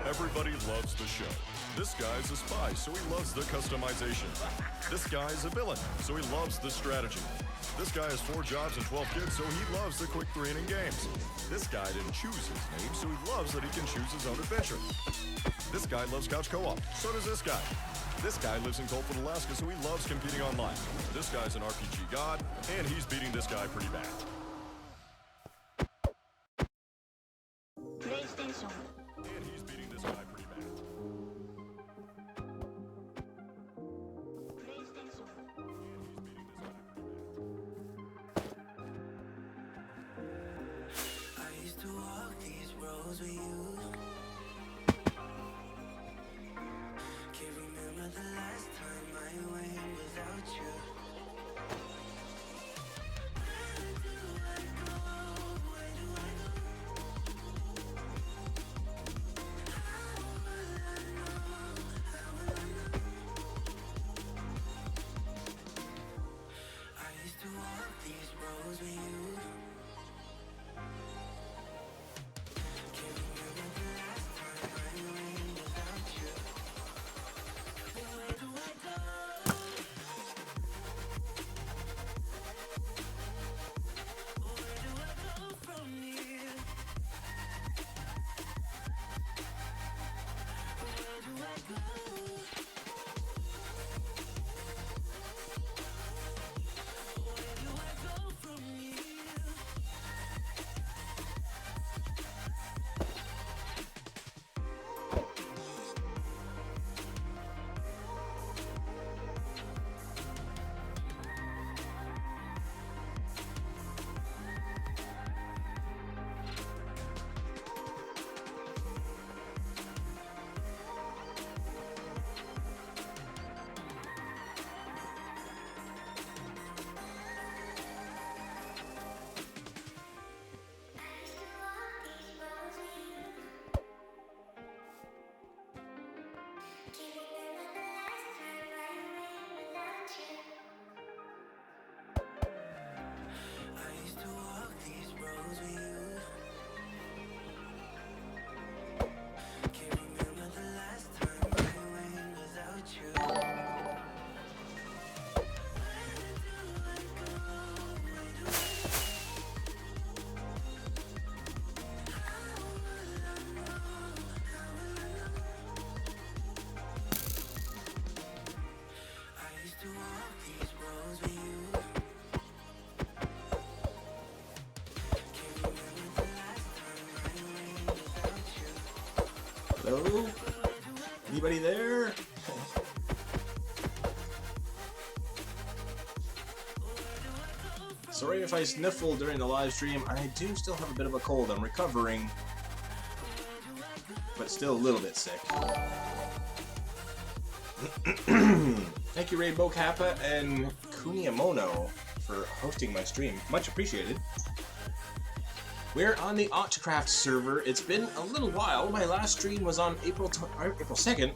Everybody loves the show. This guy's a spy, so he loves the customization. This guy's a villain, so he loves the strategy. This guy has 4 jobs and 12 kids, so he loves the quick 3-inning games. This guy didn't choose his name, so he loves that he can choose his own adventure. This guy loves couch co-op, so does this guy. This guy lives in Coldfoot, Alaska, so he loves competing online. This guy's an RPG god, and he's beating this guy pretty bad. PlayStation. And he's beating this guy pretty bad. PlayStation. I used to walk these roads with you. Can't remember the last time I went without you. Where do I go? Where do I go? How will I know? How will I know? I used to walk these roads with you. Can't remember the last time I went without you. Where do I go? Where do I go from here? Where do I go? Where do I go from here? I used to walk these roads with you. Can't remember the last time I went without you. Where do I go? Where do I go? How will I know? How will I know? I used to walk these roads with you. Can't remember the last time I went without you. Hello? Anybody there? Sorry if I sniffle during the live stream. I do still have a bit of a cold. I'm recovering, but still a little bit sick. Thank you, Rainbow Kappa and Kuniamono, for hosting my stream. Much appreciated. We're on the Autcraft server. It's been a little while. My last stream was on April 2nd,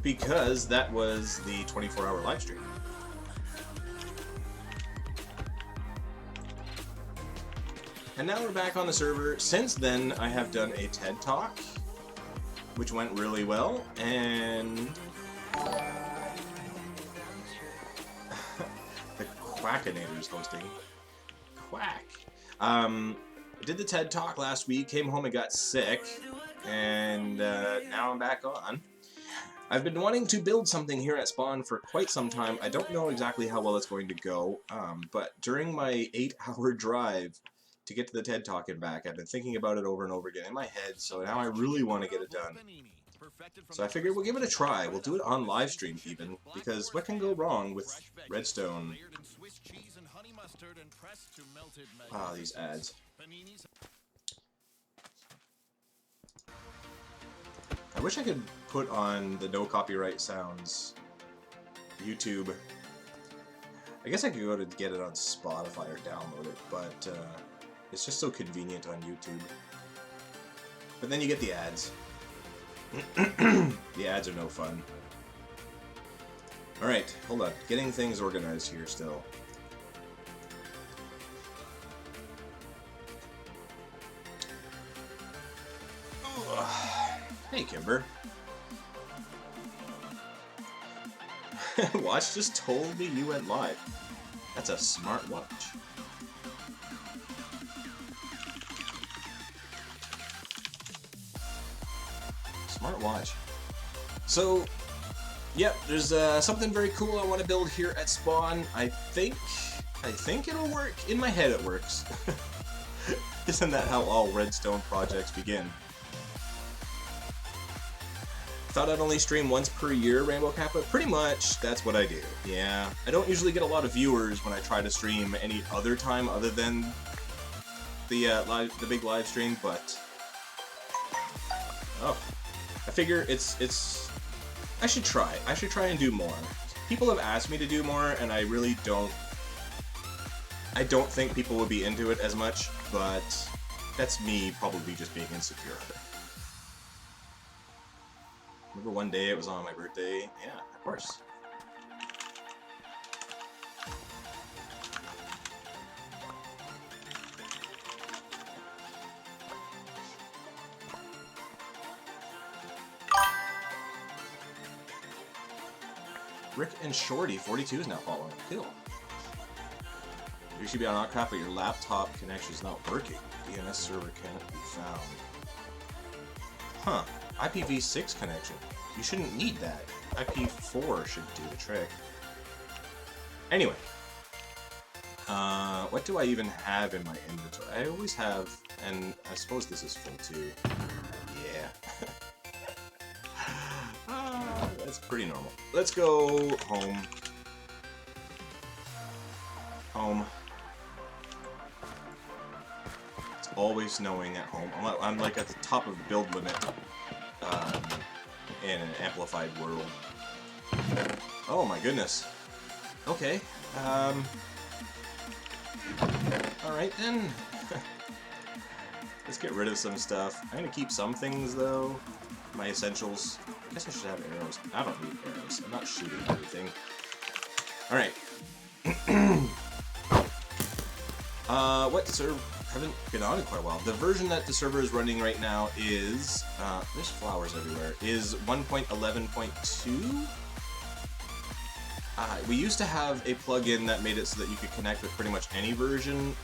because that was the 24-hour live stream. And now we're back on the server. Since then, I have done a TED Talk, which went really well, and the Quackinator's hosting. Quack. Did the TED Talk last week, came home and got sick, and now I'm back on. I've been wanting to build something here at Spawn for quite some time. I don't know exactly how well it's going to go, but during my 8-hour drive to get to the TED Talk and back, I've been thinking about it over and over again in my head, so now I really want to get it done. So I figured we'll give it a try. We'll do it on live stream even, because what can go wrong with Redstone? Ah, these ads. I wish I could put on the no copyright sounds YouTube. I guess I could go to get it on Spotify or download it, but it's just so convenient on YouTube. But then you get the ads. The ads are no fun. Alright, hold on. Getting things organized here still. Hey, Kimber. Watch just told me you went live. That's a smart watch. Smart watch. So, yep, there's something very cool I want to build here at Spawn. I think it'll work. In my head, it works. Isn't that how all Redstone projects begin? Thought I'd only stream once per year, Rainbow Kappa. Pretty much, that's what I do. Yeah, I don't usually get a lot of viewers when I try to stream any other time other than the big live stream, but oh, I figure it's. I should try. I should try and do more. People have asked me to do more, and I really don't. I don't think people would be into it as much, but that's me probably just being insecure. Remember one day it was on my birthday? Yeah, of course. Rick and Shorty, 42 is now following. Cool. You should be on Autcraft, but your laptop connection is not working. DNS server can't be found. Huh. IPv6 connection. You shouldn't need that. IP4 should do the trick. Anyway. What do I even have in my inventory? I always have, and I suppose this is full too. Yeah. That's pretty normal. Let's go home. Home. It's always snowing at home. I'm like at the top of the build limit in an amplified world. Oh my goodness. Okay. Alright then. Let's get rid of some stuff. I'm gonna keep some things though. My essentials. I guess I should have arrows. I don't need arrows. I'm not shooting everything. Alright. What server? Haven't been on in quite a while. The version that the server is running right now is, there's flowers everywhere, is 1.11.2? We used to have a plugin that made it so that you could connect with pretty much any version,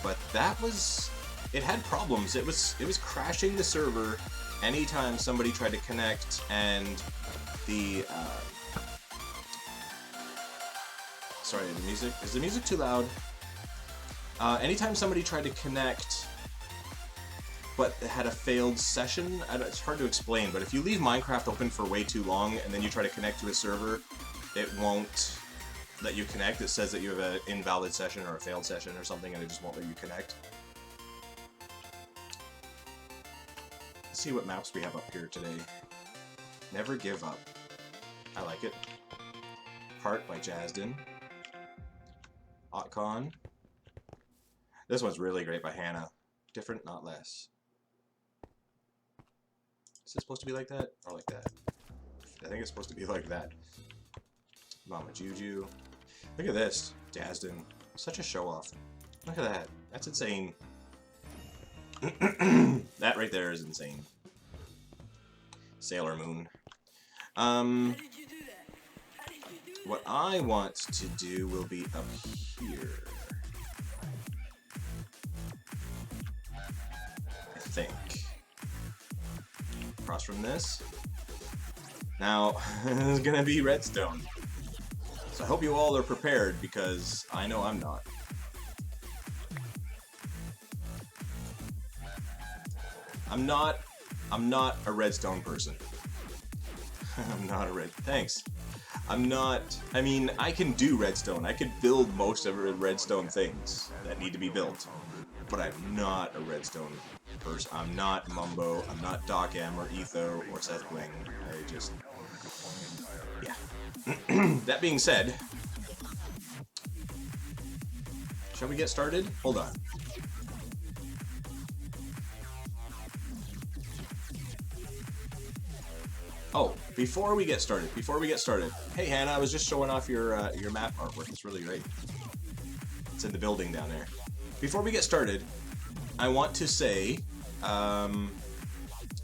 but that was, it had problems. It was crashing the server anytime somebody tried to connect, and the, sorry, the music, is the music too loud? Anytime somebody tried to connect, but had a failed session, it's hard to explain, but if you leave Minecraft open for way too long and then you try to connect to a server, it won't let you connect. It says that you have an invalid session or a failed session or something, and it just won't let you connect. Let's see what maps we have up here today. Never Give Up. I like it. Park by Jasden. Otcon. This one's really great by Hannah. Different, not less. Is it supposed to be like that? Or like that? I think it's supposed to be like that. Mama Juju. Look at this. Jasden. Such a show-off. Look at that. That's insane. That right there is insane. Sailor Moon. What I want to do will be up here. I think. Across from this. Now, it's gonna be redstone. So I hope you all are prepared, because I know I'm not. I'm not a redstone person. I'm not a thanks. I'm not, I mean, I can do redstone. I could build most of the redstone things that need to be built. But I'm not a redstone person. I'm not Mumbo, I'm not Doc M or Etho or Seth Wing. I just, yeah. That being said, shall we get started? Hold on. Oh, before we get started, hey Hannah, I was just showing off your map artwork. It's really great. It's in the building down there. Before we get started, I want to say,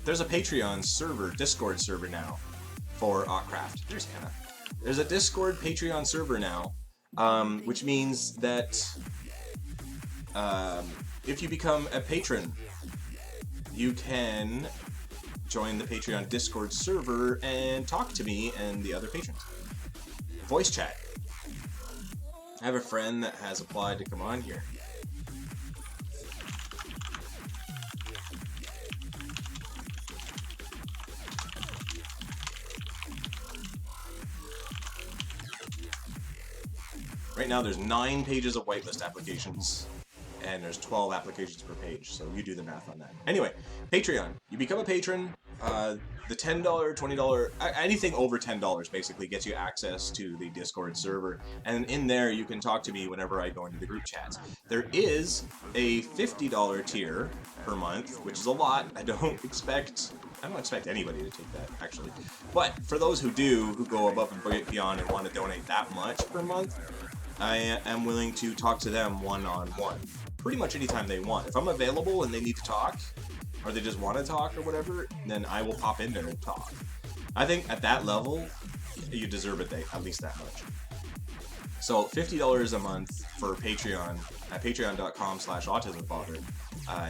there's a Patreon server, Discord server now for Autcraft. There's Hannah. There's a Discord Patreon server now, which means that if you become a patron, you can join the Patreon Discord server and talk to me and the other patrons. Voice chat. I have a friend that has applied to come on here. Right now there's 9 pages of whitelist applications, and there's 12 applications per page, so you do the math on that. Anyway, Patreon. You become a patron. The $10, $20, anything over $10 basically gets you access to the Discord server, and in there you can talk to me whenever I go into the group chats. There is a $50 tier per month, which is a lot. I don't expect anybody to take that, actually. But for those who do, who go above and beyond and want to donate that much per month, I am willing to talk to them one-on-one. Pretty much anytime they want. If I'm available and they need to talk, or they just want to talk or whatever, then I will pop in there and talk. I think at that level, you deserve it at least that much. So $50 a month for Patreon at patreon.com/AutismFather.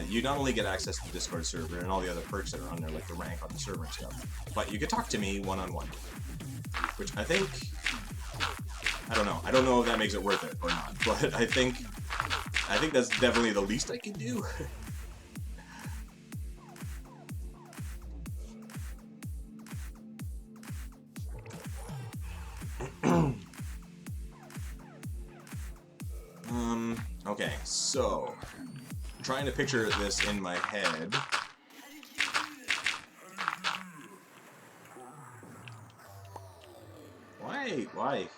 You not only get access to the Discord server and all the other perks that are on there, like the rank on the server and stuff, but you can talk to me one-on-one. Which I think, I don't know. I don't know if that makes it worth it or not, but I think that's definitely the least I can do. Okay, so I'm trying to picture this in my head. Why?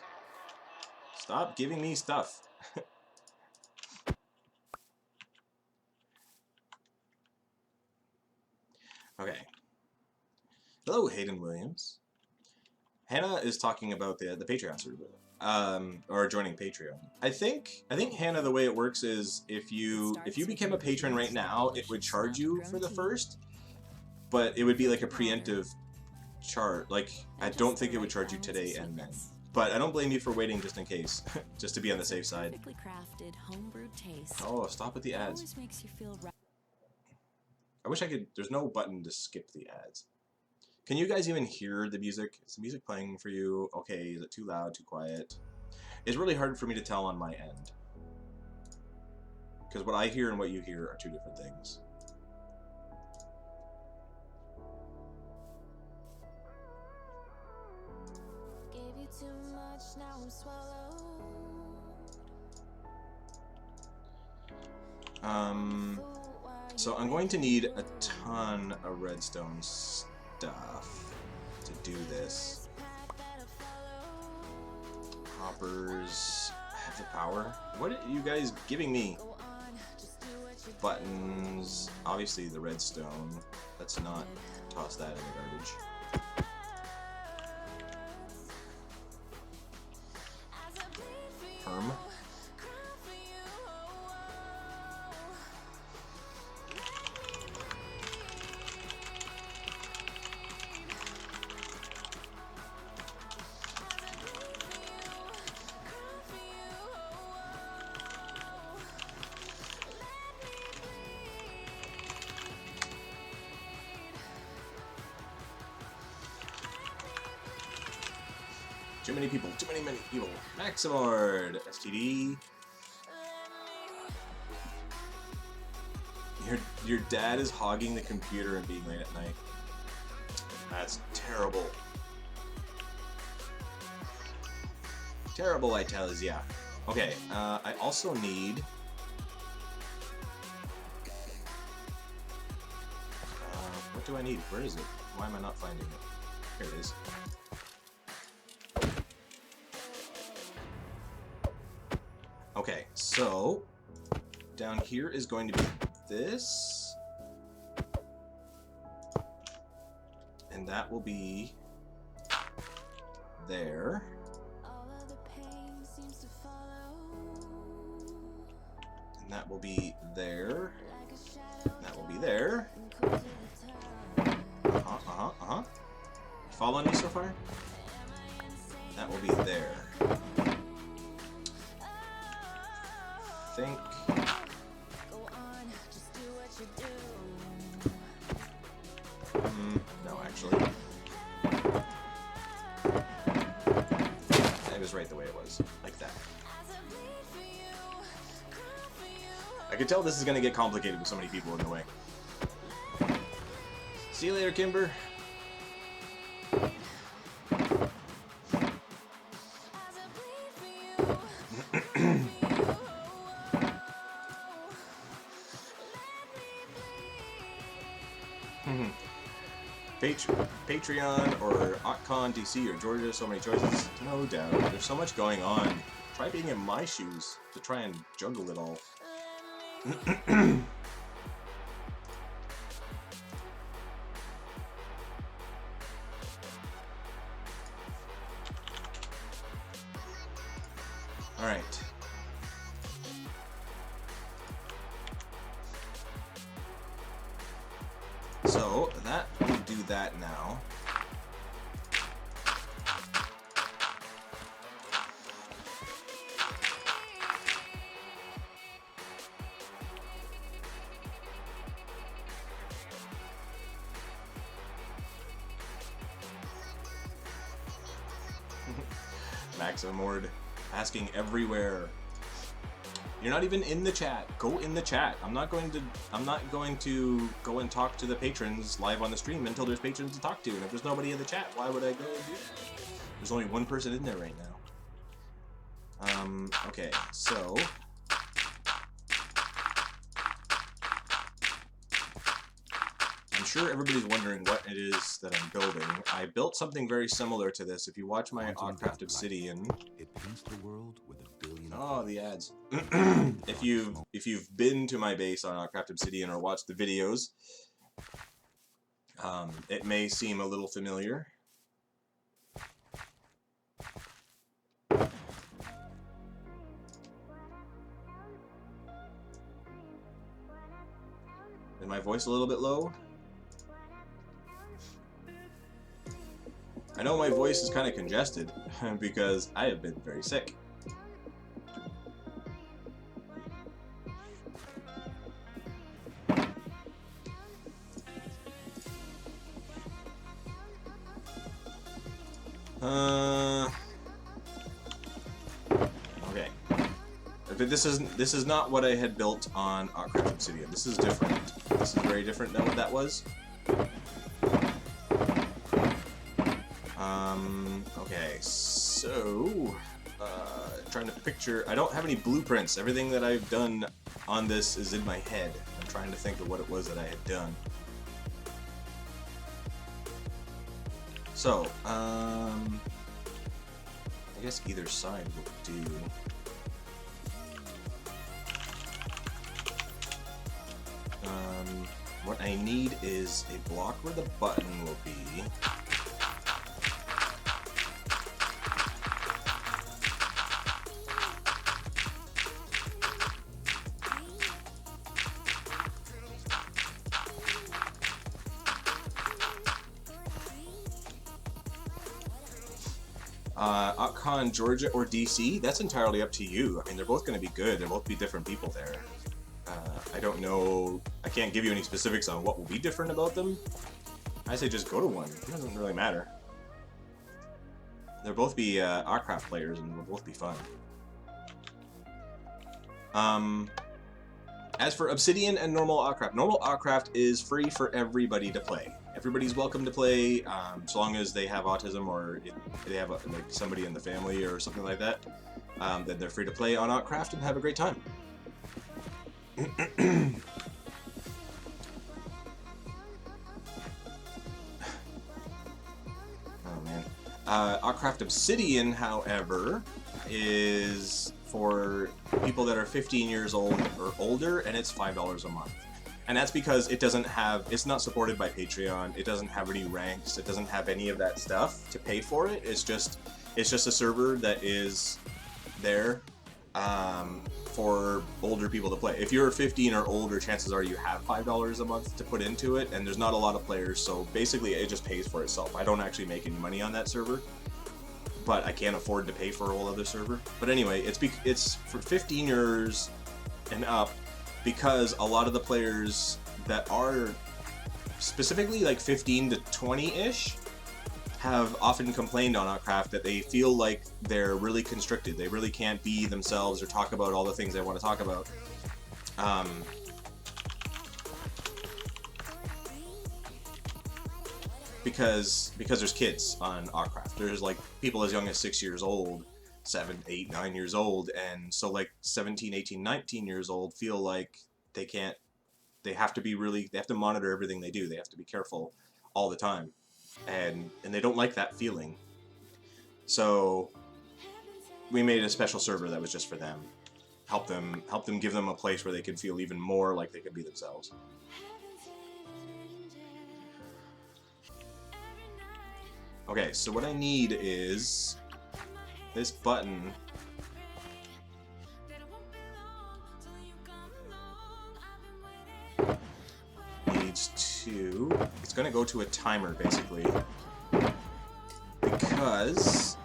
Stop giving me stuff. Okay. Hello, Hayden Williams. Hannah is talking about the Patreon server, or joining Patreon. I think Hannah, the way it works is if you became a patron right now, it would charge you for the first, but it would be like a preemptive charge. Like, I don't think it would charge you today and then. But I don't blame you for waiting just in case, just to be on the safe side. Oh, stop with the ads. I wish I could. There's no button to skip the ads. Can you guys even hear the music? Is the music playing for you? Okay, is it too loud, too quiet? It's really hard for me to tell on my end. Because what I hear and what you hear are two different things. Gave you too much, now I'm swallowed. So I'm going to need a ton of redstone stuff to do this. Hoppers have the power. What are you guys giving me? Buttons. Obviously the redstone. Let's not toss that in the garbage. Perm. Too many people, too many people. Maximord, STD. Your dad is hogging the computer and being late at night. That's terrible. Terrible, I tell you. Okay, I also need... what do I need? Where is it? Why am I not finding it? Here it is. Okay, so down here is going to be this, and that will be there, and that will be there, and that will be there, following me so far? That will be there. Think. No, actually. It was right the way it was. Like that. I could tell this is going to get complicated with so many people in the way. See you later, Kimber. Patreon or Autcraft DC or Georgia, so many choices. No doubt. There's so much going on. Try being in my shoes to try and juggle it all. Alright. So, that will do that now. Maximord asking everywhere. You're not even in the chat. Go in the chat. I'm not going to go and talk to the patrons live on the stream until there's patrons to talk to. And if there's nobody in the chat, why would I go and do that? There's only one person in there right now. Okay, so I'm sure everybody's wondering what it is that I'm building. I built something very similar to this. If you watch my Autcraft Obsidian, it paints the world with a billion. Oh, the ads. If you've been to my base on Autcraft Obsidian or watched the videos, it may seem a little familiar. Is my voice a little bit low? I know my voice is kind of congested because I have been very sick. Okay. But this is not what I had built on Autcraft Obsidian. This is different. This is very different than what that was. Okay, so trying to picture. I don't have any blueprints. Everything that I've done on this is in my head. I'm trying to think of what it was that I had done. So, I guess either side will do. What I need is a block where the button will be. Autcraft, Georgia, or DC, that's entirely up to you. I mean, they're both going to be good. They'll both be different people there. I don't know. I can't give you any specifics on what will be different about them. I say just go to one. It doesn't really matter. They'll both be Autcraft players, and will both be fun. As for Obsidian and normal Autcraft is free for everybody to play. Everybody's welcome to play, so long as they have autism or they have like somebody in the family or something like that. Then they're free to play on Autcraft and have a great time. Oh man. Autcraft Obsidian, however, is for people that are 15 years old or older, and it's $5 a month. And that's because it doesn't have, it's not supported by Patreon, it doesn't have any ranks, it doesn't have any of that stuff to pay for it. It's just a server that is there for older people to play. If you're 15 or older, chances are you have $5 a month to put into it, and there's not a lot of players, so basically it just pays for itself. I don't actually make any money on that server, but I can't afford to pay for a whole other server. But anyway, it's for 15 years and up, because a lot of the players that are specifically like 15 to 20-ish have often complained on Autcraft that they feel like they're really constricted. They really can't be themselves or talk about all the things they want to talk about. Because there's kids on Autcraft. There's like people as young as 6 years old, 7, 8, 9 years old, and so like 17, 18, 19 years old feel like they have to monitor everything they do. They have to be careful all the time. And they don't like that feeling. So we made a special server that was just for them. Help them give them a place where they can feel even more like they can be themselves. Okay, so what I need is this button. It's going to go to a timer basically, because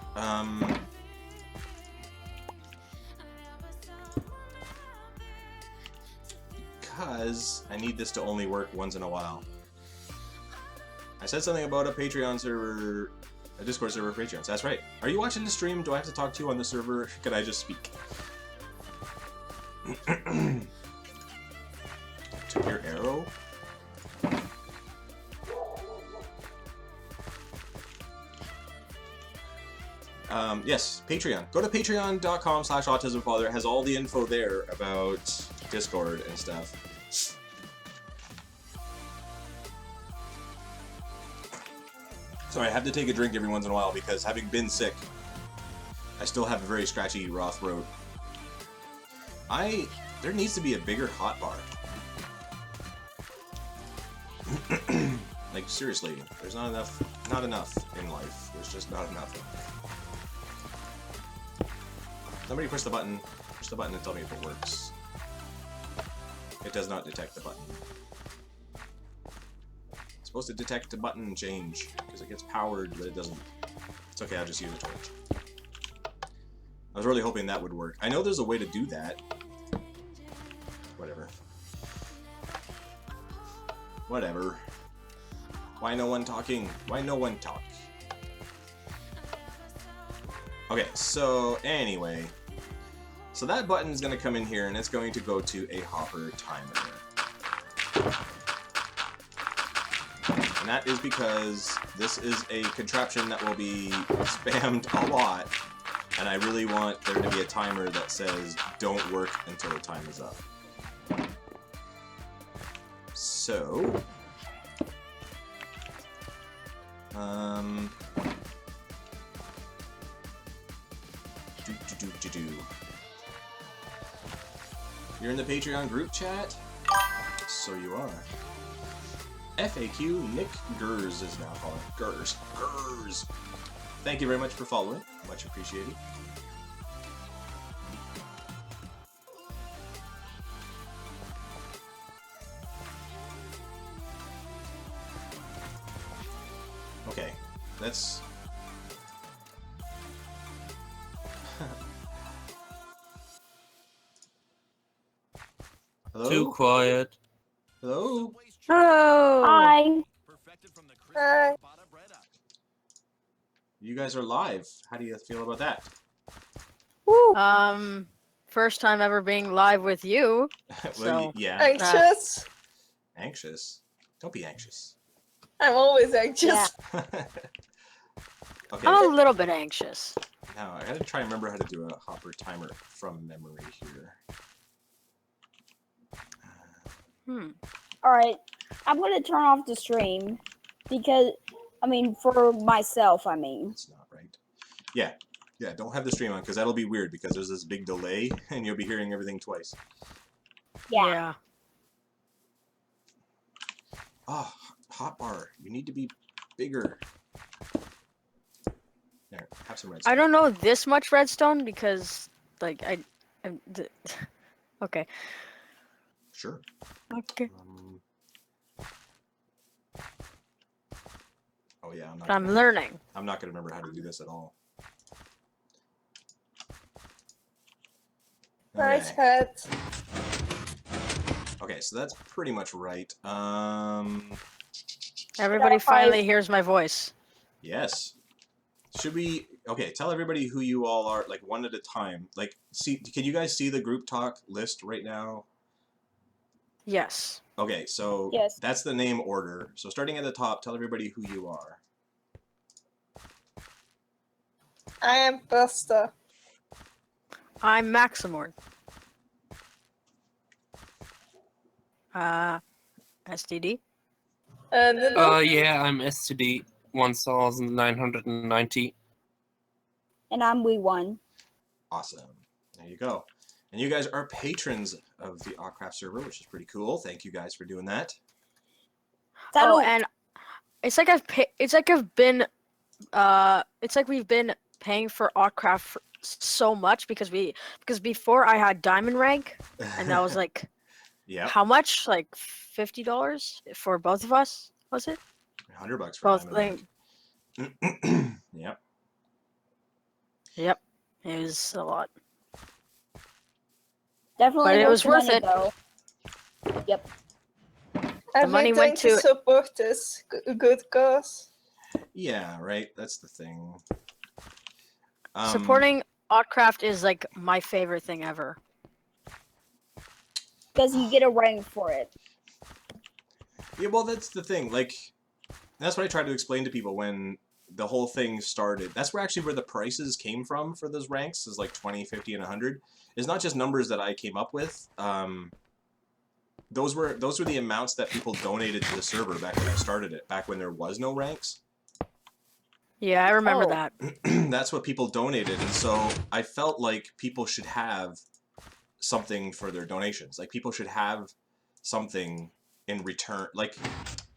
I need this to only work once in a while. I said something about a Patreon server, a Discord server for Patreons. That's right. Are you watching the stream? Do I have to talk to you on the server? Could I just speak? Took your arrow? Yes, Patreon. Go to patreon.com/AutismFather. It has all the info there about Discord and stuff. Sorry, I have to take a drink every once in a while because having been sick, I still have a very scratchy, raw throat. There needs to be a bigger hotbar. Like, seriously, there's not enough in life. There's just not enough. Somebody push the button and tell me if it works. It does not detect the button. It's supposed to detect the button and change, because it gets powered, but it doesn't. It's okay, I'll just use a torch. I was really hoping that would work. I know there's a way to do that. Whatever. Whatever. Why no one talking? Why no one talk? Okay, so anyway. So that button is going to come in here, and it's going to go to a hopper timer. And that is because this is a contraption that will be spammed a lot, and I really want there to be a timer that says, don't work until the time is up. So... You're in the Patreon group chat? So you are. FAQ Nick Gers is now calling. Gers. Thank you very much for following. Much appreciated. Okay, let's... Hello? Too quiet. Hello? Hello. Hi. You guys are live. How do you feel about that? Woo. First time ever being live with you. Well, So- yeah. Anxious? Anxious? Don't be anxious. I'm always anxious. Yeah. Okay, I'm a little bit anxious. now I gotta try and remember how to do a hopper timer from memory here. All right. I'm going to turn off the stream because, for myself, That's not right. Yeah, don't have the stream on because that'll be weird because there's this big delay and you'll be hearing everything twice. Yeah. Oh, hotbar. You need to be bigger. There, have some redstone. I don't know this much redstone because, like, Okay. Sure. Okay. Oh yeah, I'm learning. I'm not gonna remember how to do this at all. Right, Okay. hat. Okay, so that's pretty much right. Everybody finally hears my voice. Yes. Should we? Okay, tell everybody who you all are, like one at a time. Like, see, can you guys see the group talk list right now? Yes. Okay, so Yes. that's the name order. So starting at the top, tell everybody who you are. I am Buster. I'm Maximorn. STD. Nibble. Yeah, I'm STD 1990. And I'm Wee1. Awesome. There you go. And you guys are patrons of the Autcraft server, which is pretty cool. Thank you guys for doing that. Oh, and it's like it's like we've been paying for Autcraft so much because before I had diamond rank, and that was like Yeah. how much? Like $50 for both of us, was it? $100 for Both diamond like, rank. Yep. Yep. It was a lot. Definitely But it was worth money, it. though. Yep. The money went Everything to support this good cause. Yeah, right. That's the thing. supporting Autcraft is like my favorite thing ever. Because you get a rank for it. Yeah, well, that's the thing. Like, that's what I tried to explain to people when the whole thing started. That's where the prices came from for those ranks, is like 20, 50, and 100. It's not just numbers that I came up with. Those were the amounts that people donated to the server back when I started it, back when there was no ranks. Yeah, I remember that. That's what people donated, and so I felt like people should have something for their donations. Like, people should have something in return. Like,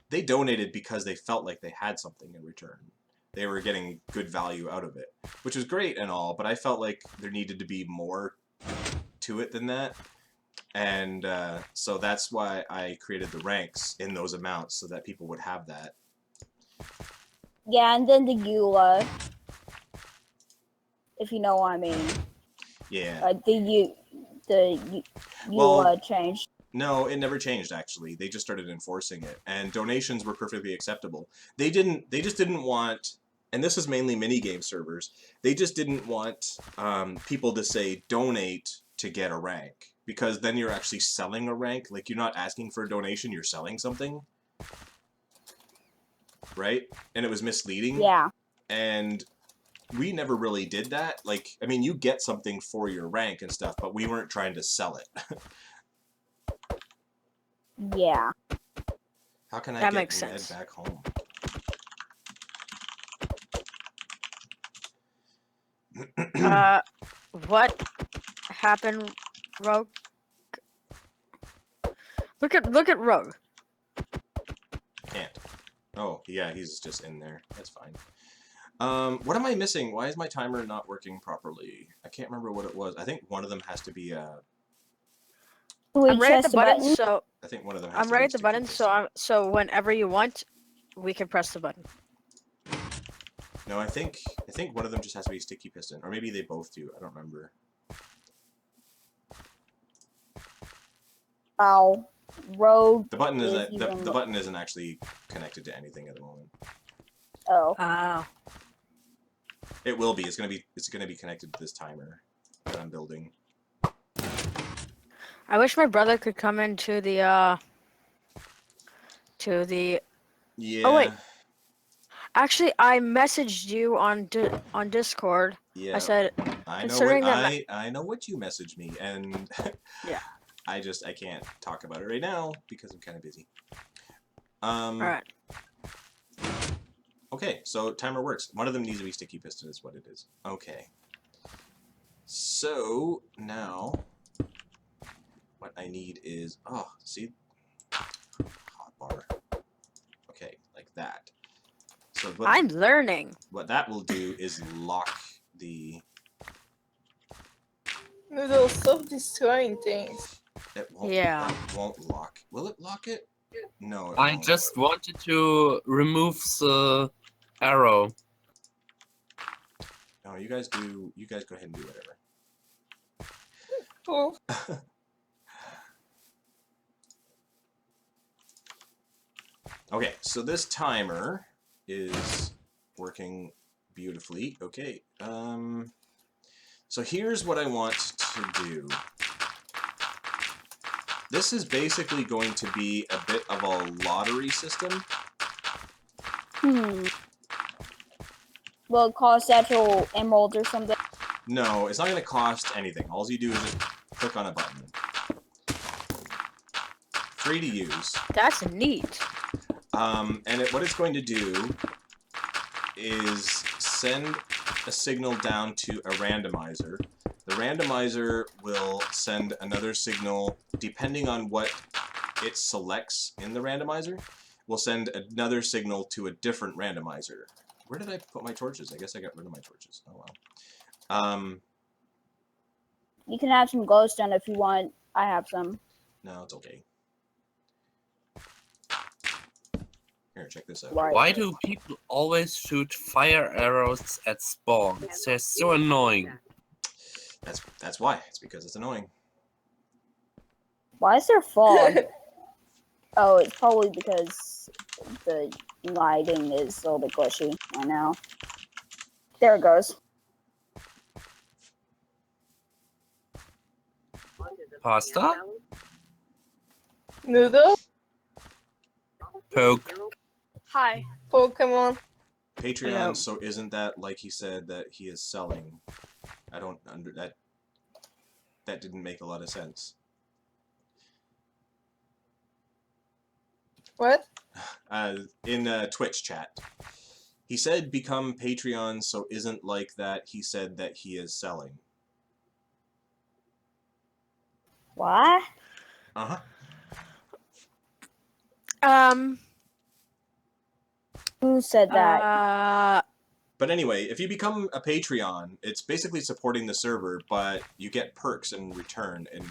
they donated because they felt like they had something in return. They were getting good value out of it, which is great and all, but I felt like there needed to be more to it than that. And so that's why I created the ranks in those amounts, so that people would have that. Yeah, and then the EULA. If you know what I mean. Yeah. The EULA Well, changed. No, it never changed, actually. They just started enforcing it, and donations were perfectly acceptable. They just didn't want, and this is mainly minigame servers, they just didn't want people to say donate to get a rank, because then you're actually selling a rank. Like, you're not asking for a donation, you're selling something. Right? And it was misleading. Yeah. And we never really did that. Like, I mean, you get something for your rank and stuff, but we weren't trying to sell it. Yeah. How can I That get makes Ned sense. back home? What happened, Rogue? Look at Rogue. Can't. Oh, yeah, he's just in there. That's fine. What am I missing? Why is my timer not working properly? I can't remember what it was. I think one of them has to be I'm right at the button, so I think one of them has I'm to right be at the button, so whenever you want, we can press the button. No, I think one of them just has to be sticky piston, or maybe they both do. I don't remember. Oh, Rogue. The button is isn't even the button isn't actually connected to anything at the moment. Oh. Oh. It will be. It's gonna be connected to this timer that I'm building. I wish my brother could come into the Yeah. Oh wait. Actually, I messaged you on Discord. Yeah. I said, I know what you messaged me, and yeah. I can't talk about it right now because I'm kind of busy. All right. Okay, so timer works. One of them needs to be sticky piston is what it is. Okay. So now what I need is see, hotbar. Okay, like that. So I'm learning. What that will do is lock the Noodle, stop destroying things. It won't, Yeah. That won't lock. Will it lock it? No, it I won't. just wanted to remove the arrow. No, you guys do. You guys go ahead and do whatever. Oh, Okay, so this timer is working beautifully. Okay, so here's what I want to do. This is basically going to be a bit of a lottery system. Will it cost actual emeralds or something? No, it's not going to cost anything. All you do is just click on a button. Free to use. That's neat. What it's going to do is send a signal down to a randomizer. The randomizer will send another signal, depending on what it selects in the randomizer, will send another signal to a different randomizer. Where did I put my torches? I guess I got rid of my torches. Oh well. You can have some glowstone if you want. I have some. No, it's okay. Here, check this out. Right. Why do people always shoot fire arrows at spawn? They're so annoying. That's why. It's because it's annoying. Why is there fog? Oh, it's probably because the lighting is a little bit glitchy right now. There it goes. Pasta? Noodle? Poke. Hi. Pokemon. Patreon, Yeah. so isn't that like he said that he is selling? I don't under that. That didn't make a lot of sense. What? In Twitch chat, he said become Patreon, so isn't like that he said that he is selling. What? Uh-huh. Who said that? But anyway, if you become a Patreon, it's basically supporting the server, but you get perks in return. And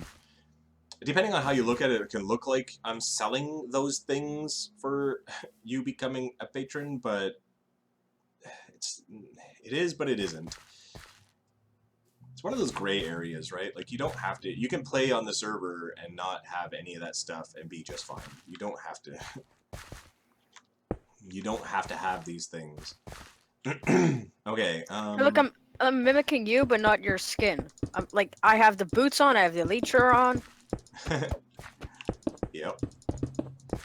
depending on how you look at it, it can look like I'm selling those things for you becoming a patron, but it is, but it isn't. It's one of those gray areas, right? Like, you don't have to... You can play on the server and not have any of that stuff and be just fine. You don't have to... You don't have to have these things. Okay, Look, I'm mimicking you, but not your skin. Like, I have the boots on, I have the elytra on. Yep.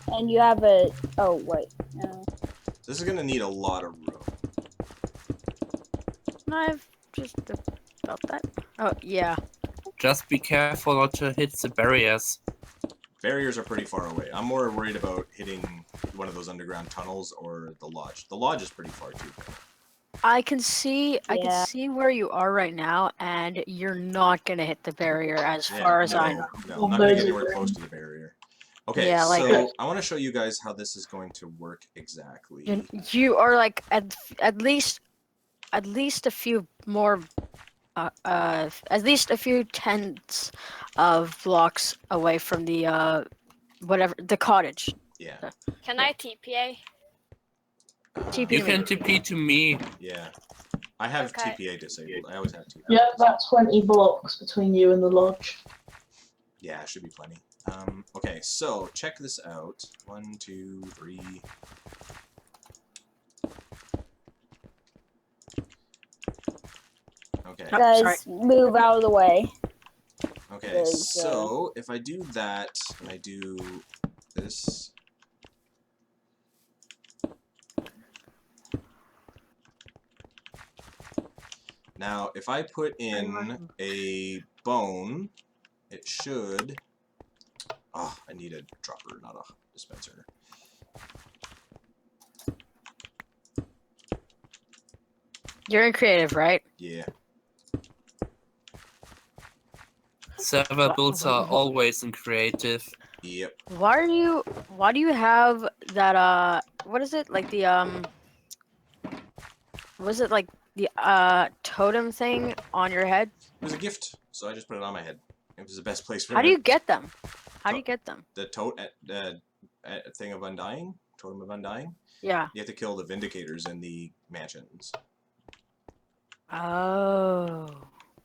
And you have a... Oh, wait. No. This is gonna need a lot of room. I've just about that. Oh, yeah. Just be careful not to hit the barriers. Barriers are pretty far away. I'm more worried about hitting one of those underground tunnels or the lodge. The lodge is pretty far too. I can see I Yeah. can see where you are right now, and you're not gonna hit the barrier as far as I know. No, I'm not gonna get anywhere close to the barrier. Okay, Yeah, like- so I want to show you guys how this is going to work exactly. You are like at least a few more at least a few tenths of blocks away from the whatever the cottage. Yeah, Can I TPA? TP You me. can TP to me. yeah. I have Okay. TPA disabled. I always have TPA. Yeah, about 20 blocks between you and the lodge. Yeah, should be plenty. Okay, so check this out. 1, 2, 3. Okay. Oh, Guys, move out of the way. Okay, There's, so if I do that, and I do this... Now, if I put in a bone, it should... Oh, I need a dropper, not a dispenser. You're in creative, right? Yeah. Server builds are always in creative. Yep. Why do you have that what is it? Like the was it like the totem thing on your head? It was a gift, so I just put it on my head. It was the best place for How do it. you get them? How do you get them? The thing of undying, totem of undying. Yeah. You have to kill the vindicators in the mansions. Oh.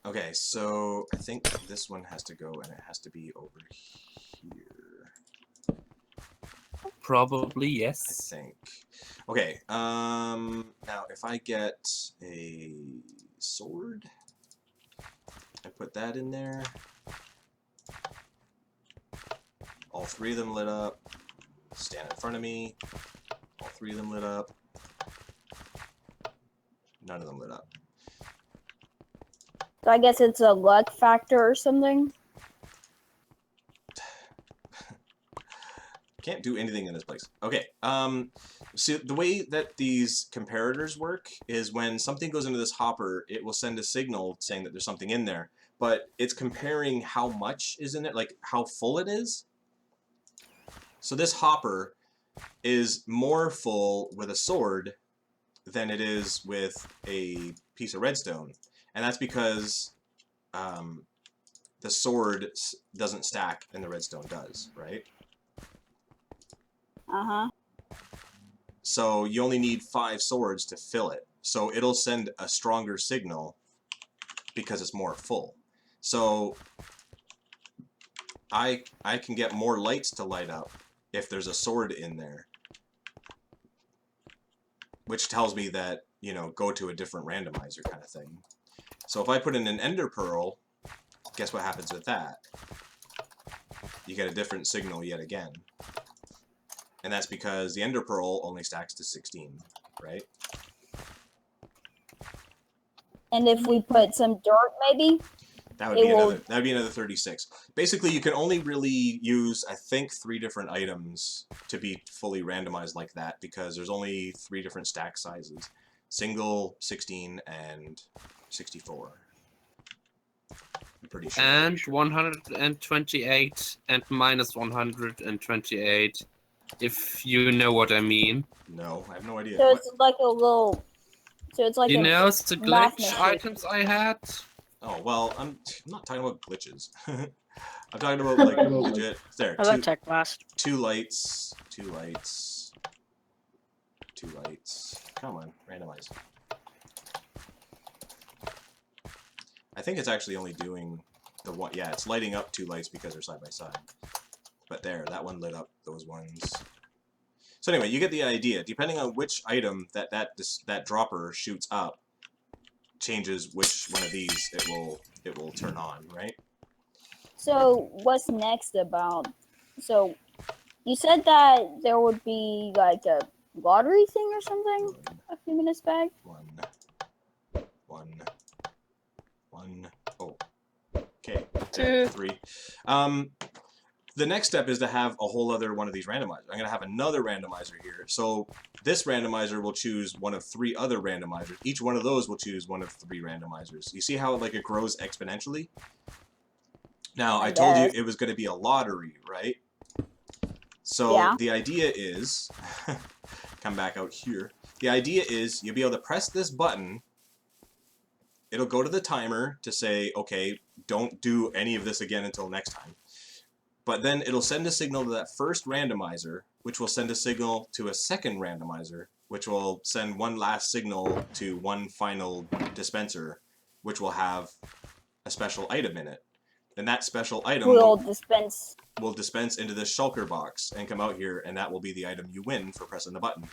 Okay, so I think this one has to go, and it has to be over here. Probably I yes. think. Okay. Now if I get a sword, I put that in there. All three of them lit up. Stand in front of me. All three of them lit up. None of them lit up. So I guess it's a luck factor or something. Can't do anything in this place. Okay. So the way that these comparators work is when something goes into this hopper, it will send a signal saying that there's something in there. But it's comparing how much is in it, like how full it is. So this hopper is more full with a sword than it is with a piece of redstone. And that's because the sword doesn't stack and the redstone does, right? Uh-huh. So you only need 5 swords to fill it. So it'll send a stronger signal because it's more full. So I can get more lights to light up if there's a sword in there. Which tells me that, you know, go to a different randomizer kind of thing. So if I put in an ender pearl, guess what happens with that? You get a different signal yet again. And that's because the ender pearl only stacks to 16, right? And if we put some dirt, maybe? That would be another 36. Basically, you can only really use, I think, 3 different items to be fully randomized like that, because there's only 3 different stack sizes. Single, 16, and 64. I'm pretty sure. And 128 and minus 128, if you know what I mean. No, I have no idea. So it's like a little... So it's like You a know the math glitch machine. items I had? Oh, well, I'm not talking about glitches. I'm talking about, like, legit... There, I love tech blast. 2 lights, 2 lights, 2 lights. Come on, randomize. I think it's actually only doing the one... Yeah, it's lighting up 2 lights because they're side by side. But there, that one lit up those ones. So anyway, you get the idea. Depending on which item that dropper shoots up, changes which one of these it will turn on, right? So what's next about... So you said that there would be like a lottery thing or something a few minutes back? One. Oh. Okay. 2. 3. The next step is to have a whole other one of these randomizers. I'm going to have another randomizer here. So this randomizer will choose one of 3 other randomizers. Each one of those will choose one of 3 randomizers. You see how like it grows exponentially? Now, I told you it was going to be a lottery, right? So Yeah. the idea is, come back out here. The idea is you'll be able to press this button. It'll go to the timer to say, okay, don't do any of this again until next time. But then it'll send a signal to that first randomizer, which will send a signal to a second randomizer, which will send one last signal to one final dispenser, which will have a special item in it. And that special item Will dispense into this shulker box and come out here, and that will be the item you win for pressing the button.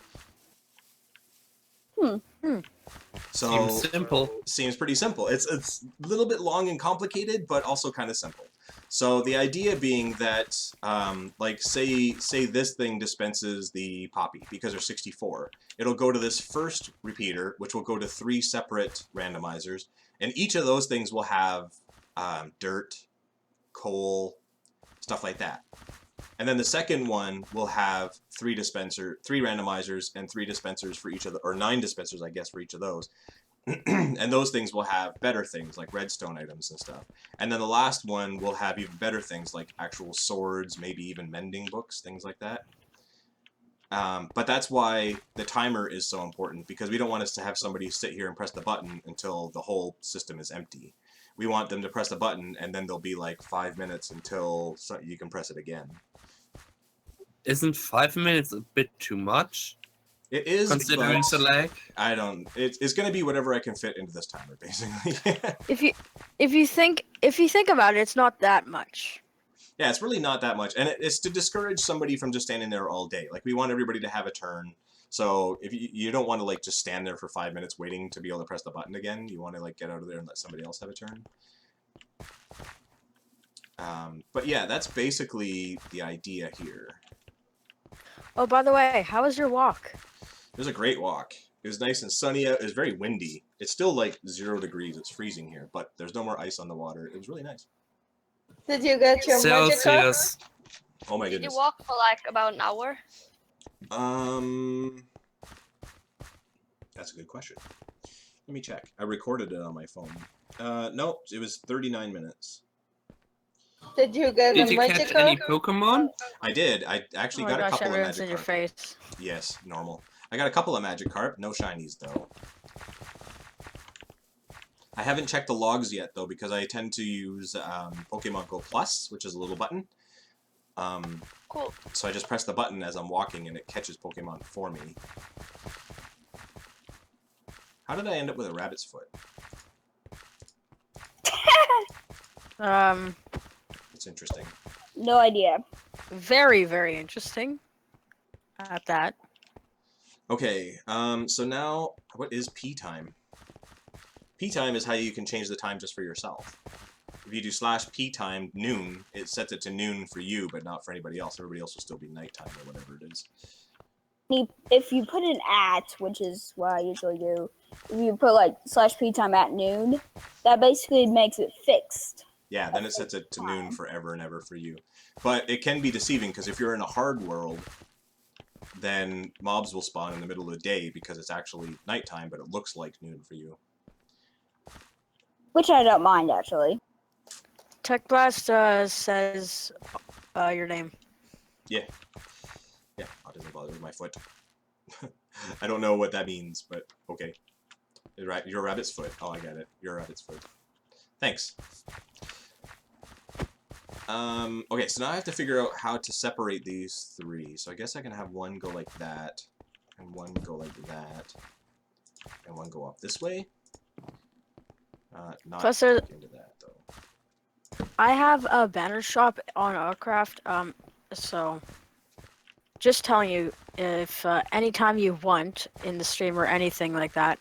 So Seems simple. Seems pretty simple. It's a little bit long and complicated, but also kind of simple. So the idea being that, like, say this thing dispenses the poppy because there's 64. It'll go to this first repeater, which will go to 3 separate randomizers, and each of those things will have dirt, coal, stuff like that. And then the second one will have 3 randomizers and 3 dispensers for each of the, or 9 dispensers, I guess, for each of those. And those things will have better things like redstone items and stuff. And then the last one will have even better things like actual swords, maybe even mending books, things like that. But that's why the timer is so important, because we don't want us to have somebody sit here and press the button until the whole system is empty. We want them to press the button, and then there'll be like 5 minutes until you can press it again. Isn't 5 minutes a bit too much? It is, Considering but the lag? I don't. It's going to be whatever I can fit into this timer, basically. If you think about it, it's not that much. Yeah, it's really not that much, and it's to discourage somebody from just standing there all day. Like, we want everybody to have a turn. So if you don't want to like just stand there for 5 minutes waiting to be able to press the button again, you want to like get out of there and let somebody else have a turn. But yeah, that's basically the idea here. Oh, by the way, how was your walk? It was a great walk. It was nice and sunny out. It was very windy. It's still like 0 degrees. It's freezing here, but there's no more ice on the water. It was really nice. Did you get your magic cup? Celsius. Oh my Did goodness. you walk for like about an hour? That's a good question. Let me check. I recorded it on my phone. No, it was 39 minutes. Did you get Did a you magic catch any cup? Pokemon? I did. I actually got a couple of everyone's in magic your carp. face. Yes, normal. I got a couple of magic carp. No shinies, though. I haven't checked the logs yet, though, because I tend to use Pokemon Go Plus, which is a little button. Cool. So I just press the button as I'm walking, and it catches Pokemon for me. How did I end up with a rabbit's foot? It's interesting. No idea. Very, very interesting. At that. Okay, so now, what is P time? P time is how you can change the time just for yourself. If you do /P time noon, it sets it to noon for you, but not for anybody else. Everybody else will still be nighttime or whatever it is. If you put an at, which is what I usually do, if you put like /P time at noon, that basically makes it fixed. Yeah, then it sets it to noon forever and ever for you. But it can be deceiving, because if you're in a hard world, then mobs will spawn in the middle of the day because it's actually nighttime, but it looks like noon for you. Which I don't mind, actually. Tech Blast says your name. Yeah. Yeah, AutismFather with my foot. I don't know what that means, but okay. You're a rabbit's foot. Oh, I get it. You're a rabbit's foot. Thanks. Okay, so now I have to figure out how to separate these three. So I guess I can have one go like that, and one go like that, and one go up this way. Not Plus there- into that, though. I have a banner shop on Autcraft, so just telling you, if anytime you want in the stream or anything like that,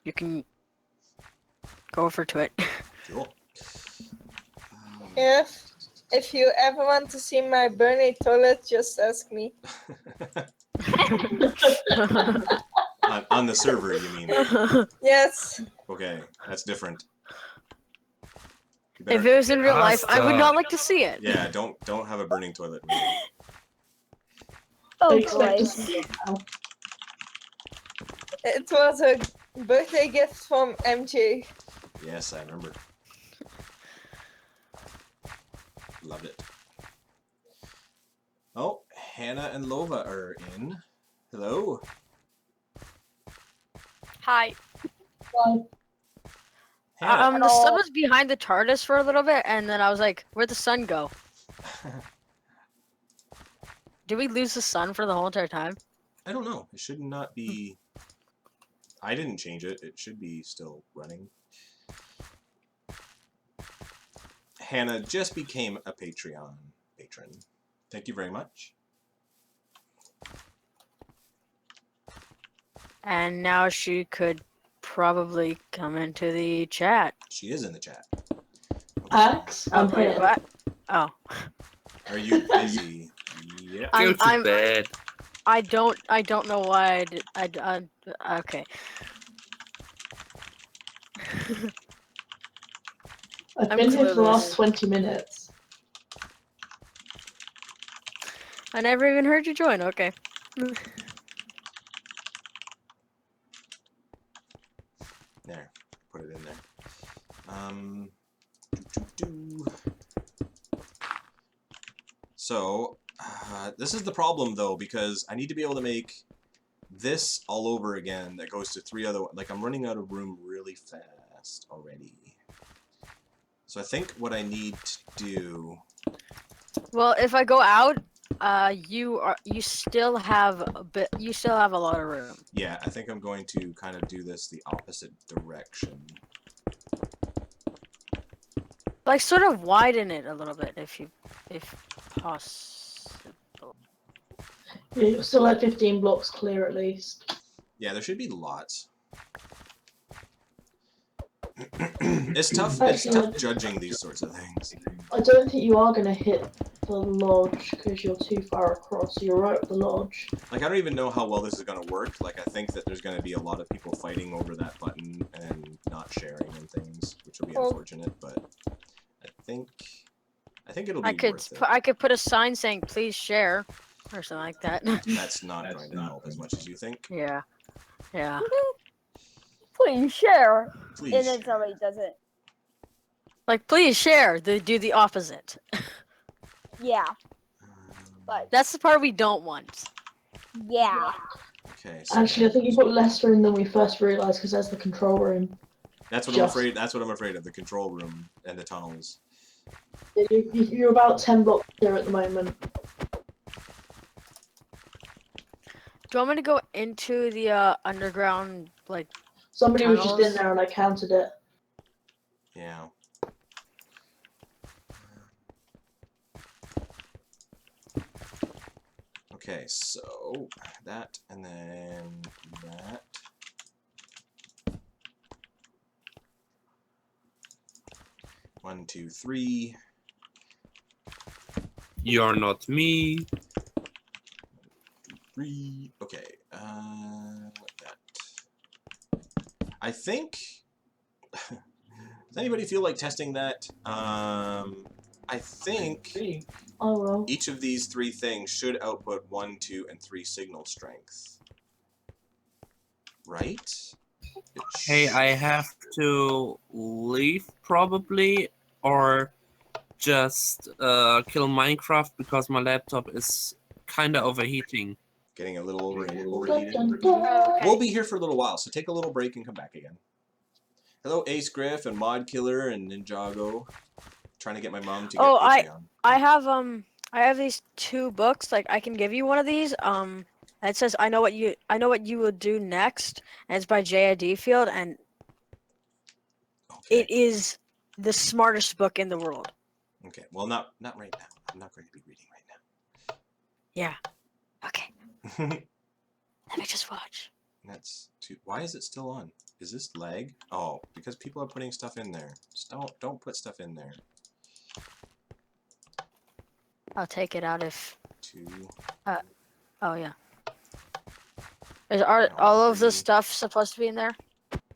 you can go over to it. Cool. If you ever want to see my burning toilet, just ask me. On the server, you mean? Yes. Okay, that's different. You If better- it was in real life, I would Asta. not like to see it. yeah, don't have a burning toilet. Oh, Expect to Christ. see it now. It was a birthday gift from MJ. Yes, I remember. Loved it. Oh, Hannah and Lova are in. Hello. Hi. Why? Hannah. The sun was behind the TARDIS for a little bit, and then I was like, "Where'd the sun go? Did we lose the sun for the whole entire time?" I don't know. It should not be. I didn't change it. It should be still running. Hannah just became a Patreon patron. Thank you very much. And now she could probably come into the chat. She is in the chat. Axe, I'm Wait, here. what? Oh, Are you busy? Yeah. Go to bed. I don't know why I did. Okay. I've I'm been here for the clueless. last 20 minutes. I never even heard you join. Okay. There. Put it in there. So, This is the problem though, because I need to be able to make this all over again that goes to 3 other... Like, I'm running out of room really fast already. So I think what I need to do... Well, if I go out, you still have a lot of room. Yeah, I think I'm going to kind of do this the opposite direction. Like, sort of widen it a little bit, if possible. Yeah, you're still at 15 blocks clear at least. Yeah, there should be lots. It's tough judging these sorts of things. I don't think you are going to hit the lodge because you're too far across. You're right at the lodge. Like, I don't even know how well this is going to work. Like, I think that there's going to be a lot of people fighting over that button and not sharing and things, which will be unfortunate, but I think it'll be worth it. I could put a sign saying "Please share" or something like that. That's not going to help as much as you think. Yeah. Yeah. Please share. Please. And then somebody does it. Like, please share. They do the opposite. Yeah. But That's the part we don't want. yeah. Okay. So Actually, I think you put less room than we first realised because there's the control room. that's what I'm afraid. That's what I'm afraid of. The control room and the tunnels. You're about 10 blocks there at the moment. Do you want me to go into the underground, like? Somebody was just in tunnels? there and I counted it. Yeah. Okay, so that and then that. One, two, three. You're not me. Three. Okay. Like that. I think. Does anybody feel like testing that? I think Oh well. each of these 3 things should output 1, 2, and 3 signal strength. Right? Hey, I have to leave probably, or just kill Minecraft because my laptop is kind of overheating. Getting a little overheated. Dun, dun. We'll be here for a little while, so take a little break and come back again. Hello, Ace Griff and Mod Killer and Ninjago. Trying to get my mom to get Patreon. I have these 2 books. Like, I can give you one of these. It says I know what you will do next, and it's by J.I.D. Field, and it is the smartest book in the world. Okay, well, not right now. I'm not going to be reading right now. Yeah. Okay. Let me just watch. That's too. Why is it still on? Is this lag? Oh, because people are putting stuff in there. Just don't put stuff in there. I'll take it out if. 2. Oh yeah. Are all of the stuff supposed to be in there?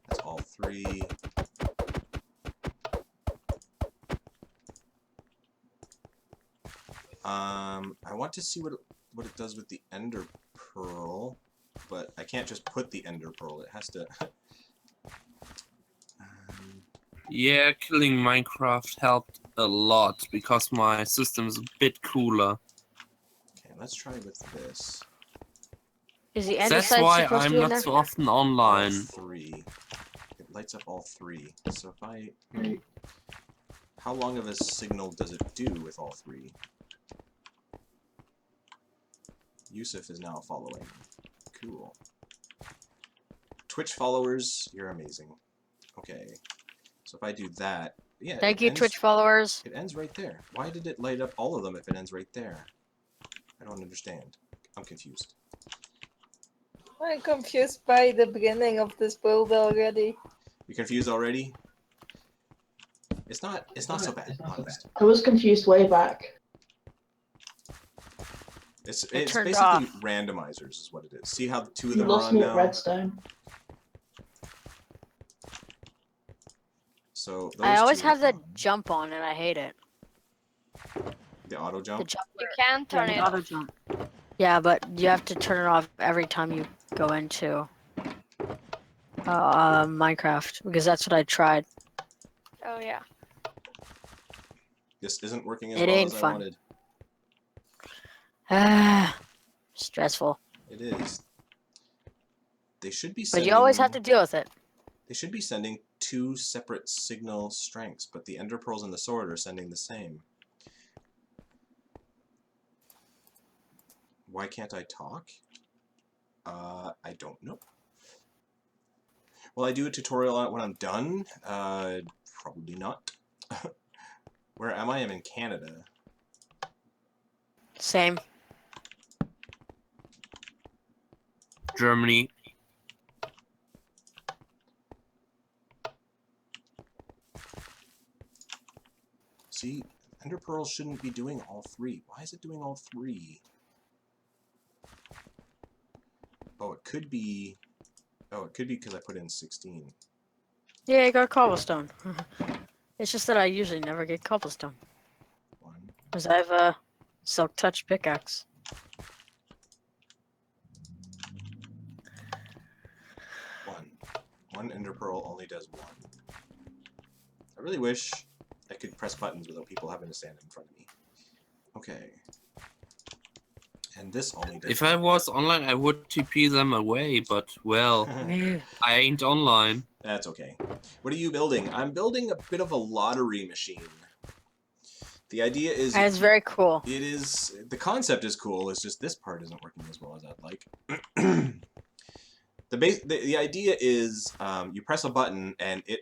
That's all 3. I want to see what it does with the Ender Pearl, but I can't just put the Ender Pearl. It has to. Yeah, killing Minecraft helped a lot because my system's a bit cooler. Okay, let's try with this. Is the That's andesite why supposed to I'm be in not there? so often online. 3. It lights up all 3. So if I... How long of a signal does it do with all 3? Yusuf is now following. Cool. Twitch followers, you're amazing. Okay. So if I do that... Yeah. Thank you, Twitch followers. It ends right there. Why did it light up all of them if it ends right there? I don't understand. I'm confused. I'm confused by the beginning of this build already. You confused already? It's not so bad, honest. I was confused way back. It's turned basically off. randomizers is what it is. See how the 2 of You them are lost on me at now? Redstone. So those I always 2 have are the on. jump on, and I hate it. The auto The jump? jump. You can turn it auto off. jump. Yeah, but you have to turn it off every time you go into Minecraft, because that's what I tried. Oh yeah. This isn't working as It well ain't as I fun. wanted. Ah, stressful. It is. They should be But sending. you always have to deal with it. They should be sending 2 separate signal strengths, but the ender pearls and the sword are sending the same. Why can't I talk? I don't know. Will I do a tutorial on it when I'm done? Probably not. Where am I? I'm in Canada. Same. Germany. See, ender pearls shouldn't be doing all 3. Why is it doing all 3? Oh, it could be. Oh, it could be because I put in 16. Yeah, I got cobblestone. It's just that I usually never get cobblestone. 1. Because I have a silk touch pickaxe. 1. 1 ender pearl only does 1. I really wish I could press buttons without people having to stand in front of me. Okay. And this only does. If I was online, I would TP them away, but well, I ain't online. That's okay. What are you building? I'm building a bit of a lottery machine. The idea is... And it's very cool. It is... The concept is cool, it's just this part isn't working as well as I'd like. The idea is you press a button and it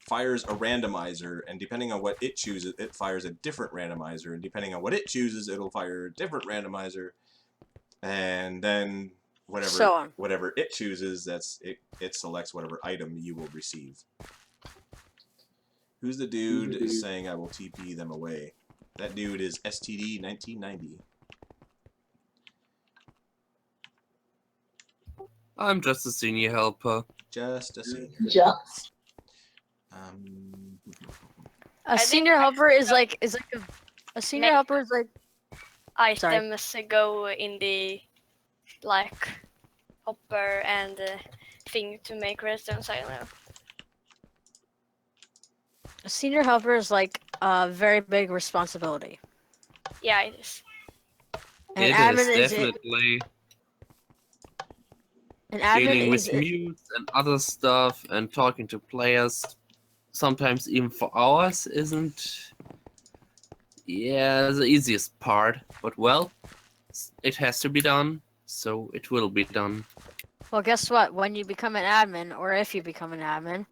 fires a randomizer, and depending on what it chooses, it fires a different randomizer, and depending on what it chooses, it'll fire a different randomizer, and then... whatever it chooses, it selects whatever item you will receive. Who's the dude saying I will TP them away? That dude is STD1990. I'm just a senior helper. Just a senior. Just. A senior helper is like a senior helper is like items go in the like hopper and thing to make redstones. I don't know. a senior helper is like a very big responsibility. Yeah, it is. An It admin is is definitely an admin dealing with is mutes and other stuff and talking to players, sometimes even for hours, isn't the easiest part. But well, it has to be done, so it will be done. Well, guess what? When you become an admin, or if you become an admin,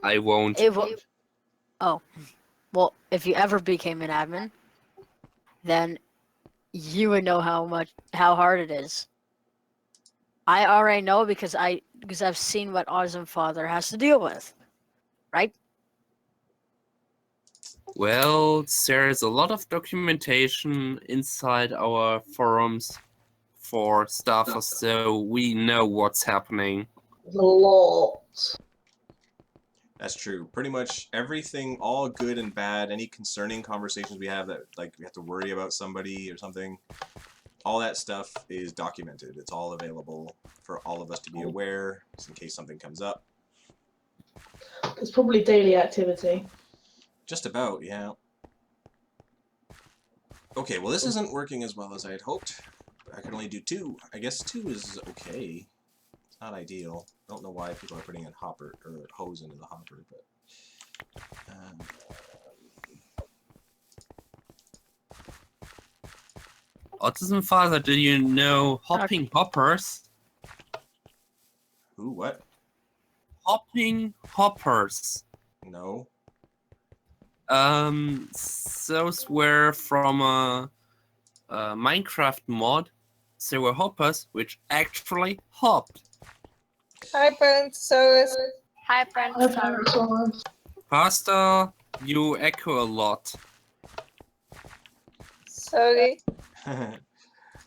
I won't. it will. Oh, well, if you ever became an admin, then you would know how hard it is. I already know because I've seen what AutismFather has to deal with, right? Well, there's a lot of documentation inside our forums for stuff, so we know what's happening. A lot. That's true. Pretty much everything, all good and bad, any concerning conversations we have that like we have to worry about somebody or something, all that stuff is documented. It's all available for all of us to be aware, just in case something comes up. It's probably daily activity. Just about, yeah. Okay, well this isn't working as well as I had hoped. I can only do 2. I guess 2 is okay. It's not ideal. I don't know why people are putting in hopper or hose into the hopper, but AutismFather, do you know hopping hoppers? who? What? Hopping hoppers. No. Those were from a Minecraft mod. They were hoppers which actually hopped. Hi, Brontosaurus. Hi, Hi, Brontosaurus. Brontosaurus. Pastor, you echo a lot. Sorry.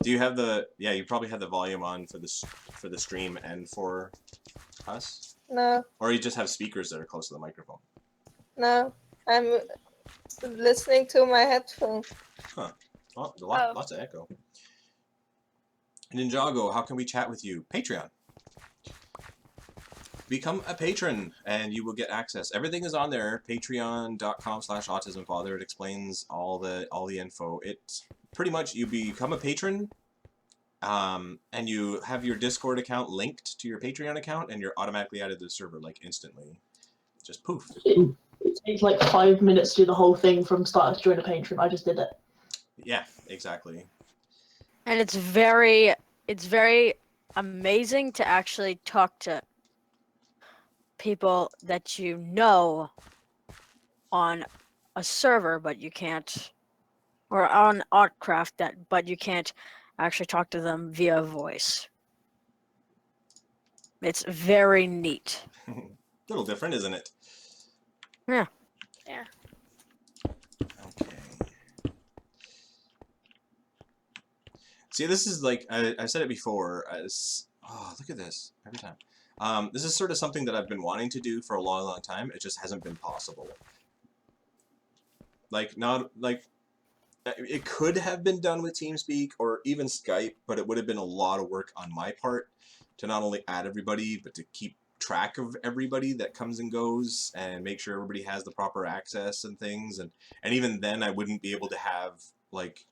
Do you have the? Yeah, you probably have the volume on for the stream and for us, No, or you just have speakers that are close to the microphone. no. I'm listening to my headphone. Huh. Well, lots of echo. Ninjago, how can we chat with you? Patreon. Become a patron and you will get access. Everything is on there. Patreon.com/AutismFather. It explains all the info. It pretty much you become a patron, and you have your Discord account linked to your Patreon account, and you're automatically added to the server like instantly. Just poof. It takes like 5 minutes to do the whole thing from start to join a patron. I just did it. Yeah, exactly. And it's very amazing to actually talk to people that you know on a server, but you can't, or on Autcraft, but you can't actually talk to them via voice. It's very neat. A little different, isn't it? Yeah. Yeah. Okay. See, this is like I said it before. Oh, look at this every time. This is sort of something that I've been wanting to do for a long, long time. It just hasn't been possible. Like, not like it could have been done with TeamSpeak or even Skype, but it would have been a lot of work on my part to not only add everybody, but to keep track of everybody that comes and goes and make sure everybody has the proper access and things. And even then, I wouldn't be able to have like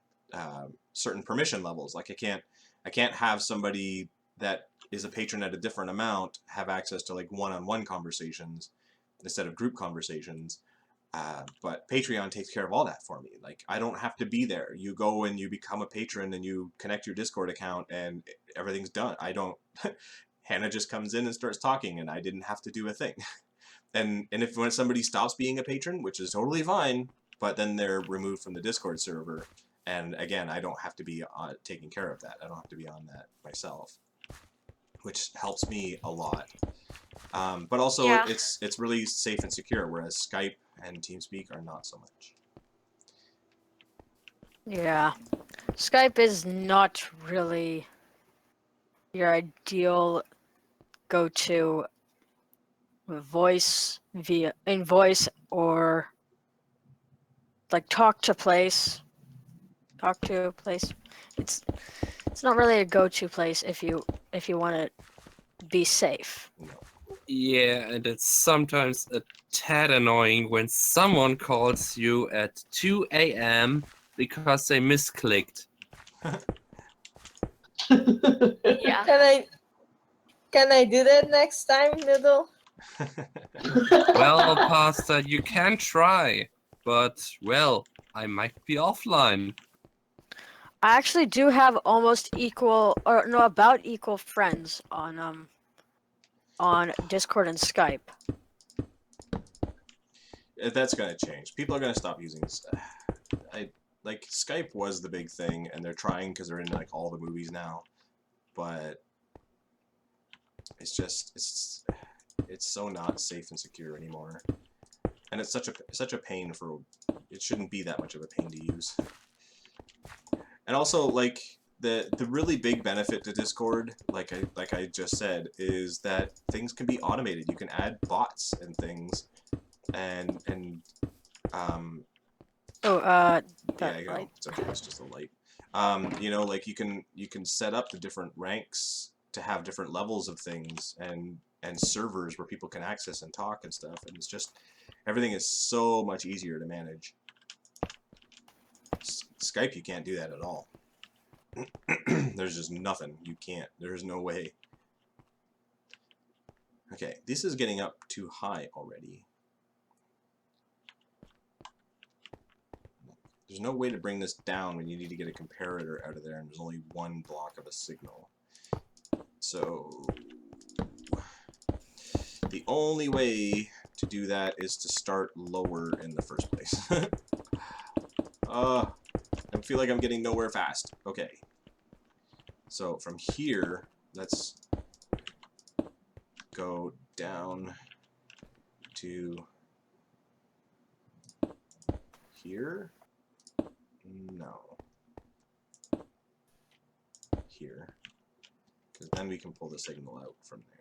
certain permission levels. Like I can't have somebody that is a patron at a different amount have access to like one-on-one conversations instead of group conversations. But Patreon takes care of all that for me. Like, I don't have to be there. You go and you become a patron and you connect your Discord account and everything's done. I don't... Hannah just comes in and starts talking and I didn't have to do a thing. And when somebody stops being a patron, which is totally fine, but then they're removed from the Discord server. And again, I don't have to be taking care of that. I don't have to be on that myself, which helps me a lot. But also, Yeah. it's really safe and secure, whereas Skype and TeamSpeak are not so much. Yeah. Skype is not really your ideal go-to voice or like talk to place. It's not really a go-to place if you want to be safe. No. Yeah, and it's sometimes a tad annoying when someone calls you at 2 a.m. because they misclicked. Yeah. Can I do that next time, Noodle? Well, Pastor, you can try, but, well, I might be offline. I actually do have almost equal, or no, about equal friends on Discord and Skype. That's going to change. People are going to stop using this. Like, Skype was the big thing, and they're trying because they're in, like, all the movies now. But it's just, it's so not safe and secure anymore. And it's such a pain for, it shouldn't be that much of a pain to use. And also, like, the really big benefit to Discord, like I just said, is that things can be automated. You can add bots and things, and that yeah, light. it's okay. It's just a light. You know, like you can set up the different ranks to have different levels of things and servers where people can access and talk and stuff. And it's just everything is so much easier to manage. Skype, you can't do that at all. There's just nothing. You can't. There's no way. Okay, this is getting up too high already. There's no way to bring this down when you need to get a comparator out of there and there's only one block of a signal. So the only way to do that is to start lower in the first place. I feel like I'm getting nowhere fast. Okay. So from here, let's go down to here. No. Here. Because then we can pull the signal out from there.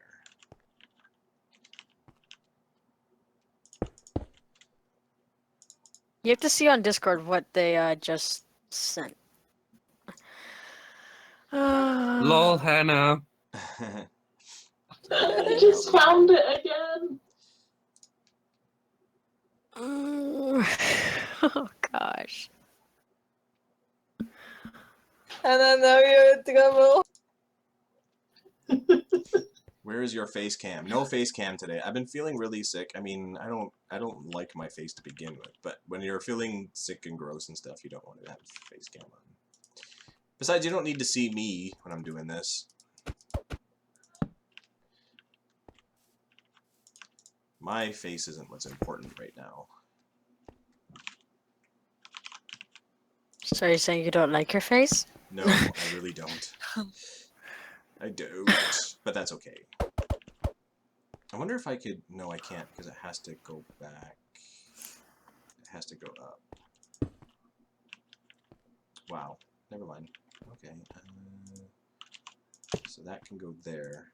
You have to see on Discord what they just sent. Lol, Hannah. I just found it again. Oh gosh. And I know you're in trouble. Where is your face cam? No face cam today. I've been feeling really sick. I mean, I don't like my face to begin with, but when you're feeling sick and gross and stuff, you don't want to have face cam on. Besides, you don't need to see me when I'm doing this. My face isn't what's important right now. So you're saying you don't like your face? No, I really don't. I don't, but that's okay. I wonder if I could... No, I can't, because it has to go back. It has to go up. Wow. Never mind. Okay. So that can go there.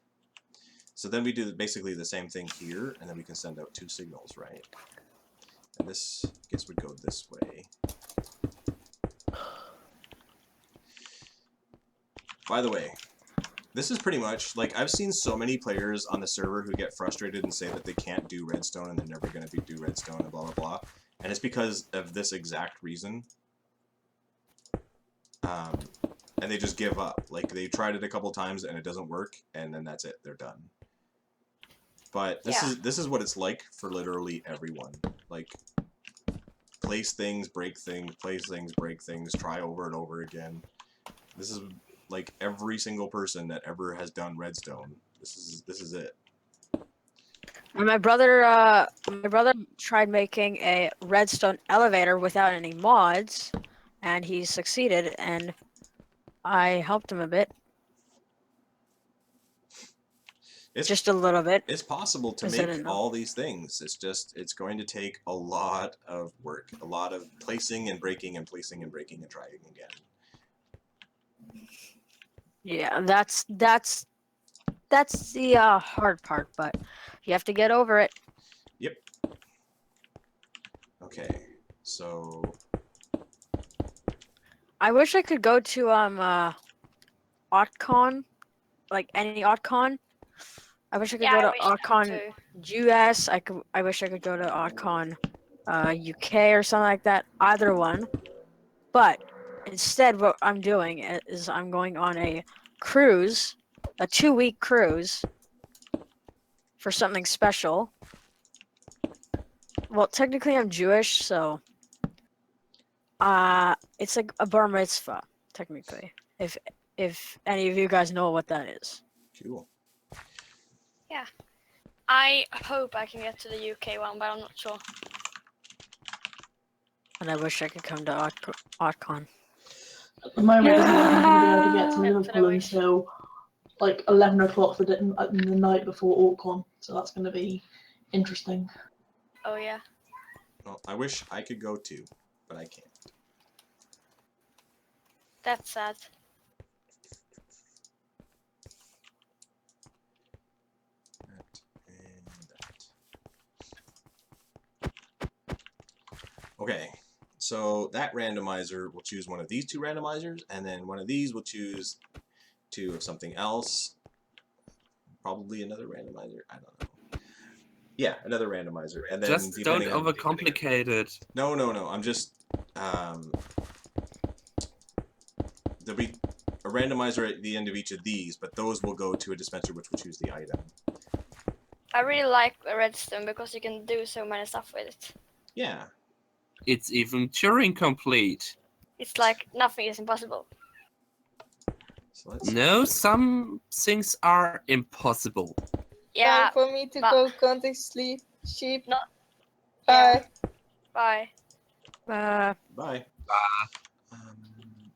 So then we do basically the same thing here, and then we can send out 2 signals, right? And this, I guess, would go this way. By the way, this is pretty much, like, I've seen so many players on the server who get frustrated and say that they can't do redstone and they're never going to do redstone and blah, blah, blah. And it's because of this exact reason. And they just give up. Like, they tried it a couple times and it doesn't work, and then that's it. They're done. But this is what it's like for literally everyone. Like, place things, break things, place things, break things, try over and over again. This is like every single person that ever has done redstone. This is it. And my brother tried making a redstone elevator without any mods, and he succeeded, and I helped him a bit. Just a little bit. It's possible to make all these things. It's just, it's going to take a lot of work, a lot of placing and breaking and placing and breaking and trying again. Yeah, that's the hard part, but you have to get over it. Yep. Okay, so I wish I could go to AutCon, like any AutCon. I wish I could go to AutCon US. I wish I could go to AutCon UK or something like that. Either one. But instead, what I'm doing is I'm going on a cruise, a 2-week cruise for something special. Well, technically I'm Jewish, so it's like a bar mitzvah, technically. If any of you guys know what that is. Cool. Yeah. I hope I can get to the UK one, but I'm not sure. And I wish I could come to AutCon. At the moment, I'm not going to be able to get to Liverpool until like 11 o'clock the night before AucCon, so that's going to be interesting. Oh yeah. Well, I wish I could go too, but I can't. That's sad. Okay, so that randomizer will choose one of these 2 randomizers, and then one of these will choose 2 of something else. Probably another randomizer. I don't know. Yeah, another randomizer, and then just don't overcomplicate it. No. I'm just there'll be a randomizer at the end of each of these, but those will go to a dispenser, which will choose the item. I really like redstone because you can do so many stuff with it. Yeah. It's even Turing complete. It's like nothing is impossible. So no, some things are impossible. Yeah. Time for me to go context sleep. Sheep. Not. Bye. Bye. Bye.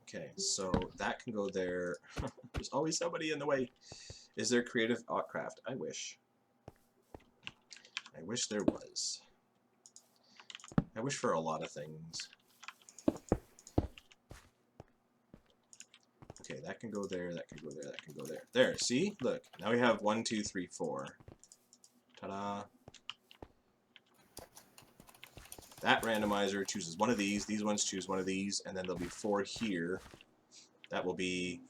Okay, so that can go there. There's always somebody in the way. Is there creative Autcraft? I wish. I wish there was. I wish for a lot of things. Okay, that can go there, that can go there, that can go there. There, see? Look, now we have 1, 2, 3, 4. Ta-da! That randomizer chooses one of these ones choose one of these, and then there'll be 4 here. That will be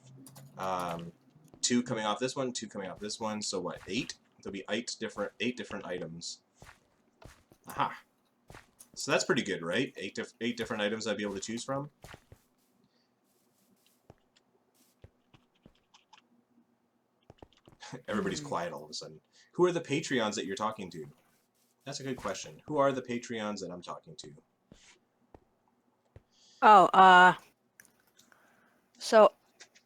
2 coming off this one, 2 coming off this one, so what, 8? There'll be 8 different items. Aha! So that's pretty good, right? 8 different items I'd be able to choose from. Everybody's quiet all of a sudden. Who are the Patreons that you're talking to? That's a good question. Who are the Patreons that I'm talking to? Oh, so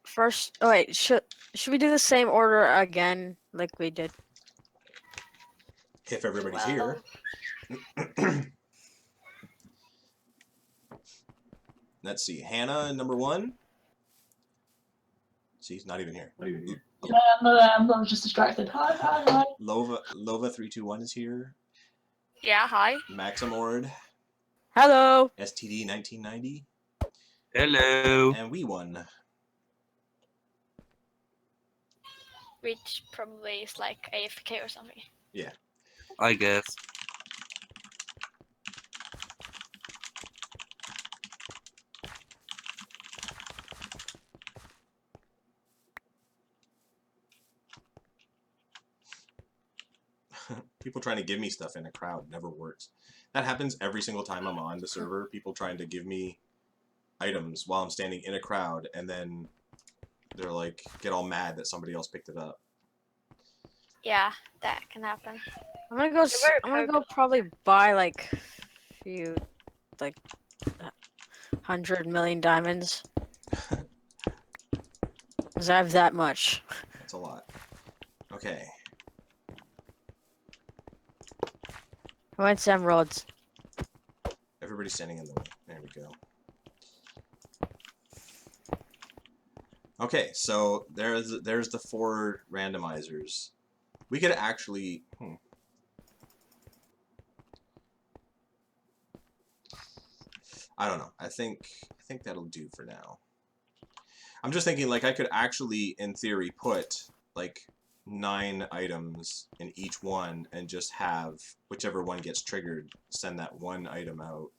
first, oh wait, should we do the same order again like we did? If everybody's here. Let's see. Hannah, number 1. See, he's not even here. Yeah, I'm just distracted. Hi. Lova321 is here. Yeah, hi. Maximord. Hello. STD 1990. Hello. And we won. Which probably is like AFK or something. Yeah. I guess. People trying to give me stuff in a crowd never works. That happens every single time I'm on the server. People trying to give me items while I'm standing in a crowd, and then they're like, get all mad that somebody else picked it up. Yeah, that can happen. I'm gonna go probably buy like few, like 100 million diamonds. Cause I have that much. That's a lot. Okay. I went to emeralds. Everybody's standing in the way. There we go. Okay, so there's the 4 randomizers. We could actually. I don't know. I think that'll do for now. I'm just thinking, like, I could actually, in theory, put like 9 items in each one and just have whichever one gets triggered send that 1 item out.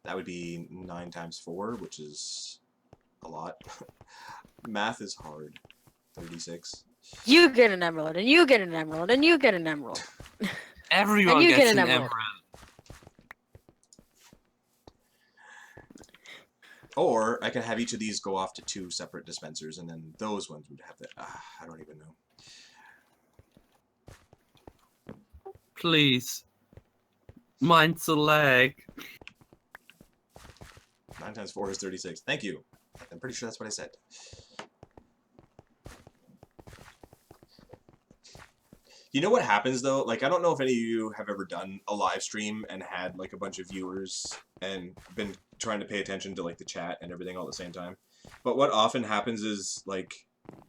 That would be 9 times 4, which is a lot. Math is hard. 36. You get an emerald, and you get an emerald, and you get an emerald. Everyone and you gets get an an emerald. Or I can have each of these go off to 2 separate dispensers, and then those ones would have the. I don't even know. Please. Mine's a lag. 9 times 4 is 36. Thank you. I'm pretty sure that's what I said. You know what happens though? Like, I don't know if any of you have ever done a live stream and had like a bunch of viewers and been trying to pay attention to like the chat and everything all at the same time. But what often happens is like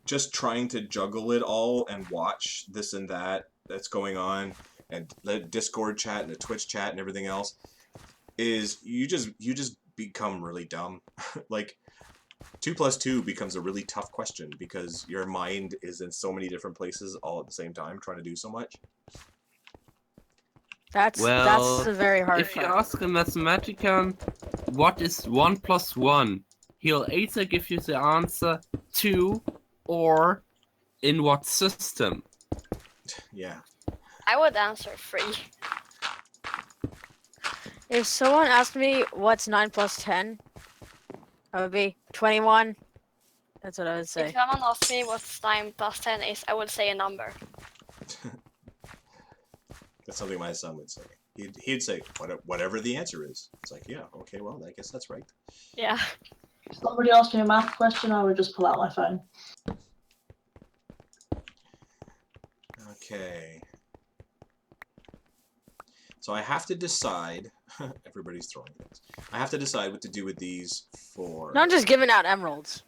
just trying to juggle it all and watch this and that that's going on, and the Discord chat and the Twitch chat and everything else, is you just become really dumb. Like 2 plus 2 becomes a really tough question because your mind is in so many different places all at the same time trying to do so much. That's a very hard if part. you ask a mathematician what is 1 plus 1, he'll either give you the answer 2 or in what system. Yeah. I would answer 3. If someone asked me what's 9 plus 10, that would be 21. That's what I would say. If someone asked me what's 9 plus 10 is, I would say a number. That's something my son would say. He'd say whatever the answer is. It's like, yeah, okay, well, I guess that's right. Yeah. If somebody asked me a math question, I would just pull out my phone. Okay. So I have to decide. Everybody's throwing things. I have to decide what to do with these 4. Not just giving out emeralds.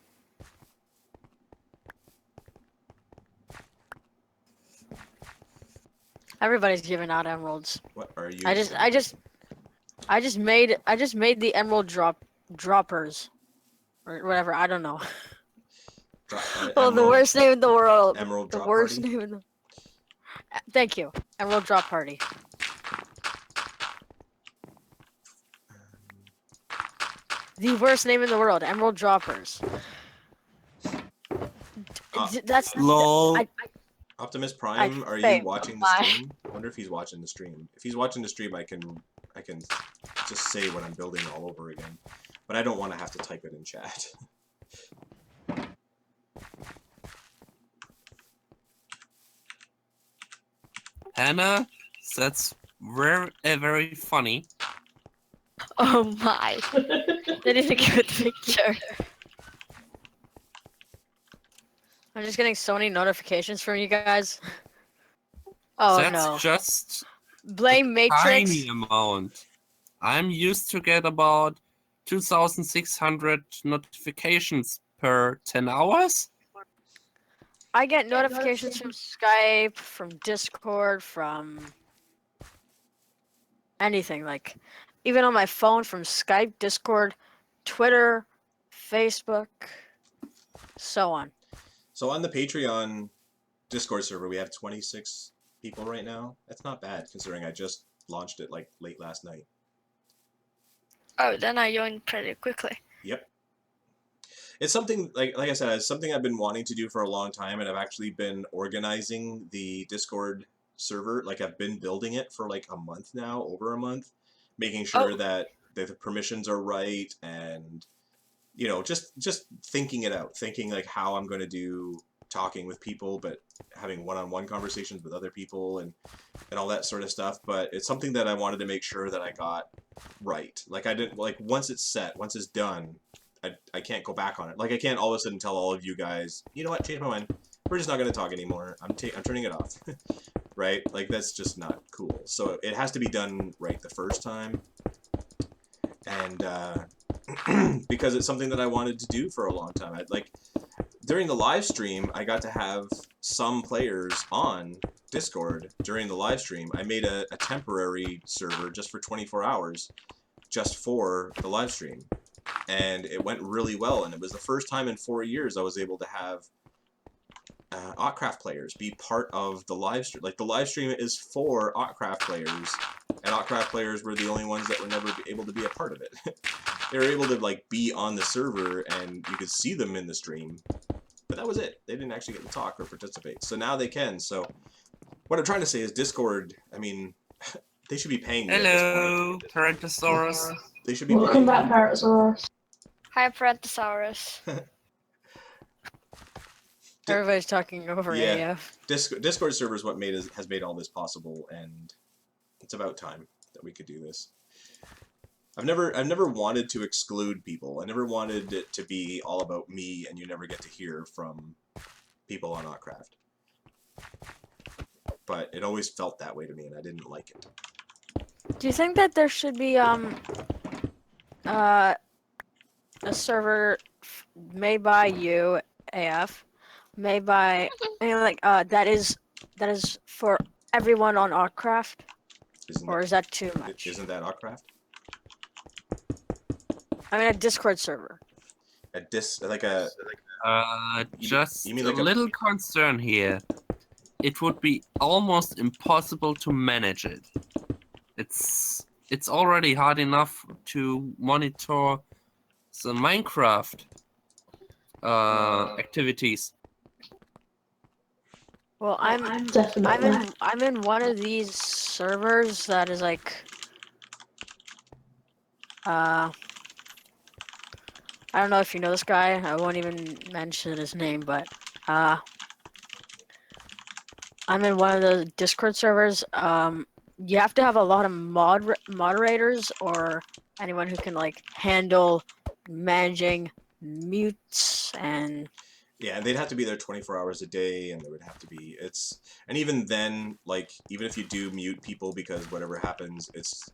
Everybody's giving out emeralds. What are you? I just made the emerald droppers or whatever. I don't know. Oh, the worst name in the world. Emerald The drop worst party? name in the. Thank you. Emerald drop party. The worst name in the world. Emerald droppers. That's lol. Optimus Prime, are say you watching the bye. stream? I wonder if he's watching the stream. If he's watching the stream, I can just say what I'm building all over again. But I don't want to have to type it in chat. Hannah, that's very funny. Oh my. That is a good picture. I'm just getting so many notifications from you guys. Oh That's no. just Blame Matrix. tiny amount. I'm used to get about 2,600 notifications per 10 hours. I get notifications from Skype, from Discord, from anything, like even on my phone from Skype, Discord, Twitter, Facebook, so on. So on the Patreon Discord server, we have 26 people right now. That's not bad considering I just launched it like late last night. Oh, then I joined pretty quickly. Yep. It's something, like I said, it's something I've been wanting to do for a long time, and I've actually been organizing the Discord server. Like, I've been building it for like a month now, over a month, making sure that the permissions are right, and, you know, just thinking it out, thinking like how I'm going to do talking with people, but having one-on-one conversations with other people and all that sort of stuff. But it's something that I wanted to make sure that I got right. Like, I didn't, like, once it's set, once it's done, I can't go back on it. Like, I can't all of a sudden tell all of you guys, you know what, change my mind. We're just not going to talk anymore. I'm turning it off. Right? Like, that's just not cool. So it has to be done right the first time. And because it's something that I wanted to do for a long time. During the live stream, I got to have some players on Discord during the live stream. I made a temporary server just for 24 hours, just for the live stream. And it went really well, and it was the first time in 4 years I was able to have Autcraft players be part of the live stream. Like, the live stream is for Autcraft players, and Autcraft players were the only ones that were never able to be a part of it. They were able to, like, be on the server, and you could see them in the stream, but that was it. They didn't actually get to talk or participate. So now they can. So what I'm trying to say is Discord, I mean, they should be paying me. Hello, Tyrannosaurus. They should be Welcome paying back, Parrotosaurus. Hi, Apparatosaurus. Everybody's talking over Yeah. AF. Discord server is what has made all this possible, and it's about time that we could do this. I've never wanted to exclude people. I never wanted it to be all about me, and you never get to hear from people on Autcraft. But it always felt that way to me, and I didn't like it. Do you think that there should be a server made by you, AF, made by that is for everyone on Autcraft, or is that too much? Isn't that Autcraft? I mean, a Discord server. Just you mean a like little concern here. It would be almost impossible to manage it. It's already hard enough to monitor the Minecraft activities. Well, I'm in one of these servers that is like I don't know if you know this guy. I won't even mention his name, but I'm in one of the Discord servers. You have to have a lot of moderators or anyone who can like handle managing mutes and. Yeah, they'd have to be there 24 hours a day, and there would have to be and even then, like, even if you do mute people because whatever happens, it's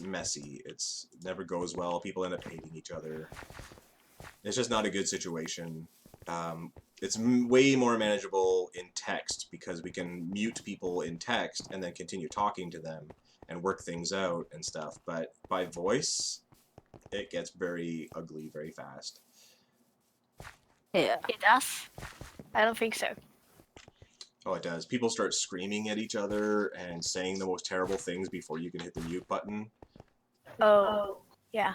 messy. It never goes well. People end up hating each other. It's just not a good situation. It's way more manageable in text because we can mute people in text and then continue talking to them and work things out and stuff. But by voice, it gets very ugly very fast. Yeah. It does? I don't think so. Oh, it does. People start screaming at each other and saying the most terrible things before you can hit the mute button. Oh, yeah.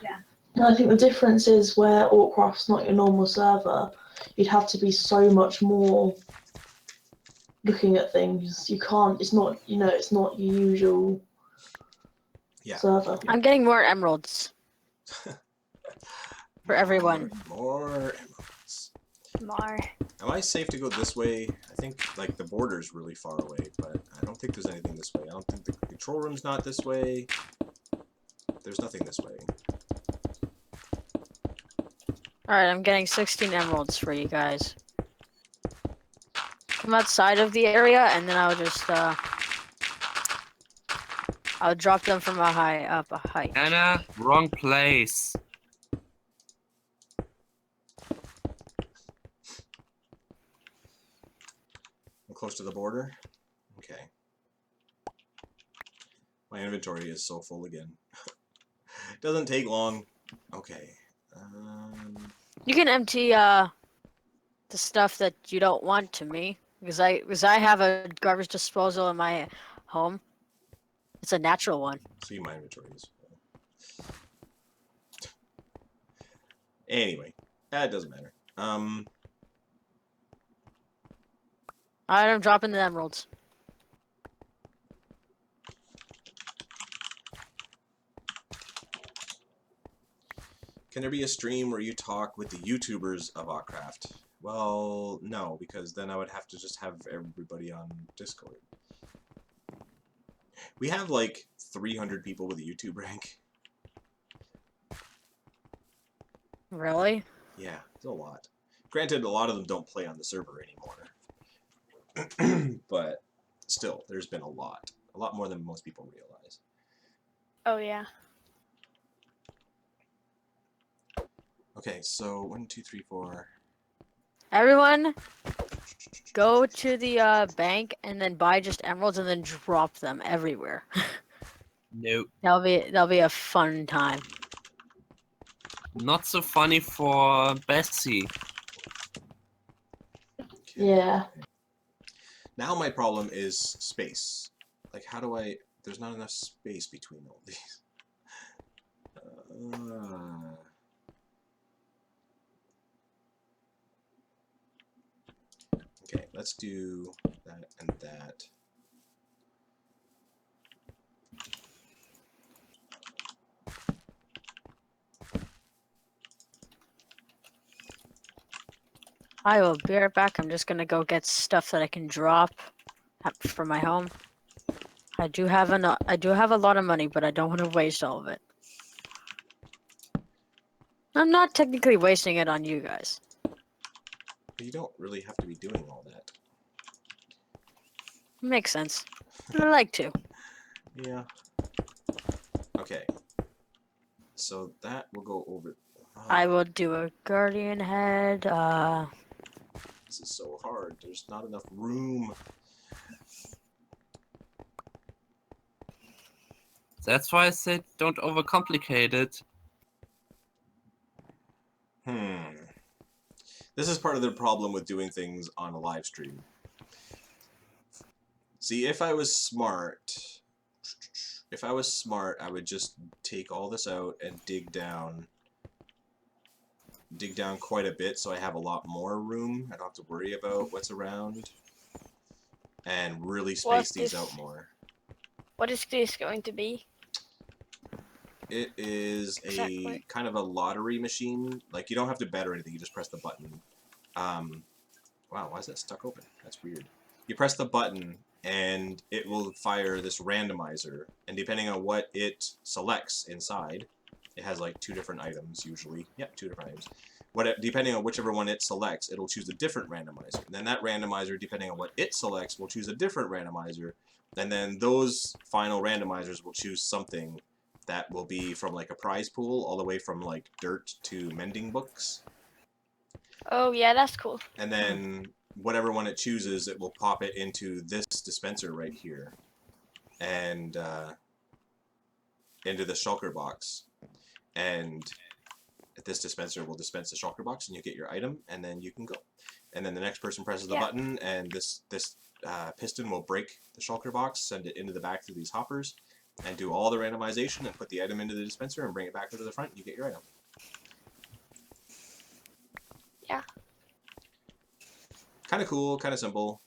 I think the difference is where Autcraft's not your normal server, you'd have to be so much more looking at things. You can't, it's not your usual server. I'm getting more emeralds. For everyone. More emeralds. More. Am I safe to go this way? I think, like, the border's really far away, but I don't think there's anything this don't think the control room's not this way. There's nothing this way. Alright, I'm getting 16 emeralds for you guys. Come outside of the area, and then I'll just, I'll drop them from a height. Anna, wrong place. I'm close to the border. Okay. My inventory is so full again. Doesn't take long. Okay. You can empty, the stuff that you don't want to me. Because I have a garbage disposal in my home. It's a natural one. See, my inventory is full. Anyway, that doesn't matter. Alright, I'm dropping the emeralds. Can there be a stream where you talk with the YouTubers of Autcraft? Well, no, because then I would have to just have everybody on Discord. We have like 300 people with a YouTube rank. Really? Yeah, it's a lot. Granted, a lot of them don't play on the server anymore. But still, there's been a lot. A lot more than most people realize. Oh yeah. Okay, so 1, 2, 3, 4. Everyone, go to the bank and then buy just emeralds and then drop them everywhere. Nope. That'll be a fun time. Not so funny for Bessie. Yeah. Now my problem is space. Like, how do I... There's not enough space between all these. Okay, let's do that and that. I will be right back. I'm just gonna go get stuff that I can drop from my home. I do have a lot of money, but I don't want to waste all of it. I'm not technically wasting it on you guys. But you don't really have to be doing all that. Makes sense. I like to. Yeah. Okay. So that will go over... I will do a guardian head. This is so hard. There's not enough room. That's why I said don't overcomplicate it. This is part of the problem with doing things on a live stream. See, if I was smart, I would just take all this out and dig down quite a bit so I have a lot more room. I don't have to worry about what's around. And really space these out more. What is this going to be? It is a kind of a lottery machine. Like, you don't have to bet or anything, you just press the button. Wow, why is that stuck open? That's weird. You press the button and it will fire this randomizer, and depending on what it selects inside, it has like 2 different items usually. Yep, 2 different items. Depending on whichever one it selects, it'll choose a different randomizer. And then that randomizer, depending on what it selects, will choose a different randomizer. And then those final randomizers will choose something that will be from like a prize pool all the way from like dirt to mending books. Oh yeah, that's cool. And then whatever one it chooses, it will pop it into this dispenser right here. And into the shulker box. And this dispenser will dispense the shulker box and you get your item and then you can go. And then the next person presses the button and this piston will break the shulker box, send it into the back through these hoppers, and do all the randomization and put the item into the dispenser and bring it back to the front and you get your item. Yeah. Kind of cool, kind of simple.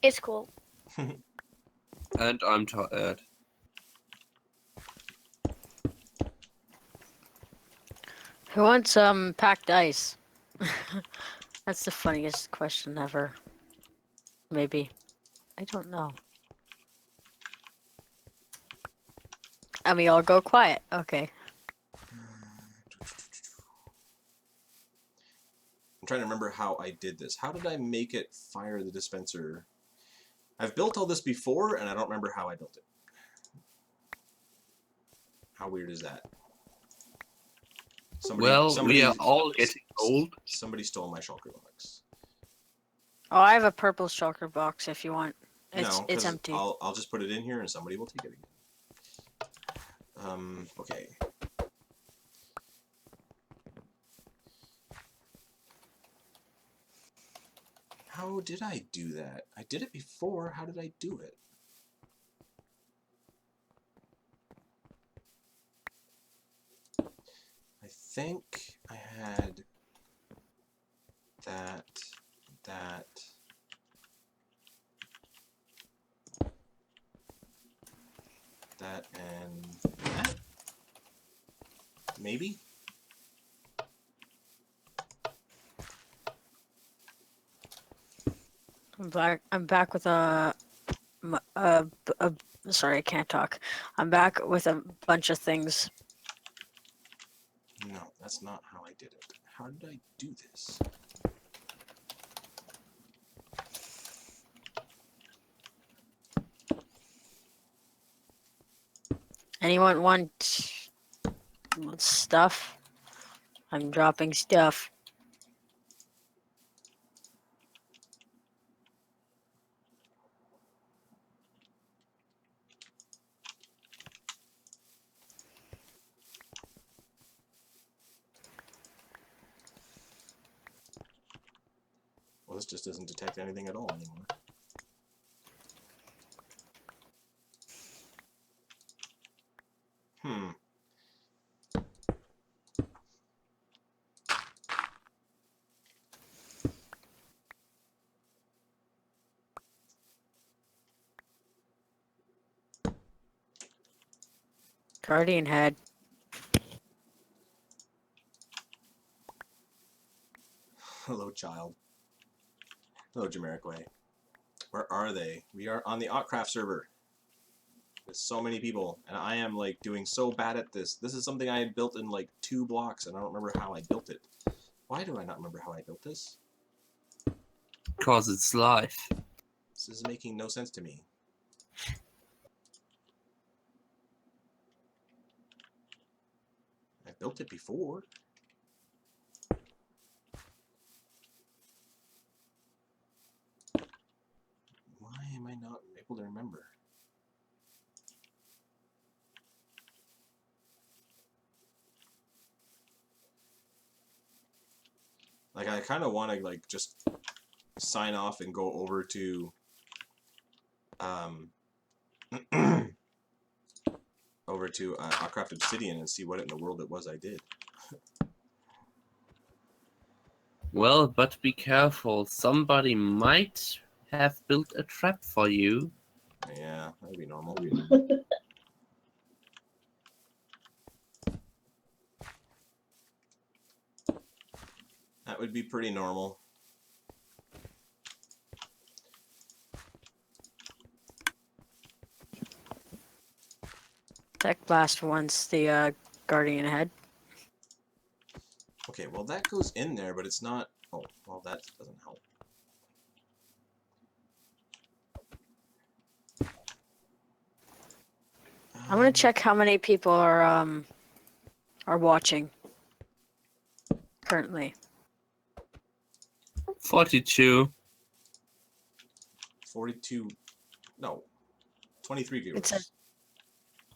It's cool. And I'm tired. Who wants packed ice? That's the funniest question ever. Maybe. I don't know. And we all go quiet. Okay. I'm trying to remember how I did this. How did I make it fire the dispenser? I've built all this before, and I don't remember how I built it. How weird is that? We are all getting old. Somebody stole my shulker box. Oh, I have a purple shulker box if you want. It's No, it's 'cause empty. I'll just put it in here, and somebody will take it again. Okay. How did I do that? I did it before. How did I do it? I think I had that, and that. Maybe? I'm back with sorry, I can't talk. I'm back with a bunch of things. No, that's not how I did it. How did I do this? Anyone want stuff? I'm dropping stuff. Well, this just doesn't detect anything at all anymore. Hmm. Guardian head. Hello, child. Hello, Jamiroquai. Where are they? We are on the Autcraft server. There's so many people, and I am like doing so bad at this. This is something I had built in like 2 blocks, and I don't remember how I built it. Why do I not remember how I built this? Because it's life. This is making no sense to me. I built it before. Why am I not able to remember? Like, I kind of want to like just sign off and go over to Autcraft Obsidian and see what in the world it was I did. Well, but be careful. Somebody might have built a trap for you. Yeah, that would be normal. That would be pretty normal. Tech blast wants the guardian head. Okay, well that goes in there, but it's not... Oh, well that doesn't help. I'm gonna check how many people are watching currently. 42. 42... No. 23 viewers.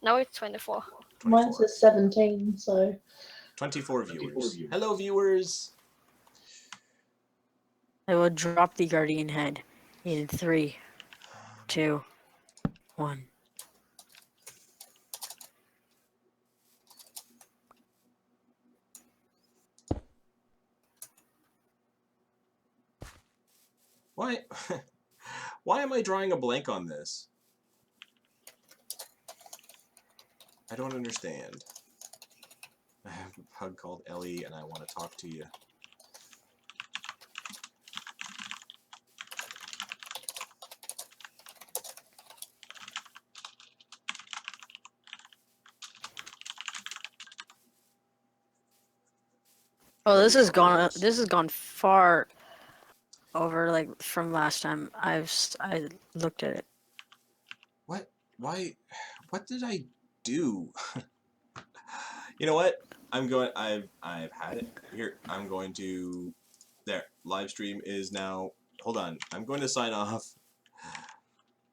Now it's 24. Mine says 17, so 24 viewers. Hello, viewers! I will drop the guardian head in 3, 2, 1. Why? Why am I drawing a blank on this? I don't understand. I have a pug called Ellie and I want to talk to you. Oh, this has gone far over like from last time I looked at it. What? Why? What did I do? You know what? I've had it here. I'm going to. There. Live stream is now. Hold on. I'm going to sign off.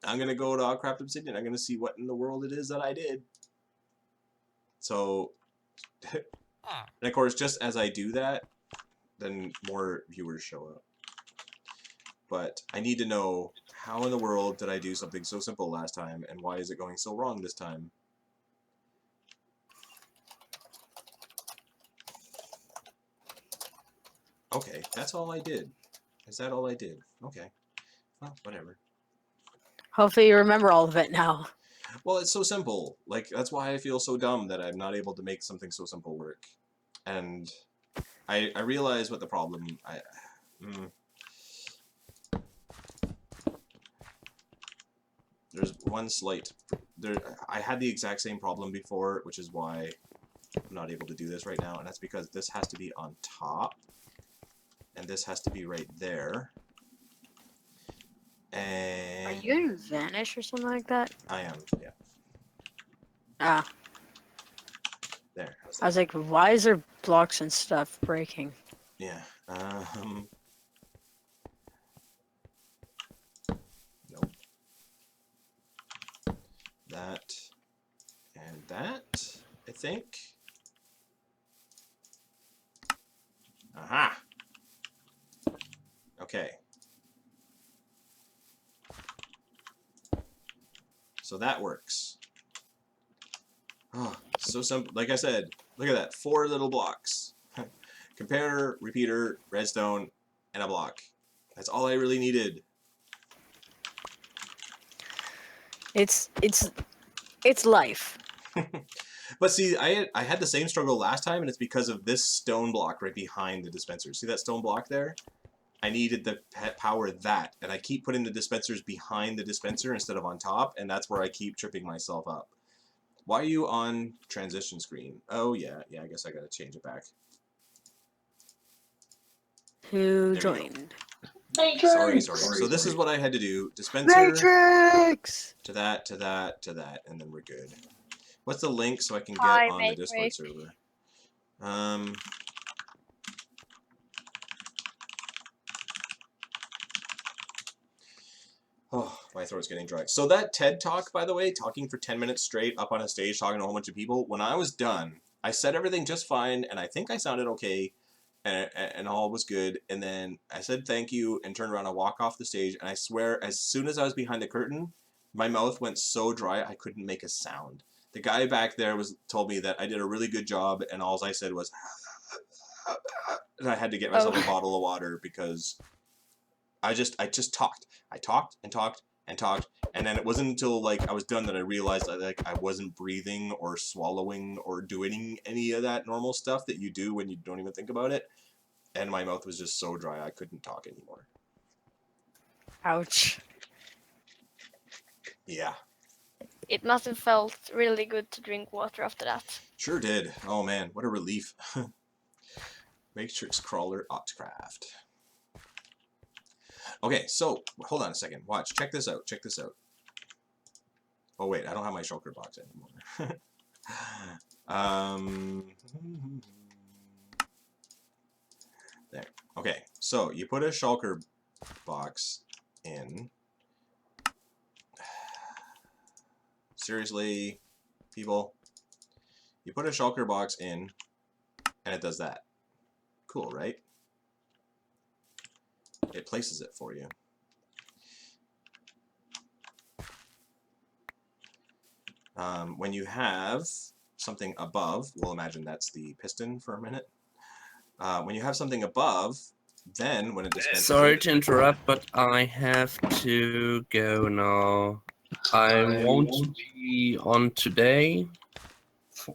I'm gonna go to Autcraft Obsidian. I'm gonna see what in the world it is that I did. So, and of course, just as I do that, then more viewers show up. But I need to know how in the world did I do something so simple last time, and why is it going so wrong this time? Okay, that's all I did. Is that all I did? Okay. Well, whatever. Hopefully you remember all of it now. Well, it's so simple. Like, that's why I feel so dumb that I'm not able to make something so simple work. And I realize what the problem... There's one slight... I had the exact same problem before, which is why I'm not able to do this right now, and that's because this has to be on top, and this has to be right there. And... Are you in Vanish or something like that? I am, yeah. Ah. There. I was like, why is there blocks and stuff breaking? Yeah. Nope. That and that, I think. Aha! Okay. So that works. Oh, so simple. Like I said, look at that. 4 little blocks. Comparator, repeater, redstone, and a block. That's all I really needed. It's life. But see, I had the same struggle last time, and it's because of this stone block right behind the dispenser. See that stone block there? I needed the power that, and I keep putting the dispensers behind the dispenser instead of on top, and that's where I keep tripping myself up. Why are you on transition screen? Oh yeah, I guess I gotta change it back. Who joined? Sorry. So this is what I had to do. Dispenser Matrix! to that, to that, to that, and then we're good. What's the link so I can get Hi, on the Discord Matrix. server? Oh, my throat's getting dry. So that TED Talk, by the way, talking for 10 minutes straight up on a stage, talking to a whole bunch of people, when I was done, I said everything just fine, and I think I sounded okay, and all was good, and then I said thank you, and turned around and walked off the stage, and I swear, as soon as I was behind the curtain, my mouth went so dry, I couldn't make a sound. The guy back there told me that I did a really good job, and all I said was, and I had to get myself a bottle of water, because I just talked. I talked and talked and talked, and then it wasn't until like I was done that I realized that I wasn't breathing or swallowing or doing any of that normal stuff that you do when you don't even think about it, and my mouth was just so dry I couldn't talk anymore. Ouch. Yeah. It must have felt really good to drink water after that. Sure did. Oh man, what a relief. Matrix Crawler Autcraft. Okay, so hold on a second. Watch. Check this out. Check this out. Oh wait, I don't have my shulker box anymore. There. Okay, so you put a shulker box in. Seriously, people, you put a shulker box in, and it does that. Cool, right? It places it for you. When you have something above, we'll imagine that's the piston for a minute. When you have something above, then when it dispenses... Sorry to interrupt, but I have to go now. I won't be on today,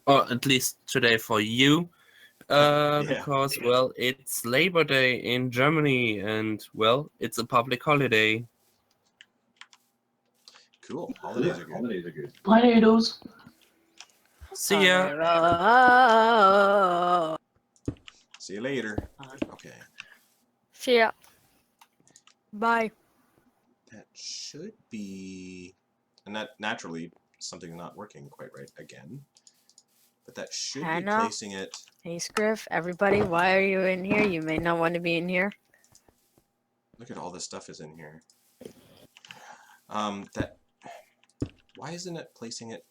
or at least today for you, because, well, it's Labor Day in Germany, and, well, it's a public holiday. Cool. Holidays are good. Bye, noodles. See ya. See you later. Okay. See ya. Bye. That should be, and that naturally something not working quite right again. But that should be Hannah? placing it. Hey, Scriff, everybody, why are you in here? You may not want to be in here. Look at all this stuff is in here. That. Why isn't it placing it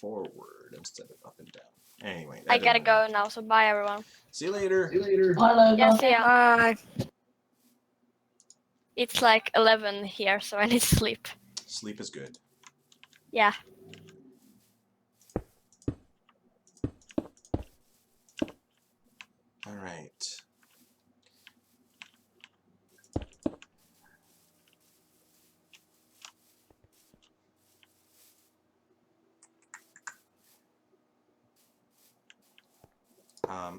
forward instead of up and down? Anyway. I gotta mind. go now, so bye everyone. See you later. Bye, Lola. Yeah, see ya. Bye. It's like 11 here, so I need to sleep. Sleep is good. Yeah. All right.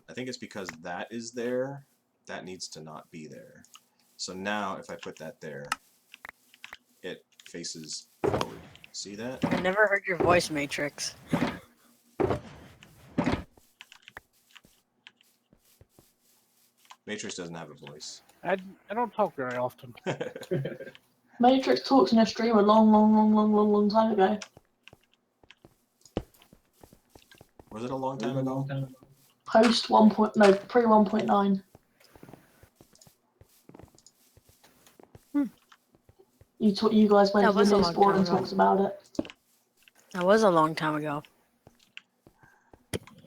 I think it's because that is there. That needs to not be there. So now if I put that there, it faces forward. See that? I never heard your voice, Matrix. Matrix doesn't have a voice. I don't talk very often. Matrix talks in a stream a long time ago. Was it a long time ago? Post pre 1.9. You guys went That to was the a news long board time and ago. talked about it. That was a long time ago.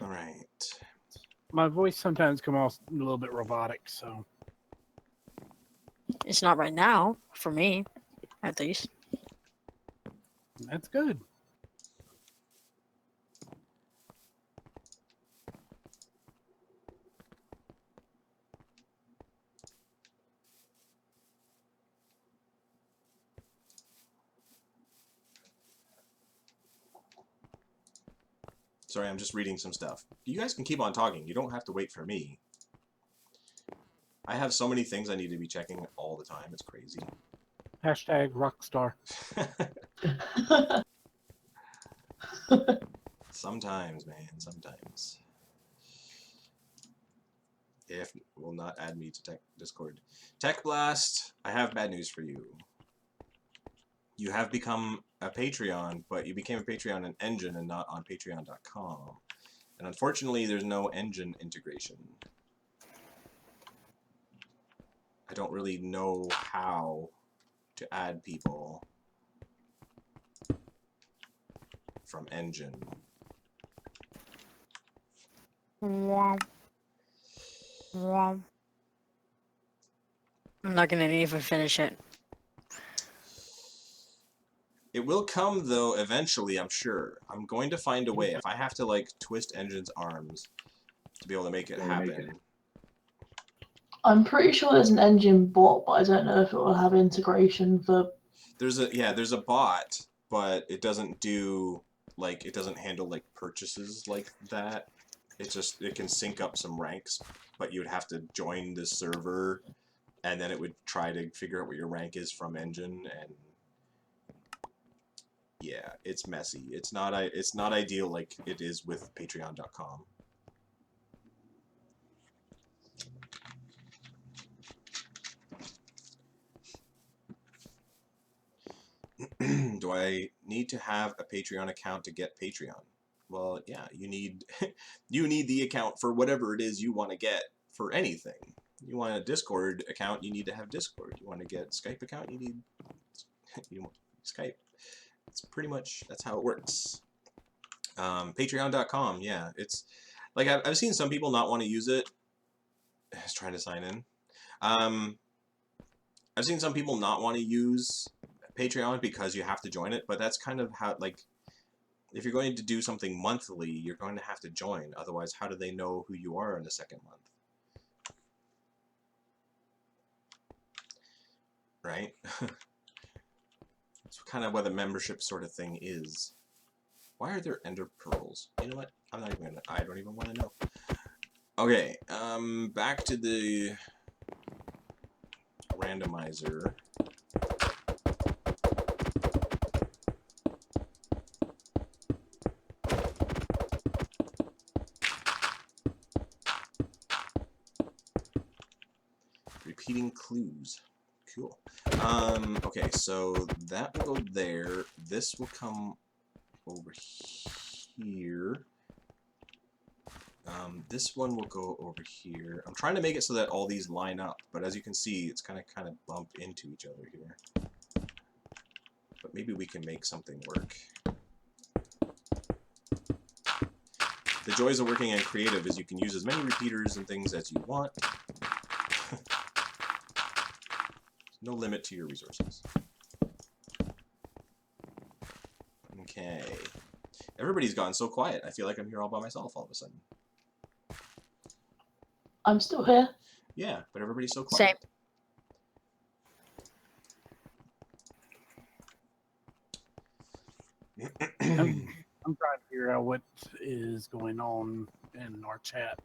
All right. My voice sometimes comes off a little bit robotic, so. It's not right now, for me, at least. That's good. Sorry, I'm just reading some stuff. You guys can keep on talking. You don't have to wait for me. I have so many things I need to be checking all the time. It's crazy. Hashtag rockstar. Sometimes, man. Sometimes. If will not add me to Discord. Tech Blast, I have bad news for you. You have become a Patreon, but you became a Patreon in Engine and not on patreon.com. And unfortunately, there's no Engine integration. I don't really know how to add people from Engine. I'm not gonna even finish it. It will come, though, eventually, I'm sure. I'm going to find a way. If I have to, like, twist Engine's arms to be able to make it happen. I'm pretty sure there's an engine bot, but I don't know if it will have integration for... There's a bot, but it doesn't do, like, it doesn't handle, like, purchases like that. It's just, it can sync up some ranks, but you would have to join the server, and then it would try to figure out what your rank is from Engine, and yeah, it's messy. It's not ideal like it is with patreon.com. Do I need to have a Patreon account to get Patreon? Well, yeah, you need the account for whatever it is you want to get for anything. You want a Discord account, you need to have Discord. You want to get Skype account, you need Skype. It's pretty much, that's how it works. Patreon.com, yeah, it's like I've seen some people not want to use it. I was trying to sign in. I've seen some people not want to use Patreon because you have to join it, but that's kind of how, like, if you're going to do something monthly, you're going to have to join. Otherwise, how do they know who you are in the second month? Right? It's kind of what a membership sort of thing is. Why are there ender pearls? You know what? I'm not even gonna, I don't even want to know. Okay, back to the randomizer. repeating clues. Cool. Okay, so that will go there. This will come over here. This one will go over here. I'm trying to make it so that all these line up, but as you can see, it's kind of bump into each other here. But maybe we can make something work. The joys of working in creative is you can use as many repeaters and things as you want. No limit to your resources. Okay. Everybody's gone so quiet. I feel like I'm here all by myself all of a sudden. I'm still here. Yeah, but everybody's so quiet. I'm trying to figure out what is going on in our chat.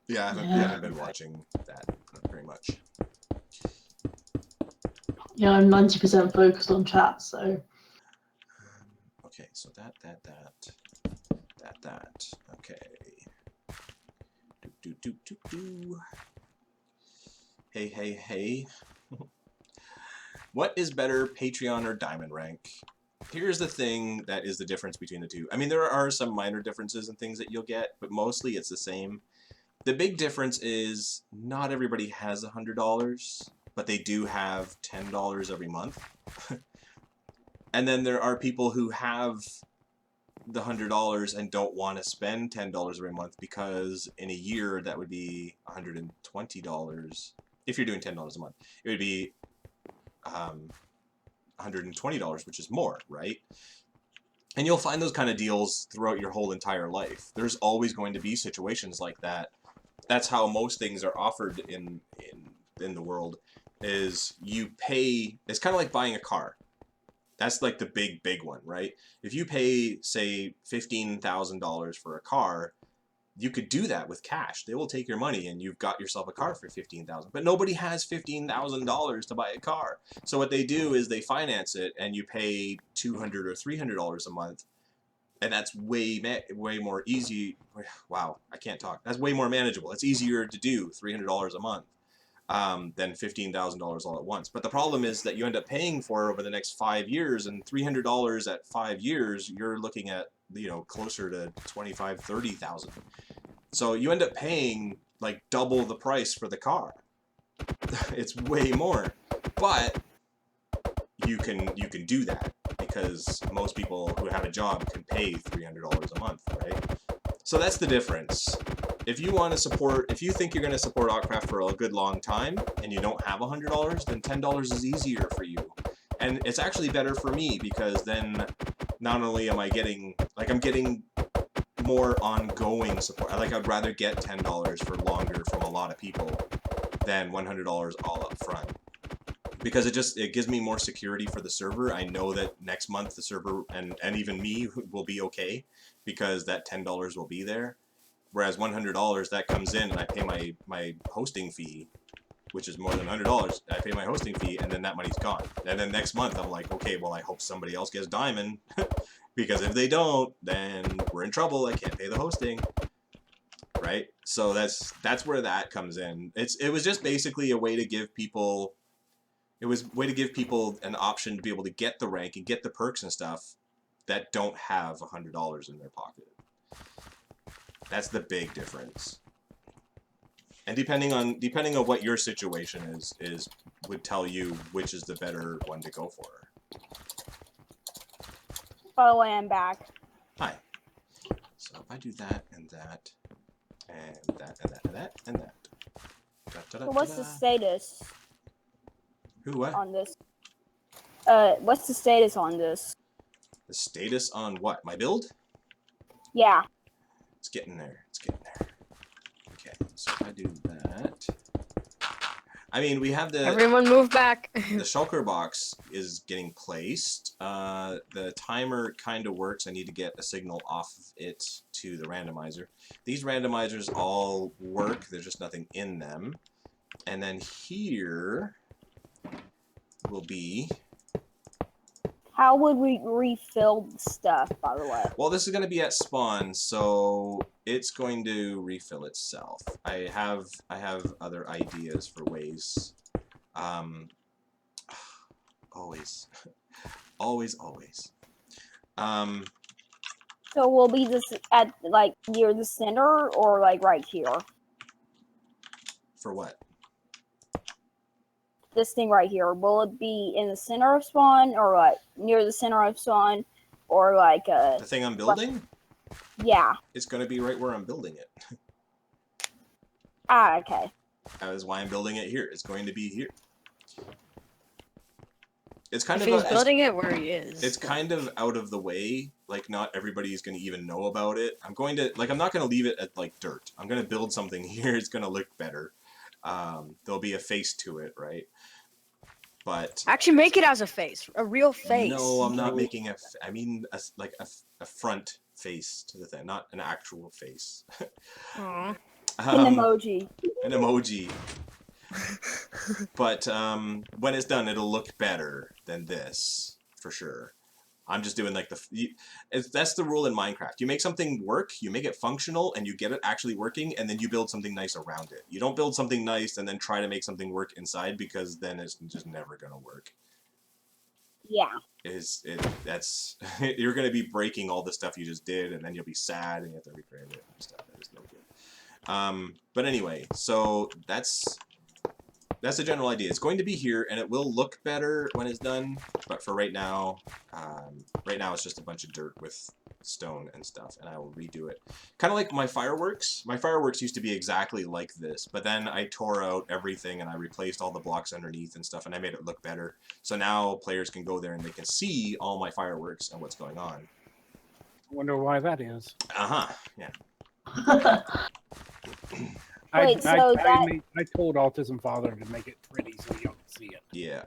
Yeah, I haven't been watching that very much. Yeah, I'm 90% focused on chat, so. Okay, so that. Okay. Do. Hey. What is better, Patreon or Diamond Rank? Here's the thing that is the difference between the two. I mean, there are some minor differences and things that you'll get, but mostly it's the same. The big difference is not everybody has $100, but they do have $10 every month. And then there are people who have the $100 and don't want to spend $10 every month because in a year that would be $120. If you're doing $10 a month, it would be $120, which is more, right? And you'll find those kind of deals throughout your whole entire life. There's always going to be situations like that. That's how most things are offered in the world. Is you pay. It's kind of like buying a car. That's like the big one, right? If you pay, say, $15,000 for a car, you could do that with cash. They will take your money and you've got yourself a car for $15,000. But nobody has $15,000 to buy a car. So what they do is they finance it and you pay $200 or $300 a month. And that's way more easy. Wow, I can't talk. That's way more manageable. It's easier to do $300 a month than $15,000 all at once. But the problem is that you end up paying for it over the next 5 years, and $300 at 5 years, you're looking at, you know, closer to $25,000, $30,000. So you end up paying like double the price for the car. It's way more, but you can do that because most people who have a job can pay $300 a month, right? So that's the difference. If you want to support, if you think you're going to support Autcraft for a good long time and you don't have $100, then $10 is easier for you. And it's actually better for me because then not only am I getting, like, I'm getting more ongoing support. I'd rather get $10 for longer from a lot of people than $100 all up front. Because it gives me more security for the server. I know that next month the server and even me will be okay because that $10 will be there. Whereas $100, that comes in and I pay my hosting fee, which is more than $100. I pay my hosting fee and then that money's gone. And then next month I'm like, okay, well, I hope somebody else gets Diamond because if they don't, then we're in trouble. I can't pay the hosting. Right? So that's where that comes in. It was just basically a way to give people an option to be able to get the rank and get the perks and stuff that don't have $100 in their pocket. That's the big difference. And depending on what your situation is would tell you which is the better one to go for. By the way, I'm back. Hi. So if I do that and that and that and that and that and that. So what's the status? Who what? On this? What's the status on this? The status on what? My build? Yeah. It's getting there. It's getting there. Okay, so if I do that. I mean, we have the... Everyone move back. The shulker box is getting placed. The timer kind of works. I need to get a signal off of it to the randomizer. These randomizers all work. There's just nothing in them. And then here will be... How would we refill the stuff, by the way? Well, this is going to be at spawn, so it's going to refill itself. I have other ideas for ways. Always, always. So will be this at like near the center or like right here? For what? This thing right here. Will it be in the center of spawn or like near the center of spawn or like The thing I'm building? Yeah. It's going to be right where I'm building it. Ah, okay. That is why I'm building it here. It's going to be here. It's kind If of he's building it where he is. It's kind of out of the way. Like, not everybody's going to even know about it. I'm going to, like, I'm not going to leave it at, like, dirt. I'm going to build something here. It's going to look better. There'll be a face to it, right? But... Actually, make it as a face. A real face. No, I'm not making I mean, a front face to the thing. Not an actual face. Aww. An emoji. An emoji. But when it's done, it'll look better than this, for sure. I'm just doing like that's the rule in Minecraft. You make something work, you make it functional, and you get it actually working, and then you build something nice around it. You don't build something nice and then try to make something work inside, because then it's just never gonna work. Yeah. That's you're gonna be breaking all the stuff you just did, and then you'll be sad and you have to recreate it and stuff. That is no good. But anyway, so that's the general idea. It's going to be here, and it will look better when it's done. But for right now, it's just a bunch of dirt with stone and stuff, and I will redo it. Kind of like my fireworks. My fireworks used to be exactly like this, but then I tore out everything and I replaced all the blocks underneath and stuff, and I made it look better. So now players can go there and they can see all my fireworks and what's going on. I wonder why that is. Yeah. I told AutismFather to make it pretty so y'all can see it. Yeah.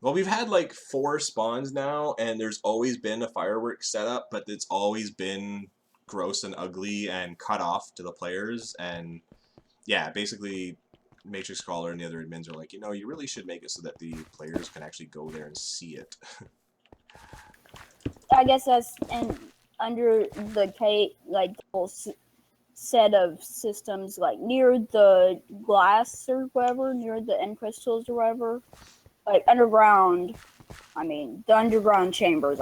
Well, we've had like 4 spawns now, and there's always been a fireworks setup, but it's always been gross and ugly and cut off to the players. And yeah, basically, Matrix Crawler and the other admins are like, you know, you really should make it so that the players can actually go there and see it. I guess that's under the like the whole set of systems, like near the glass or whatever, near the end crystals or whatever. Like underground, the underground chambers,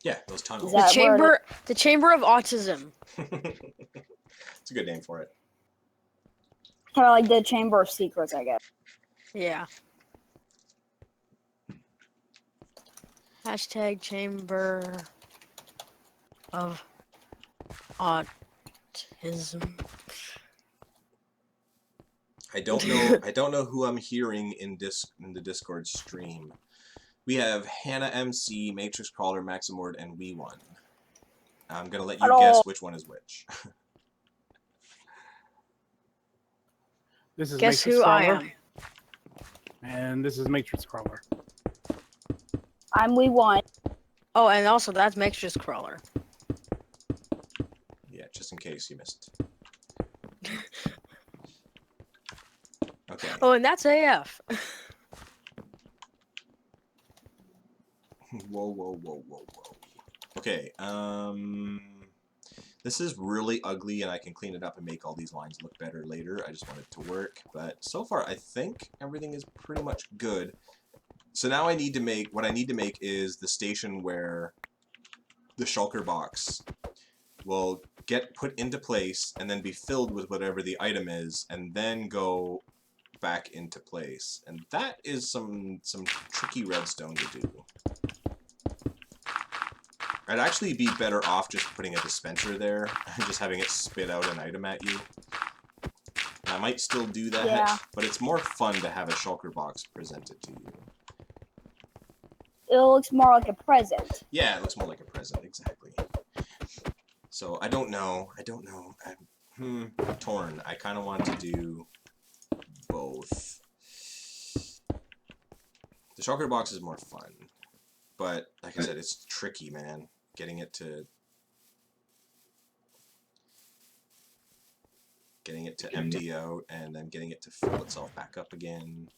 Yeah, those tunnels. The chamber of autism. It's a good name for it. Kind of like the Chamber of Secrets, I guess. Yeah. Hashtag chamber of autism. I don't know who I'm hearing in the Discord stream. We have Hannah MC, Matrix Crawler, Maximord, and We1. I'm gonna let you guess which one is which. This is Guess Matrix who Crawler, I am. and this is Matrix Crawler. I'm We1. Oh, and also that's Matrix Crawler. Yeah, just in case you missed. Okay. Oh, and that's AF. Whoa. Okay, this is really ugly, and I can clean it up and make all these lines look better later. I just want it to work, but so far I think everything is pretty much good. So now what I need to make is the station where the shulker box will get put into place and then be filled with whatever the item is, and then go back into place. And that is some tricky redstone to do. I'd actually be better off just putting a dispenser there and just having it spit out an item at you. And I might still do that, but it's more fun to have a shulker box presented to you. It looks more like a present. Yeah, it looks more like a present, exactly. So I don't know. I'm torn. I kind of want to do both. The shulker box is more fun, but like I said, it's tricky, man. Getting it to empty out and then getting it to fill itself back up again.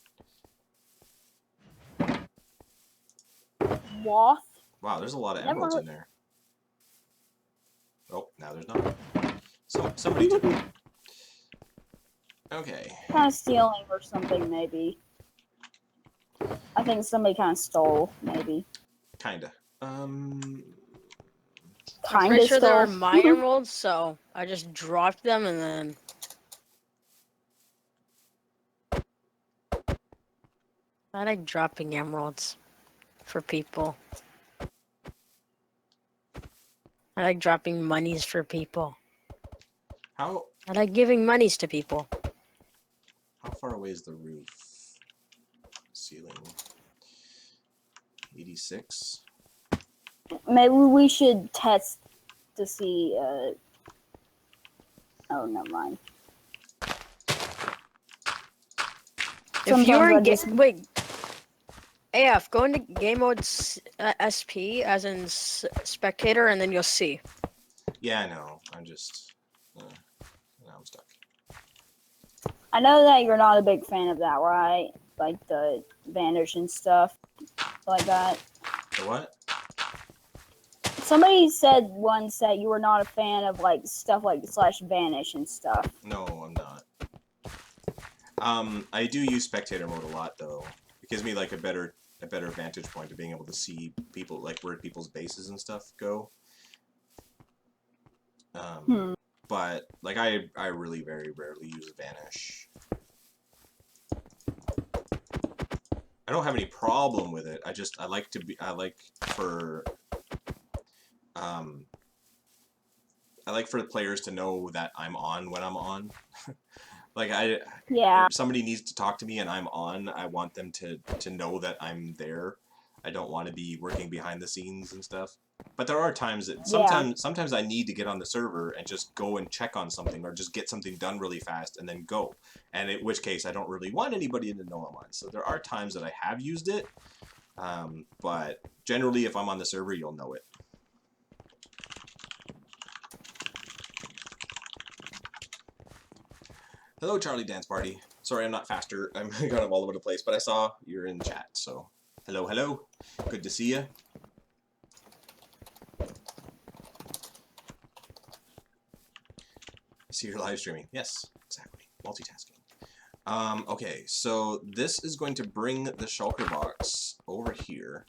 Wath? Wow, there's a lot of emeralds in there. Now there's not. So somebody took it. Okay. Kind of stealing or something, maybe. I think somebody kind of stole, maybe. Kinda. I'm Kind pretty of sure they were stole. my emeralds, so I just dropped them and then. I like dropping emeralds for people. I like dropping monies for people. How I like giving monies to people. far away is the roof? Ceiling. 86. Maybe we should test to see. Oh, never mind. If you're in just wait, AF, go into game mode SP as in spectator, and then you'll see. Yeah, I know. I'm just. Now I'm stuck. I know that you're not a big fan of that, right? Like the vanish and stuff like that. The what? Somebody said once that you were not a fan of like stuff like /vanish and stuff. No, I'm not. I do use spectator mode a lot though. It gives me like a better vantage point of being able to see people, like where people's bases and stuff go. But like I really very rarely use vanish. I don't have any problem with it. I like for the players to know that I'm on when I'm on. Like Yeah. if somebody needs to talk to me and I'm on, I want them to know that I'm there. I don't want to be working behind the scenes and stuff. But there are times that sometimes I need to get on the server and just go and check on something or just get something done really fast and then go. And in which case I don't really want anybody to know I'm on. So there are times that I have used it. But generally if I'm on the server, you'll know it. Hello, Charlie Dance Party. Sorry, I'm not faster. I'm kind of all over the place, but I saw you're in chat, so hello, hello. Good to see you. I see you're live streaming. Yes, exactly. Multitasking. Okay, so this is going to bring the shulker box over here,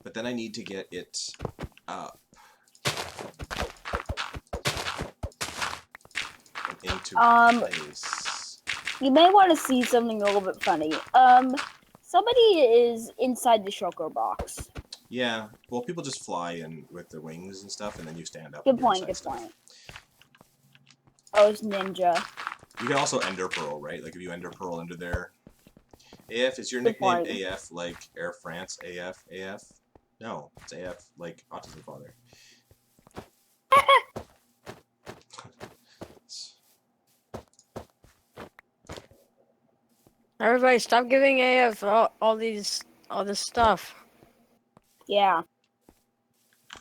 but then I need to get it up. Into place. You may want to see something a little bit funny. Somebody is inside the shulker box. Yeah, well, people just fly in with their wings and stuff, and then you stand up. Good point. Good point. Oh, it's ninja. You can also ender pearl, right? Like if you ender pearl under there. AF, is your nickname AF like Air France? AF? AF? No, it's AF like AutismFather. Everybody, stop giving AF all this stuff. Yeah.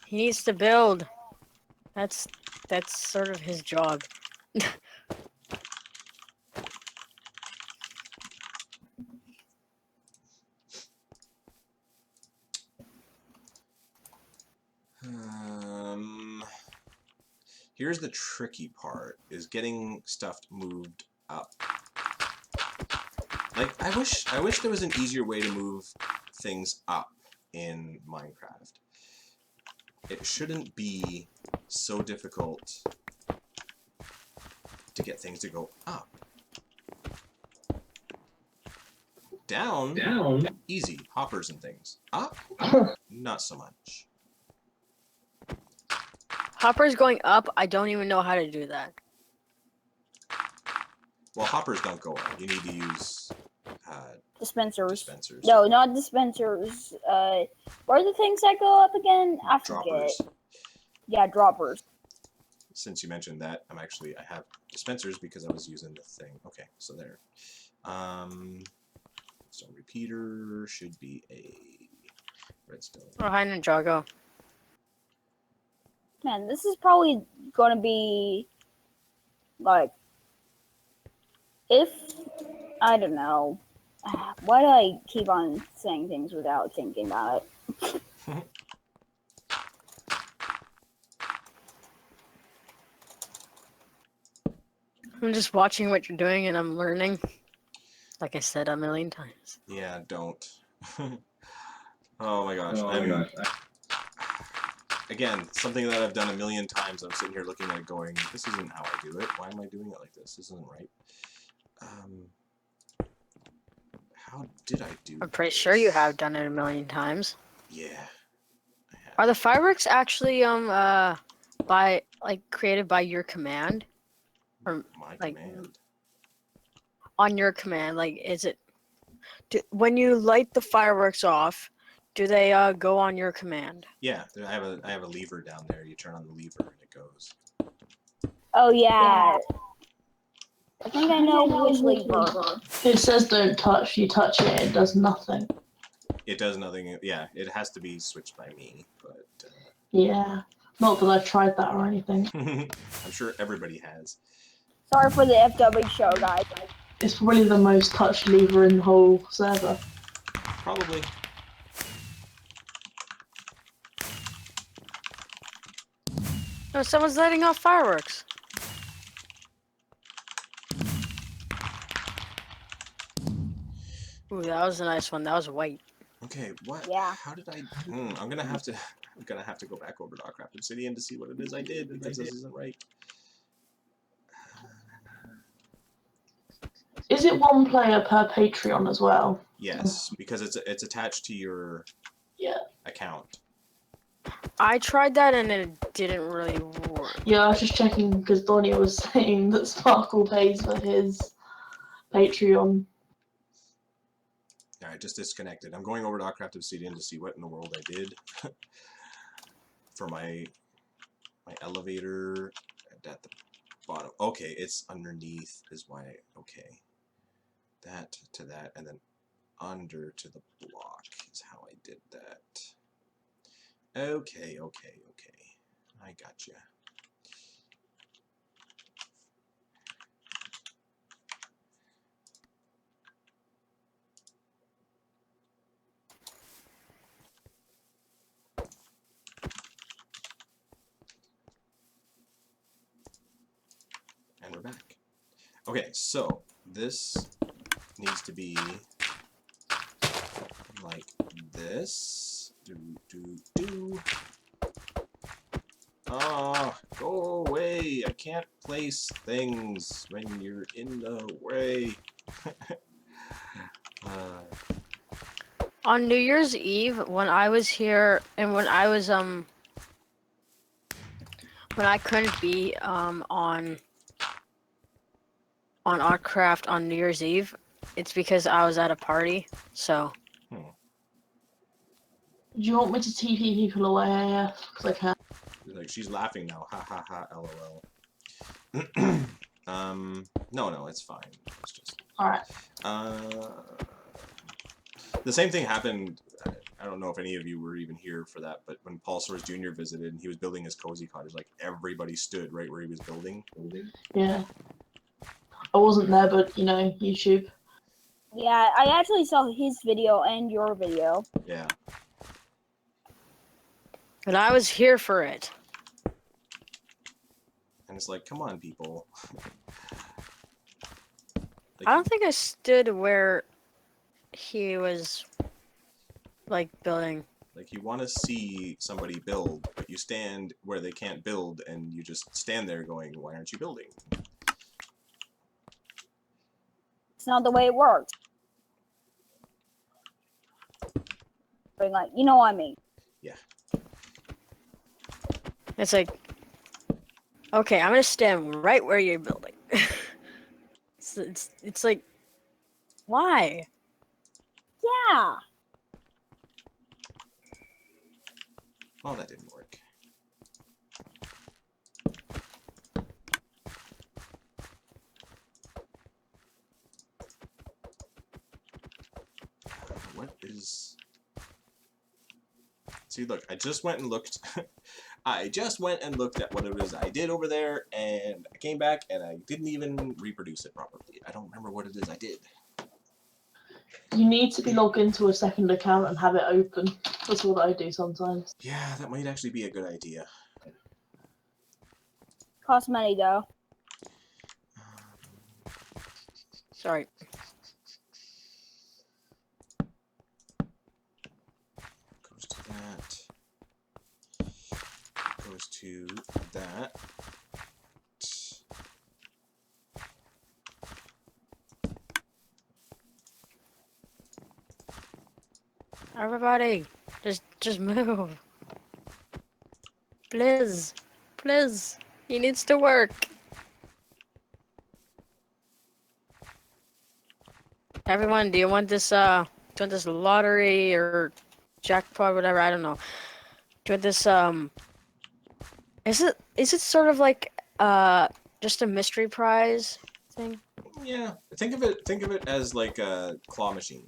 He needs to build. That's sort of his job. Here's the tricky part: is getting stuff moved up. Like I wish there was an easier way to move things up in Minecraft. It shouldn't be so difficult to get things to go up. Down, easy, hoppers and things. Up, not so much. Hopper's going up. I don't even know how to do that. Well, hoppers don't go up. You need to use dispensers. No, not dispensers. What are the things that go up again? I forget. Droppers. Yeah, droppers. Since you mentioned that, I have dispensers because I was using the thing. Okay, so there. Redstone repeater should be a redstone. Oh, hi, Ninjago. Man, this is probably gonna be like if I don't know. Why do I keep on saying things without thinking about it? I'm just watching what you're doing and I'm learning. Like I said a million times. Yeah, don't. Oh my gosh. Again, something that I've done a million times. I'm sitting here looking at it going, this isn't how I do it. Why am I doing it like this? This isn't right. How did I do I'm pretty this? sure you have done it a million times. Yeah. I have. Are the fireworks actually created by your command? Or My like command. on your command? Like is it when you light the fireworks off, do they go on your command? Yeah, I have a lever down there. You turn on the lever and it goes. Oh yeah. I think I know which lever. It says don't touch. You touch it, it does nothing. It does nothing. Yeah, it has to be switched by me, but Yeah. Not that I've tried that or anything. I'm sure everybody has. Sorry for the FW show, guys. It's probably the most touched lever in the whole server. Probably. No, someone's lighting off fireworks. Ooh, that was a nice one. That was white. Okay, what? Yeah. How did I? I'm gonna have to go back over to Autcraft Obsidian to see what it is I did because this isn't right. Is it one player per Patreon as well? Yes, because it's attached to your account. I tried that and it didn't really work. Yeah, I was just checking because Donnie was saying that Sparkle pays for his Patreon. Alright, just disconnected. I'm going over to Autcraft Obsidian to see what in the world I did for my elevator at the bottom. Okay, it's underneath is why. Okay, that to that, and then under to the block is how I did that. Okay. I gotcha. And we're back. Okay, so this needs to be like this. Do. Ah, go away. I can't place things when you're in the way. On New Year's Eve, when I was here and when I was when I couldn't be on Autcraft on New Year's Eve, it's because I was at a party. So. Do you want me to TP people away AF? Because I can. Like she's laughing now. Ha ha ha. LOL. No, it's fine. It's just. Alright. The same thing happened. I don't know if any of you were even here for that, but when Paul Soares Jr. visited and he was building his cozy cottage, like everybody stood right where he was building. Yeah. I wasn't there, but you know, YouTube. Yeah, I actually saw his video and your video. Yeah. But I was here for it. And it's like, come on, people. I don't think I stood where he was, like, building. Like, you want to see somebody build, but you stand where they can't build, and you just stand there going, why aren't you building? It's not the way it works. But like, you know what I mean. Yeah. It's like, okay, I'm gonna stand right where you're building. It's like, why? Yeah. Well, that didn't work. What is... See, look, I just went and looked. I just went and looked at what it is I did over there, and I came back, and I didn't even reproduce it properly. I don't remember what it is I did. You need to be logged into a second account and have it open. That's what I do sometimes. Yeah, that might actually be a good idea. Costs money though. Sorry. Goes to that. Goes to that. Everybody, just move. Please. Please. He needs to work. Everyone, do you want this lottery or jackpot, whatever? I don't know. Do you want this is it sort of like just a mystery prize thing? Yeah, think of it as like a claw machine.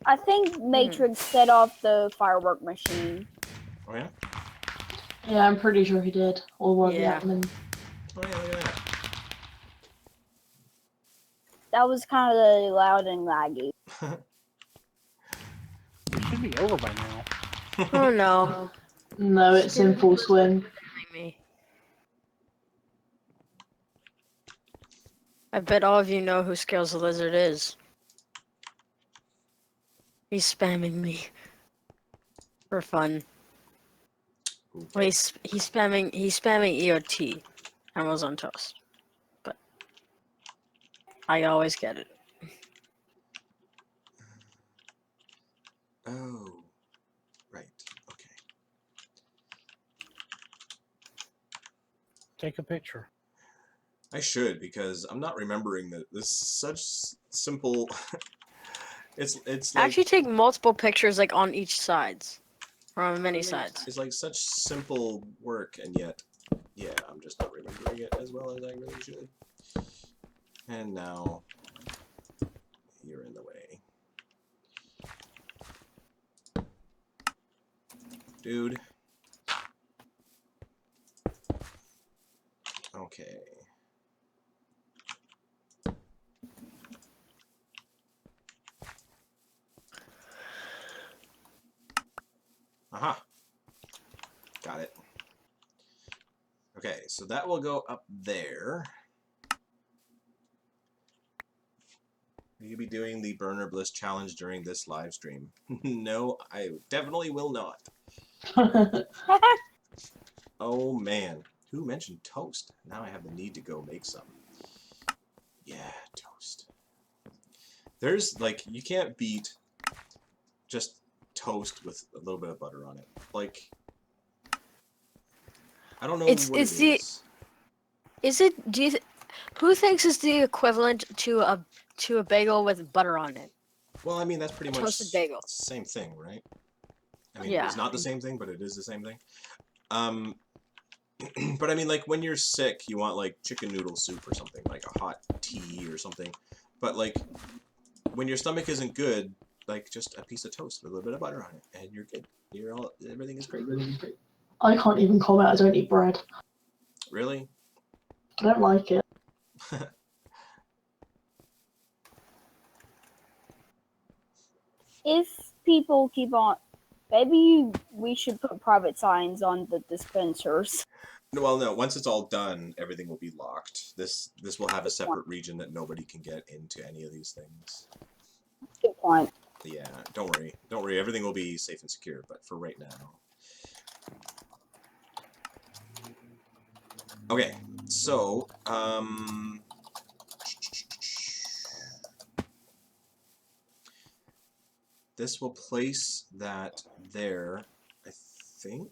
I think Matrix set off the firework machine. Oh yeah? Yeah, I'm pretty sure he did. Or one of the Yeah. admin. Oh yeah, look at that. That was kind of loud and laggy. It should be over by now. Oh no. No, it's in full swing. Me. I bet all of you know who Scales the Lizard is. He's spamming me for fun. Okay. Well, he's spamming EOT. Animals on Toast. But I always get it. Oh, right. Okay. Take a picture. I should, because I'm not remembering that this is such simple. it's like Actually, take multiple pictures like on each sides, or on many sides. it's like such simple work, and yet, yeah, I'm just not remembering it as well as I really should. And now you're in the way, dude. Okay. Aha. Got it. Okay, so that will go up there. Will you be doing the Burner Bliss challenge during this live stream? No, I definitely will not. Oh man, who mentioned toast? Now I have the need to go make some. Yeah, toast. There's like, you can't beat just toast with a little bit of butter on it. Like, I don't know what it is. Is it? Who thinks it's the equivalent to a bagel with butter on it? Well, I mean, that's pretty much Toasted bagel. the same thing, right? I mean, Yeah. it's not the same thing, but it is the same thing. But I mean, like, when you're sick, you want, like, chicken noodle soup or something, like a hot tea or something. But, like, when your stomach isn't good, like, just a piece of toast with a little bit of butter on it, and you're good. Everything is great. I can't even comment, I don't eat bread. Really? I don't like it. If people keep on, maybe we should put private signs on the dispensers. Well, no. Once it's all done, everything will be locked. This will have a separate region that nobody can get into any of these things. Good point. Yeah, don't worry. Don't worry. Everything will be safe and secure. But for right now. Okay. So, this will place that there, I think.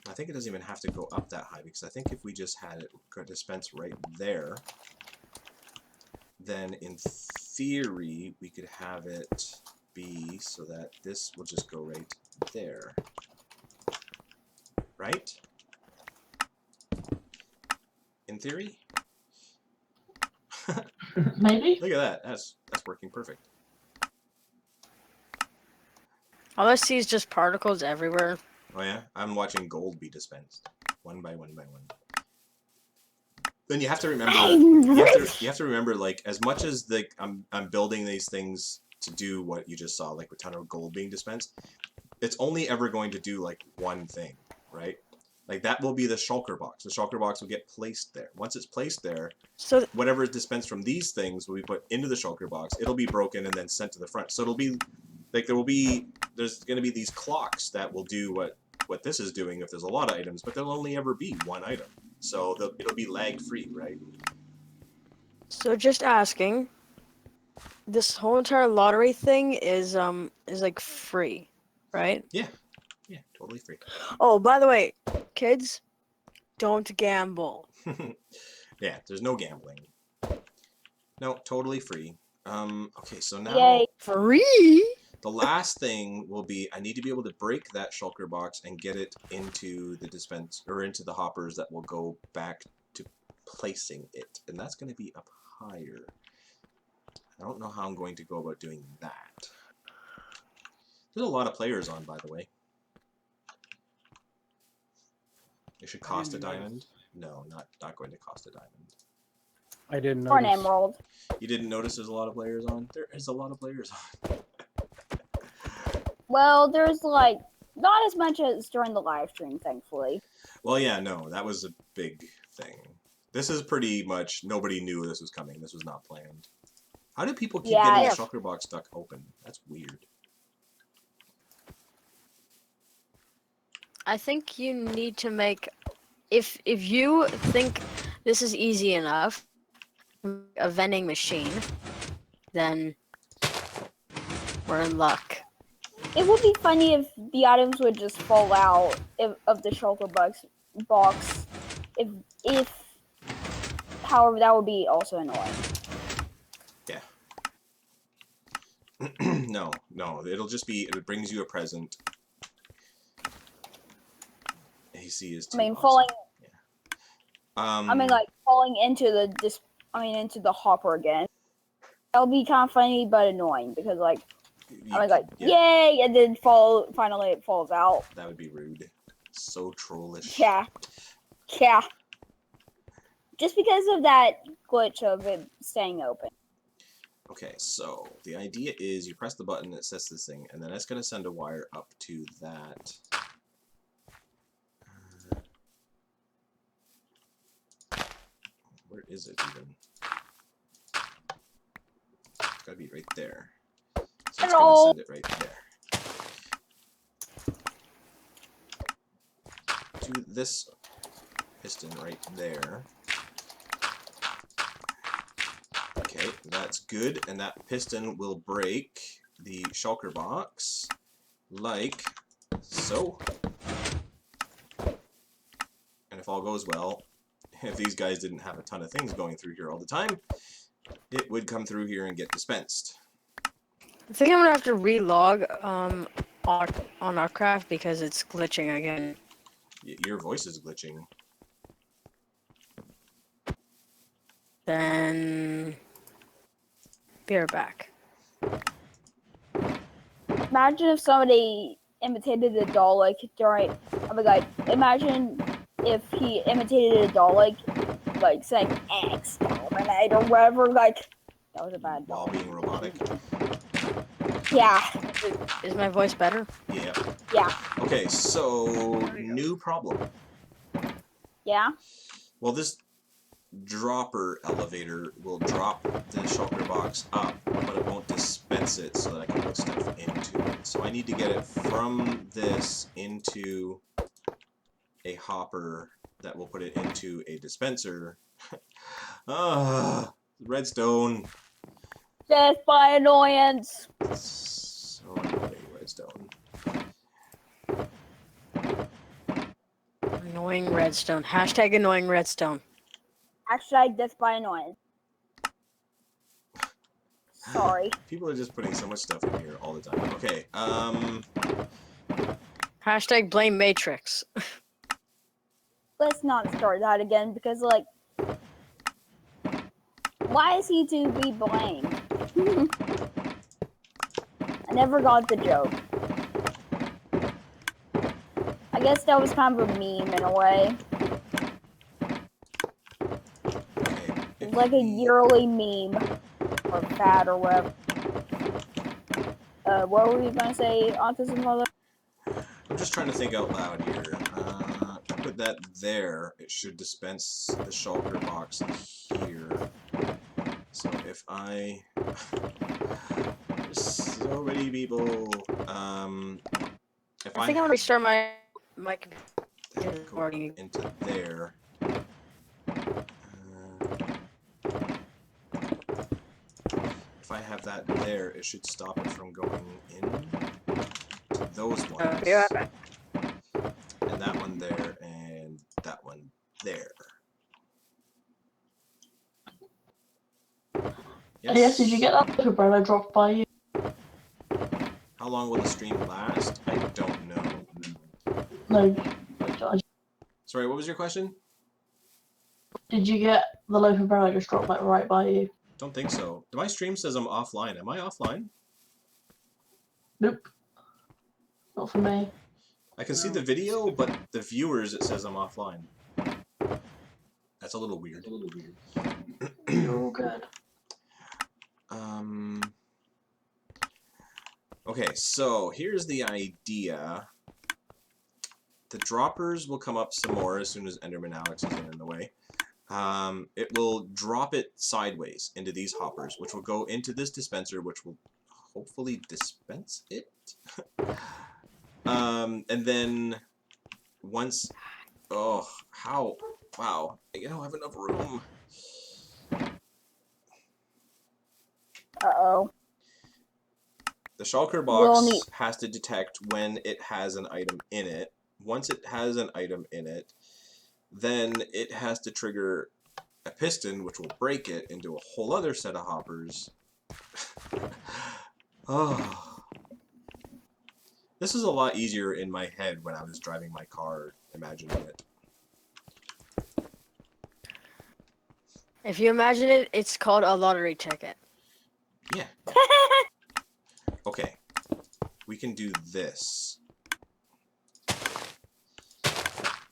I think it doesn't even have to go up that high, because I think if we just had it dispense right there, then in theory we could have it be so that this will just go right there. Right? In theory? Maybe? Look at that. That's working perfect. All I see is just particles everywhere. Oh yeah? I'm watching gold be dispensed. One by one by one. Then you have to remember you have to remember, like, as much as I'm building these things to do what you just saw, like a ton of gold being dispensed, it's only ever going to do like one thing, right? Like that will be the shulker box. The shulker box will get placed there. Once it's placed there, So whatever is dispensed from these things will be put into the shulker box. It'll be broken and then sent to the front. So it'll be like there's going to be these clocks that will do what this is doing if there's a lot of items, but there'll only ever be one item. So it'll be lag free, right? So just asking, this whole entire lottery thing is like free, right? Yeah, totally free. Oh, by the way, kids, don't gamble. Yeah, there's no gambling. No, totally free. Okay, so now Yay. Free? the last thing will be I need to be able to break that shulker box and get it into the dispense or into the hoppers that will go back to placing it, and that's going to be up higher. I don't know how I'm going to go about doing that. There's a lot of players on, by the way. It should cost a diamond. No, not going to cost a diamond. I didn't know. Or an emerald. You didn't notice there's a lot of players on? There is a lot of players on. Well, there's like not as much as during the live stream, thankfully. Well, yeah, no, that was a big thing. This is pretty much nobody knew this was coming. This was not planned. How do people keep getting the shulker box stuck open? That's weird. I think you need to make, if you think this is easy enough, a vending machine, then we're in luck. It would be funny if the items would just fall out of the shulker box. If, however, that would be also annoying. Yeah. No, it'll just be, it brings you a present. AC is too awesome. Falling. Yeah. Falling into into the hopper again. That'll be kind of funny but annoying because yay, and then finally it falls out. That would be rude. So trollish. Yeah. Just because of that glitch of it staying open. Okay, so the idea is you press the button that sets this thing, and then it's going to send a wire up to that. Where is it even? It's got to be right there. So it's going to send it right there. To this piston right there. Okay, that's good, and that piston will break the shulker box like so. And if all goes well, if these guys didn't have a ton of things going through here all the time, it would come through here and get dispensed. I think I'm gonna have to relog on Autcraft because it's glitching again. Your voice is glitching. Then be right back. Imagine if somebody imitated a Dalek during. Oh my god! Imagine if he imitated a Dalek, like saying "exterminate" or whatever. Like that was a bad. While being robotic. Yeah. Is my voice better? Yeah. Yeah. Okay, so new problem. Yeah. Well, this dropper elevator will drop the shulker box up, but it won't dispense it so that I can put stuff into it. So I need to get it from this into a hopper that will put it into a dispenser. Redstone. Death by annoyance. So annoying, Redstone. Annoying Redstone. Hashtag annoying Redstone. Hashtag death by annoyance. Sorry. People are just putting so much stuff in here all the time. Okay, Hashtag blame Matrix. Let's not start that again because, like, why is he to be blamed? I never got the joke. I guess that was kind of a meme in a way. It's like a yearly meme or fad or whatever. What were you gonna say, AutismFather? I'm just trying to think out loud here. I put that there, it should dispense the shulker box here. So if I... There's so many people. If I think I'm gonna restart my computer. go into there. If I have that there, it should stop it from going in to those ones. And that one there, and that one there. Yes, did you get that little bread I dropped by you? How long will the stream last? I don't know. No. Sorry, what was your question? Did you get the loaf of bread I just dropped right by you? Don't think so. My stream says I'm offline. Am I offline? Nope. Not for me. I can see the video, but the viewers, it says I'm offline. That's a little weird. You're all good. Okay, so here's the idea. The droppers will come up some more as soon as Enderman Alex isn't in the way. It will drop it sideways into these hoppers, which will go into this dispenser, which will hopefully dispense it. And then once... Oh, how... Wow, I don't have enough room. Uh-oh. The shulker box has to detect when it has an item in it. Once it has an item in it, then it has to trigger a piston, which will break it into a whole other set of hoppers. Oh. This is a lot easier in my head when I was driving my car, imagining it. If you imagine it, it's called a lottery ticket. Yeah. Okay. We can do this.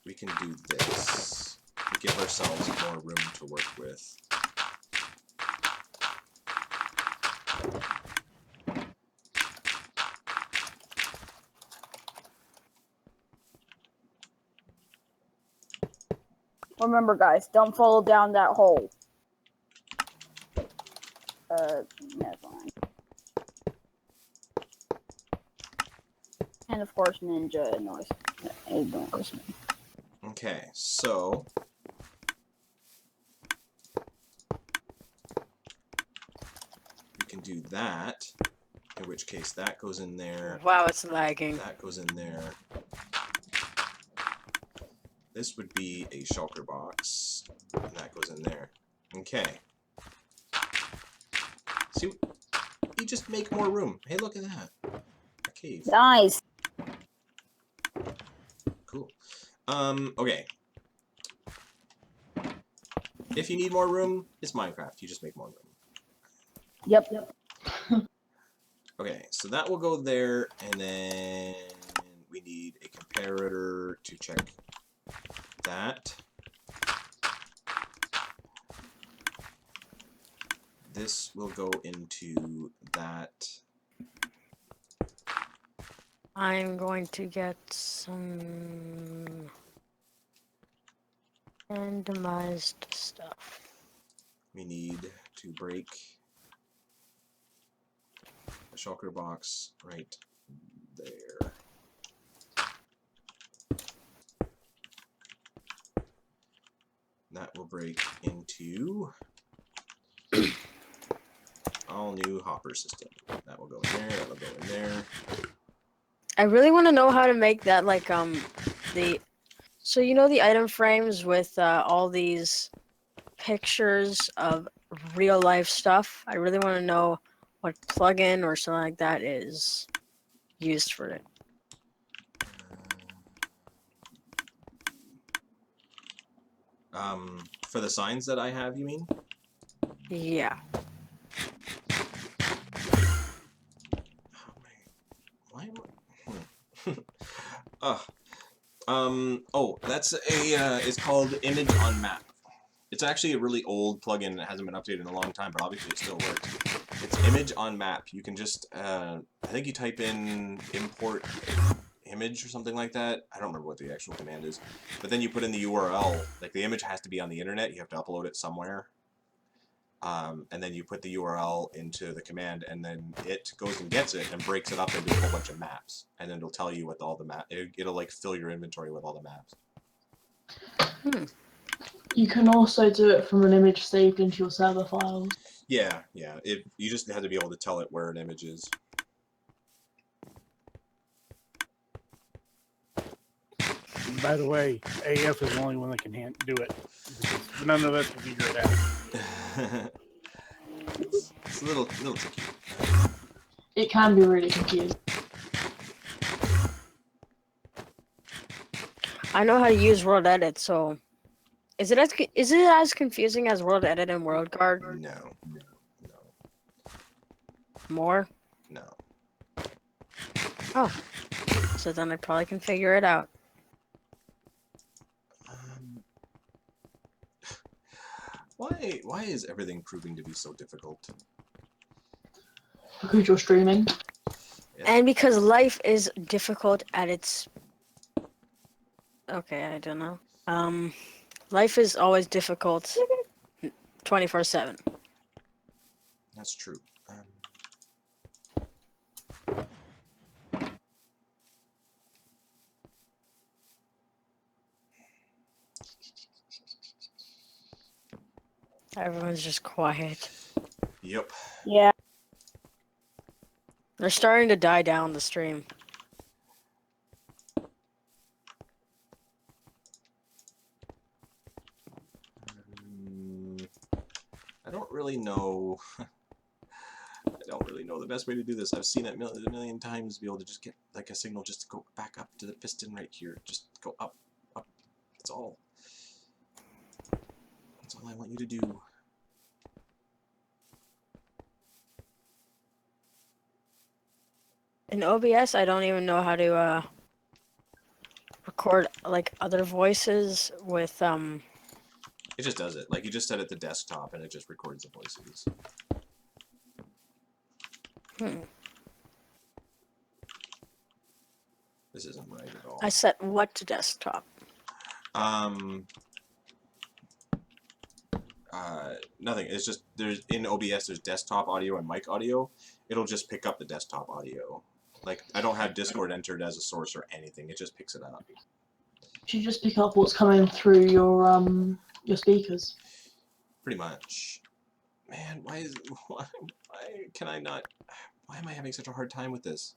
We can do this. We give ourselves more room to work with. Remember, guys, don't fall down that hole. Never mind. And of course, Ninja ignores me. Okay, so we can do that, in which case that goes in there. Wow, it's lagging. That goes in there. This would be a shulker box, and that goes in there. Okay. See, you just make more room. Hey, look at that. A cave. Nice. Cool. Okay. If you need more room, it's Minecraft. You just make more room. Yep. Okay, so that will go there, and then we need a comparator to check that. This will go into that. I'm going to get some randomized stuff. We need to break the shulker box right there. That will break into all new hopper system. That will go in there, that will go in there. I really want to know how to make that, like, so you know the item frames with all these pictures of real life stuff? I really want to know what plugin or something like that is used for it. For the signs that I have, you mean? Yeah. Why am I... oh, that's a, it's called Image on Map. It's actually a really old plugin that hasn't been updated in a long time, but obviously it still works. It's Image on Map. You can just, I think you type in import image or something like that. I don't remember what the actual command is. But then you put in the URL. Like the image has to be on the internet. You have to upload it somewhere. And then you put the URL into the command, and then it goes and gets it and breaks it up into a whole bunch of maps. And then it'll tell you what all the map. It'll like fill your inventory with all the maps. You can also do it from an image saved into your server files. Yeah, yeah. You just have to be able to tell it where an image is. By the way, AF is the only one that can do it. None of us can figure it out. It's a little tricky. It can be really confusing. I know how to use World Edit, so is it as confusing as World Edit and World Guard? No. More? No. Oh, so then I probably can figure it out. Why is everything proving to be so difficult? Because you're streaming. And because life is difficult at its... Okay, I don't know. Life is always difficult 24/7. That's true. Everyone's just quiet. Yep. Yeah. They're starting to die down the stream. I don't really know. I don't really know the best way to do this. I've seen it a million times. Be able to just get like a signal just to go back up to the piston right here. Just go up, up. That's all. That's all I want you to do. In OBS, I don't even know how to record like other voices with It just does it. Like you just set it to desktop and it just records the voices. This isn't right at all. I set what to desktop? Nothing. It's just there's in OBS there's desktop audio and mic audio. It'll just pick up the desktop audio. Like I don't have Discord entered as a source or anything. It just picks it up. You just pick up what's coming through your speakers. Pretty much. Man, why can I not? Why am I having such a hard time with this?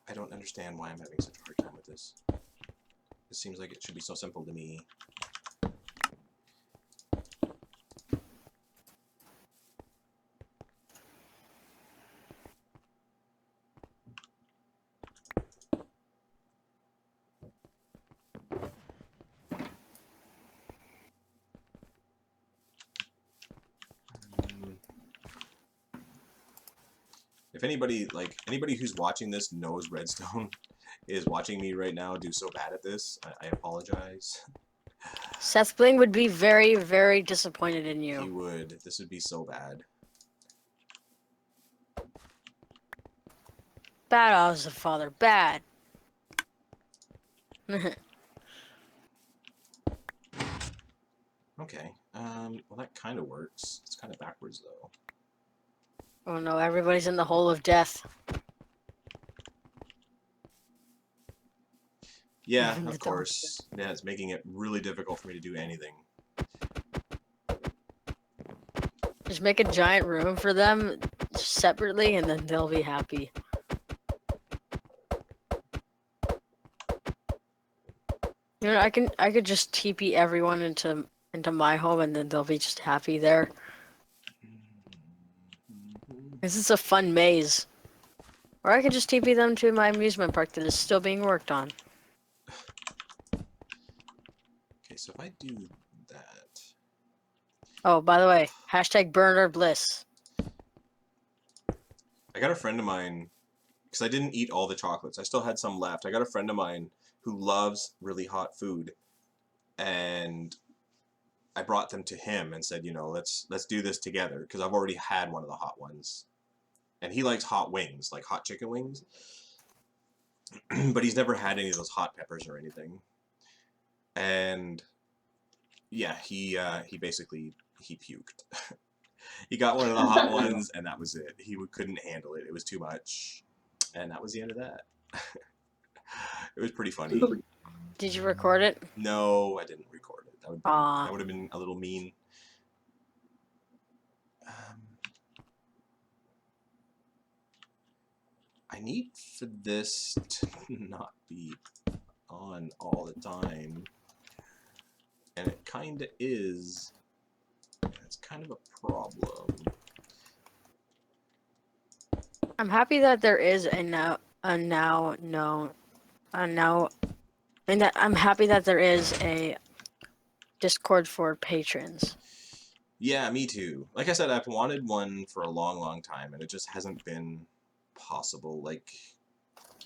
I don't understand why I'm having such a hard time with this. It seems like it should be so simple to me. If anybody who's watching this knows Redstone is watching me right now do so bad at this, I apologize. Seth Bling would be very, very disappointed in you. He would. This would be so bad. Bad AutismFather, bad. Okay. Well, that kind of works. It's kind of backwards though. Oh no, everybody's in the hole of death. Yeah, of course. Yeah, it's making it really difficult for me to do anything. Just make a giant room for them separately, and then they'll be happy. You know, I could just TP everyone into my home, and then they'll be just happy there. This is a fun maze. Or I could just TP them to my amusement park that is still being worked on. Okay, so if I do that... Oh, by the way, hashtag burner bliss. I got a friend of mine, because I didn't eat all the chocolates. I still had some left. I got a friend of mine who loves really hot food. And I brought them to him and said, you know, let's do this together, because I've already had one of the hot ones. and he likes hot wings, like hot chicken wings. But he's never had any of those hot peppers or anything. And yeah, he basically puked. He got one of the hot ones, and that was it. He couldn't handle it. It was too much, and that was the end of that. It was pretty funny. Did you record it? No, I didn't record it. That would have been a little mean. I need for this to not be on all the time, and it kind of is. It's kind of a problem. I'm happy that there is and I'm happy that there is a Discord for patrons. Yeah, me too. Like I said, I've wanted one for a long, long time, and it just hasn't been possible. Like,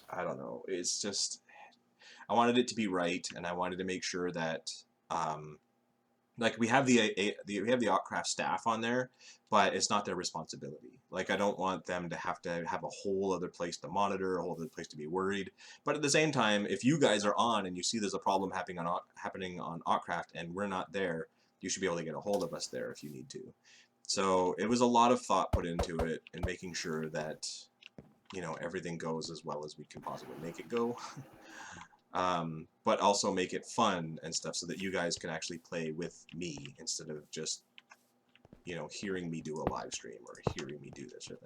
I don't know. It's just, I wanted it to be right, and I wanted to make sure that, like, we have the Autcraft staff on there, but it's not their responsibility. Like, I don't want them to have a whole other place to monitor, a whole other place to be worried. But at the same time, if you guys are on and you see there's a problem happening on Autcraft and we're not there, you should be able to get a hold of us there if you need to. So it was a lot of thought put into it and making sure that, you know, everything goes as well as we can possibly make it go. But also make it fun and stuff so that you guys can actually play with me instead of just, you know, hearing me do a live stream or hearing me do this or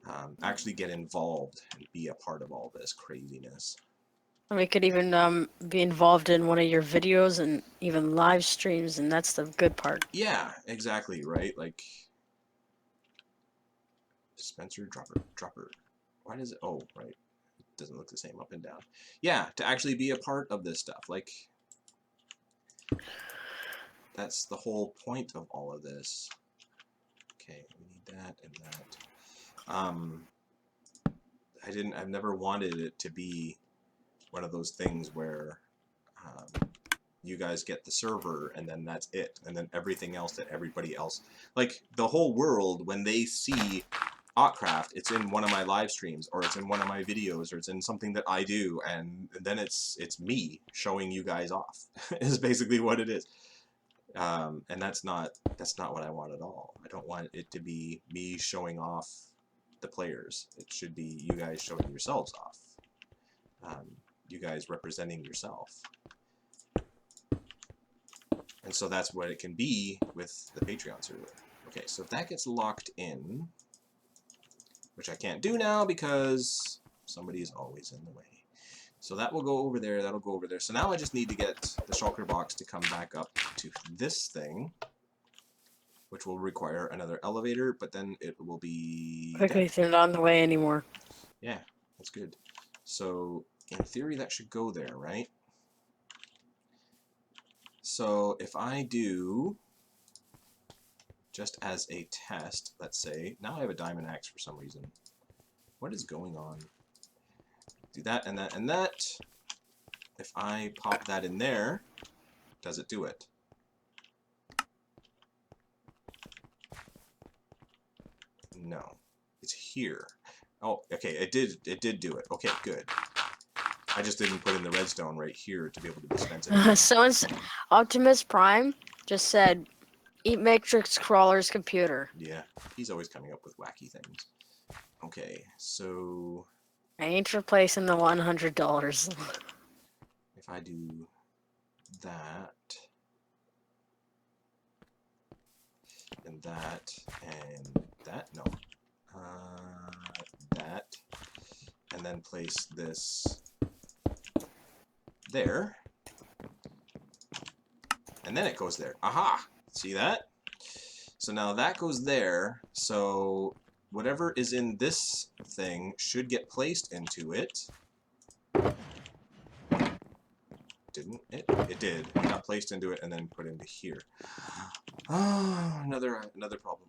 that. Actually get involved and be a part of all this craziness. We could even be involved in one of your videos and even live streams, and that's the good part. Yeah, exactly, right? Like, dispenser, dropper. Why does it, oh, right. It doesn't look the same up and down. Yeah, to actually be a part of this stuff. Like, that's the whole point of all of this. Okay, we need that and that. I've never wanted it to be one of those things where you guys get the server and then that's it, and then everything else that everybody else, like the whole world, when they see Autcraft, it's in one of my live streams or it's in one of my videos or it's in something that I do, and then it's me showing you guys off is basically what it is. And that's not what I want at all. I don't want it to be me showing off the players. It should be you guys showing yourselves off. You guys representing yourself. And so that's what it can be with the Patreon server. Okay, so if that gets locked in, which I can't do now because somebody is always in the way. So that will go over there, that'll go over there. So now I just need to get the shulker box to come back up to this thing, which will require another elevator, but then it will be... Okay, they're not in the way anymore. Yeah, that's good. So in theory that should go there, right? So if I do, just as a test, let's say, now I have a diamond axe for some reason. What is going on? Do that and that and that. If I pop that in there, does it do it? No. It's here. Oh, okay, it did do it. Okay, good. I just didn't put in the redstone right here to be able to dispense it. Someone's Optimus Prime just said, "Eat Matrix Crawler's computer." Yeah, he's always coming up with wacky things. Okay, so I ain't replacing the $100. if I do that and that and that, no, that, and then place this there, and then it goes there. Aha! See that? So now that goes there, so whatever is in this thing should get placed into it. Didn't it? It did. It got placed into it and then put into here. Oh, another problem.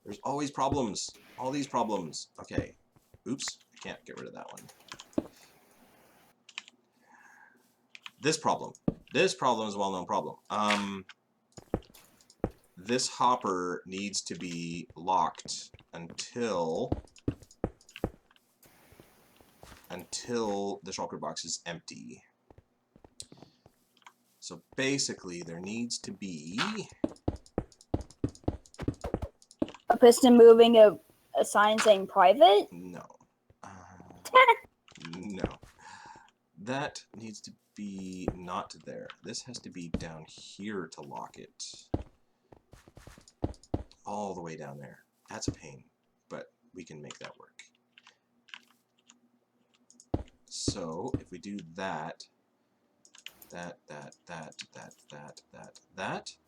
There's always problems. All these problems. Okay. Oops. I can't get rid of that one. This problem. This problem is a well-known problem. This hopper needs to be locked until the shulker box is empty. So basically, there needs to be A piston moving a sign saying private? no. No. That needs to be not there. This has to be down here to lock it. All the way down there. That's a pain, but we can make that work. So if we do that,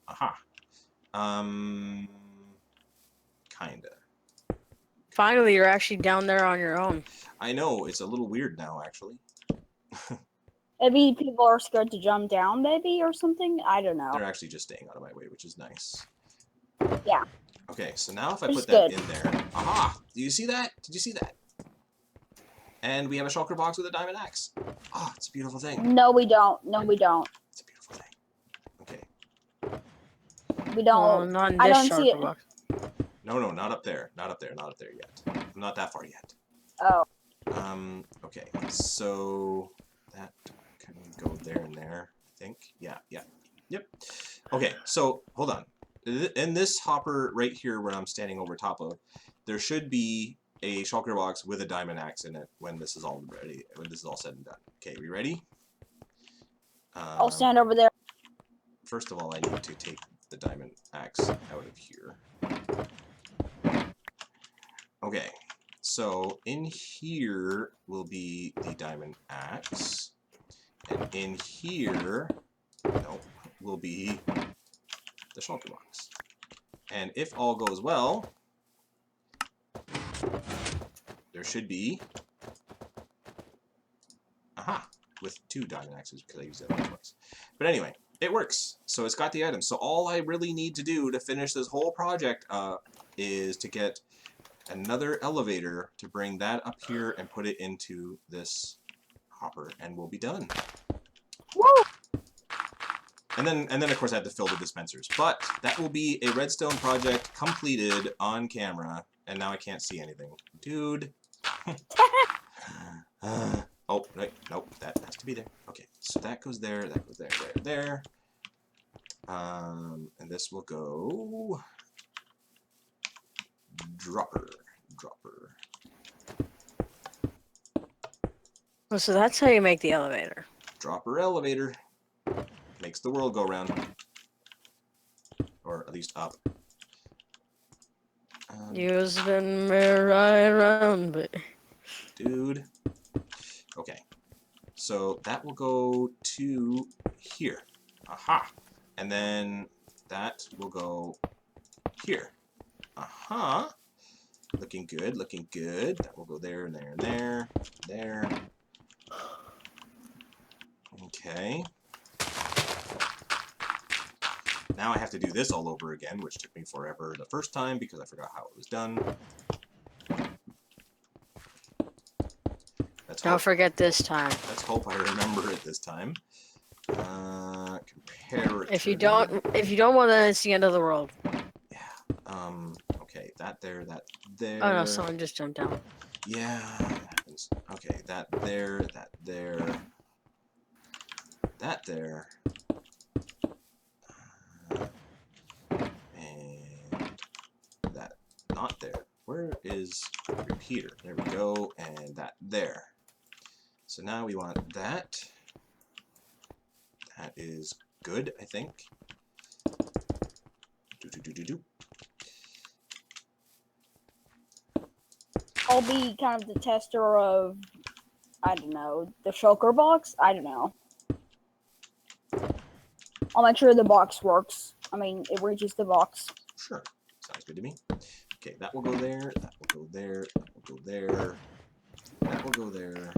aha. Kinda. Finally, you're actually down there on your own. I know, it's a little weird now, actually. Maybe people are scared to jump down, maybe, or something? I don't know. They're actually just staying out of my way, which is nice. Yeah. Okay, so now if I Which put is that good. in there, aha! Do you see that? Did you see that? And we have a shulker box with a diamond axe. Ah, it's a beautiful thing. No, we don't. No, we don't. It's a beautiful thing. Okay. We don't. Well, not in I this don't see shulker it. box. No, not up there. Not up there. Not up there yet. I'm not that far yet. Oh. Okay. So that can go there and there, I think. Yeah. Yep. Okay, so hold on. In this hopper right here where I'm standing over top of, there should be a shulker box with a diamond axe in it when this is all ready, when this is all said and done. Okay, we ready? I'll stand over there. First of all, I need to take the diamond axe out of here. Okay, so in here will be the diamond axe, and in here, will be the shulker box. And if all goes well, there should be, aha, with 2 diamond axes because I used it twice. But anyway, it works. So it's got the items. So all I really need to do to finish this whole project is to get another elevator to bring that up here and put it into this hopper, and we'll be done. Woo! And then of course I have to fill the dispensers. But that will be a redstone project completed on camera, and now I can't see anything. Dude. Oh, right, nope, that has to be there. Okay, so that goes there, there. And this will go dropper. Oh, so that's how you make the elevator. Dropper elevator. Makes the world go round. Or at least up. You spin me right around, but... Dude. Okay. So that will go to here. Aha. And then that will go here. Aha. Looking good, looking good. That will go there and there and there. There. Okay. Now I have to do this all over again, which took me forever the first time because I forgot how it was done. Don't forget this time. Let's hope I remember it this time. Compare it. If you don't want that, it's the end of the world. Yeah. Okay, that there, that there. Oh no, someone just jumped down. Yeah, that happens. Okay, that there, that there. That there. And that not there. Where is the repeater? There we go, and that there. So now we want that. That is good, I think. Do. I'll be kind of the tester of, I don't know, the shulker box? I don't know. I'll make sure the box works. I mean, it reaches the box. Sure. Sounds good to me. Okay, that will go there, that will go there, that will go there, that will go there.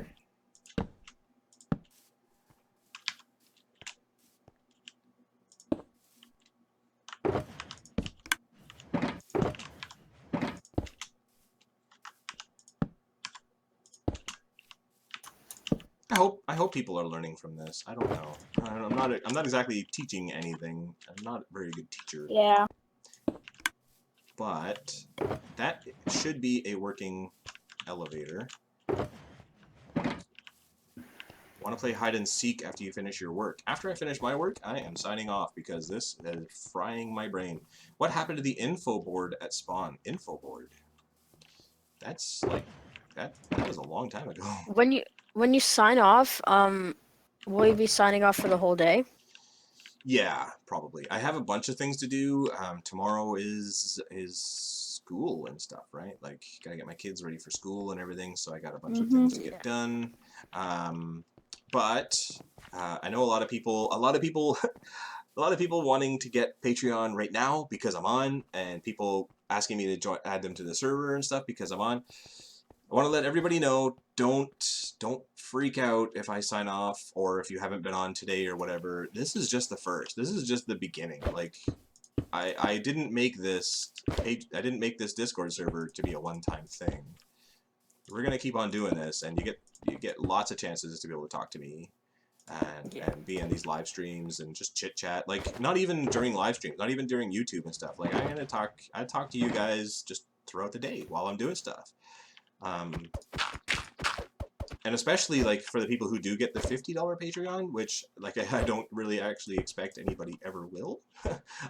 I hope people are learning from this. I don't know. I'm not exactly teaching anything. I'm not a very good teacher. Yeah. But that should be a working elevator. Want to play hide and seek after you finish your work? After I finish my work, I am signing off because this is frying my brain. What happened to the info board at spawn? Info board. That's like that was a long time ago. When you sign off, will you be signing off for the whole day? Yeah, probably. I have a bunch of things to do. Tomorrow is school and stuff, right? Like, gotta get my kids ready for school and everything. So I got a bunch of things to get done. But I know a lot of people, a lot of people wanting to get Patreon right now because I'm on, and people asking me to add them to the server and stuff because I'm on. I want to let everybody know, don't freak out if I sign off or if you haven't been on today or whatever. This is just the first. This is just the beginning. Like, I didn't make this Discord server to be a one-time thing. We're gonna keep on doing this, and you get lots of chances to be able to talk to me and be in these live streams and just chit chat. Like, not even during live streams, not even during YouTube and stuff. Like, I talk to you guys just throughout the day while I'm doing stuff. And especially, like, for the people who do get the $50 Patreon, which, like, I don't really actually expect anybody ever will.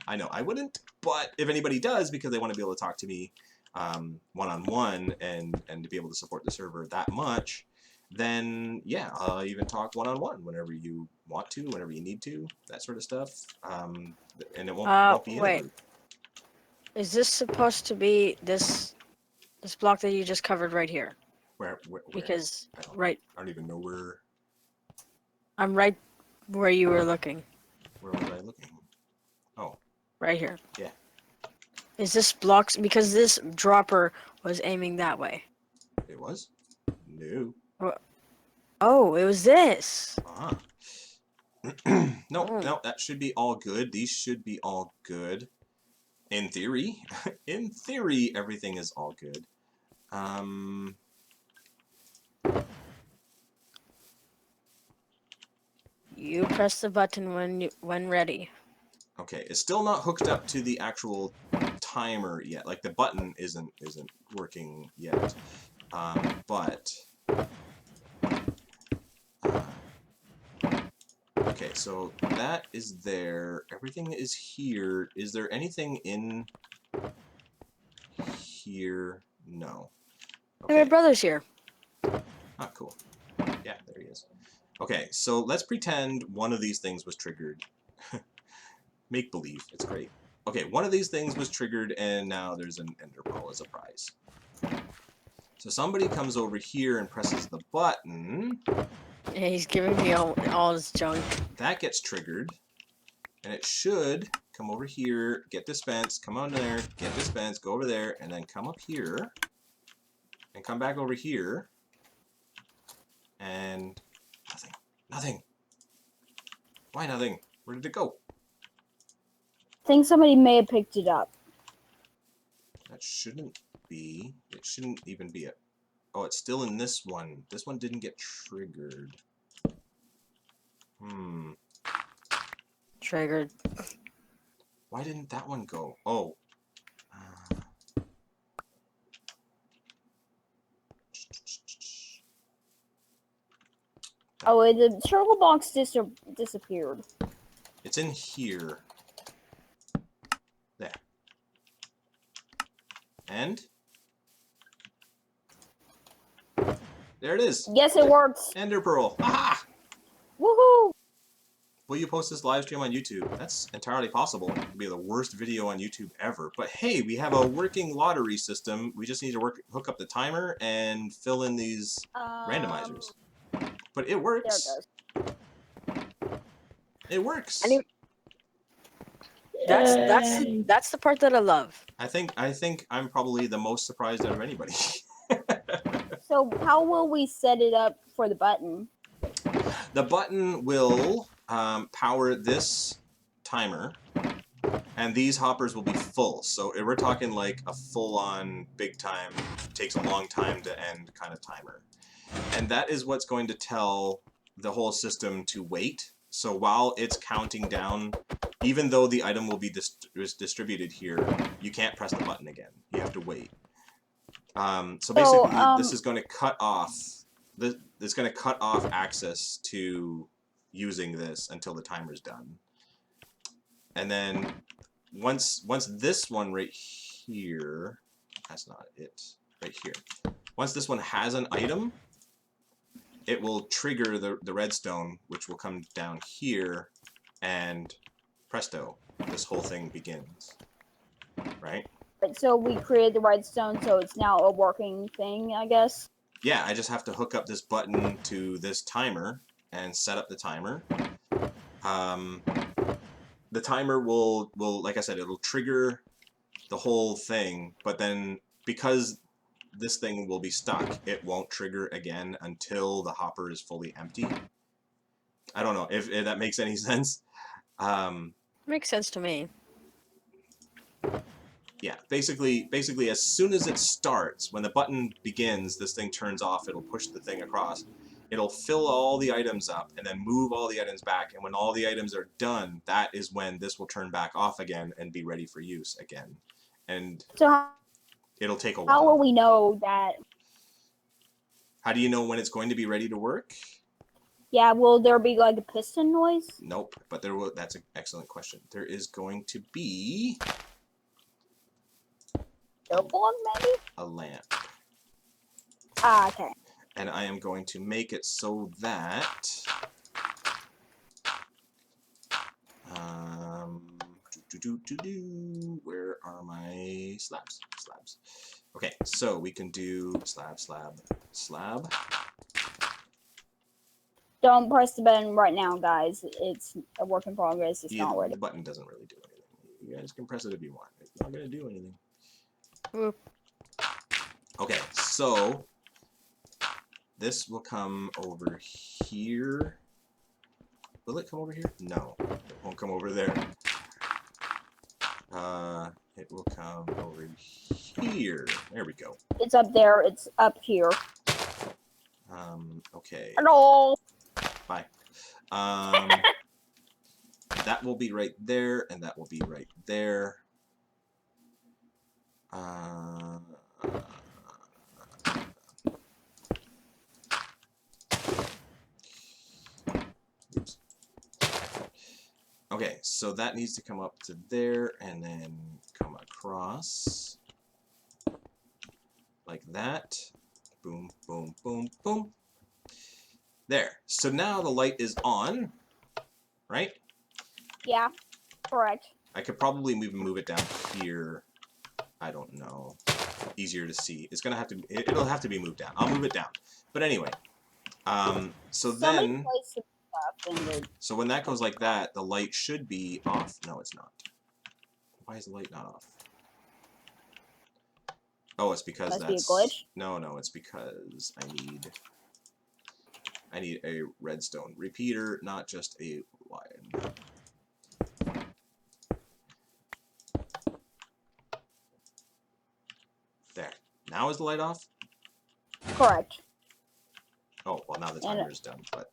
I know I wouldn't, but if anybody does because they want to be able to talk to me one-on-one and to be able to support the server that much, then, yeah, I'll even talk one-on-one whenever you want to, whenever you need to, that sort of stuff. And it won't be in a group. Is this supposed to be this block that you just covered right here? Where? Because I don't even know where. I'm right where you were looking. Where was I looking? Oh. Right here. Yeah. Is this blocks because this dropper was aiming that way? It was? No. Oh, it was this. No, that should be all good. These should be all good. In theory. In theory, everything is all good. You press the button when ready. Okay, it's still not hooked up to the actual timer yet. Like, the button isn't working yet. Okay, so that is there. Everything is here. Is there anything in here? No. Okay. Hey, my brother's here. Ah, cool. Yeah, there he is. Okay, so let's pretend one of these things was triggered. Make believe. It's great. Okay, one of these things was triggered, and now there's an ender pearl as a prize. So somebody comes over here and presses the button. Yeah, he's giving me all his junk. That gets triggered, and it should come over here, get dispensed, come on there, get dispensed, go over there, and then come up here, and come back over here, and nothing. Nothing. Why nothing? Where did it go? I think somebody may have picked it up. That shouldn't be. It shouldn't even be a. Oh, it's still in this one. This one didn't get triggered. Triggered. Why didn't that one go? Oh. Oh, the circle box disappeared. It's in here. There. And? There it is. Yes, it works. Ender pearl. Ah! Woohoo! Will you post this live stream on YouTube? That's entirely possible. It'll be the worst video on YouTube ever. But hey, we have a working lottery system. We just need to hook up the timer and fill in these randomizers. But it works. There it goes. It works. That's the part that I love. I think I'm probably the most surprised out of anybody. So how will we set it up for the button? The button will power this timer, and these hoppers will be full. So we're talking like a full-on, big-time, takes a long time to end kind of timer. And that is what's going to tell the whole system to wait. So while it's counting down, even though the item will be distributed here, you can't press the button again. You have to wait. So basically, this is going to cut off. It's going to cut off access to using this until the timer's done. And then once this one right here, that's not it, right here. Once this one has an item, it will trigger the redstone, which will come down here, and presto, this whole thing begins. Right? So we created the redstone, so it's now a working thing, I guess. Yeah, I just have to hook up this button to this timer and set up the timer. The timer will, like I said, it'll trigger the whole thing, but then because this thing will be stuck, it won't trigger again until the hopper is fully empty. I don't know if that makes any sense. Makes sense to me. Yeah, basically, as soon as it starts, when the button begins, this thing turns off, it'll push the thing across. It'll fill all the items up and then move all the items back. And when all the items are done, that is when this will turn back off again and be ready for use again. And so it'll take a while. How will we know that? How do you know when it's going to be ready to work? Yeah, will there be like a piston noise? Nope, but there will. That's an excellent question. There is going to be maybe? A lamp. Ah, okay. And I am going to make it so that where are my slabs? Okay, so we can do slab. Don't press the button right now, guys. It's a work in progress. It's not ready. The button doesn't really do anything. You guys can press it if you want. It's not going to do anything. Whoop. Okay, so this will come over here. Will it come over here? No, it won't come over there. It will come over here. There we go. It's up there. It's up here. Okay. Hello. Bye. That will be right there, and that will be right there. Oops. Okay, so that needs to come up to there and then come across like that. Boom, boom, boom, boom. There. So now the light is on, right? Yeah, correct. I could probably move it down here. I don't know. Easier to see. It's gonna have to. It'll have to be moved down. I'll move it down. But anyway, so then. So when that goes like that, the light should be off. No, it's not. Why is the light not off? Oh, it's because Must that's. be a glitch? No, it's because I need a redstone repeater, not just a line. There. Now is the light off? Correct. Oh, well, now the timer is done, but...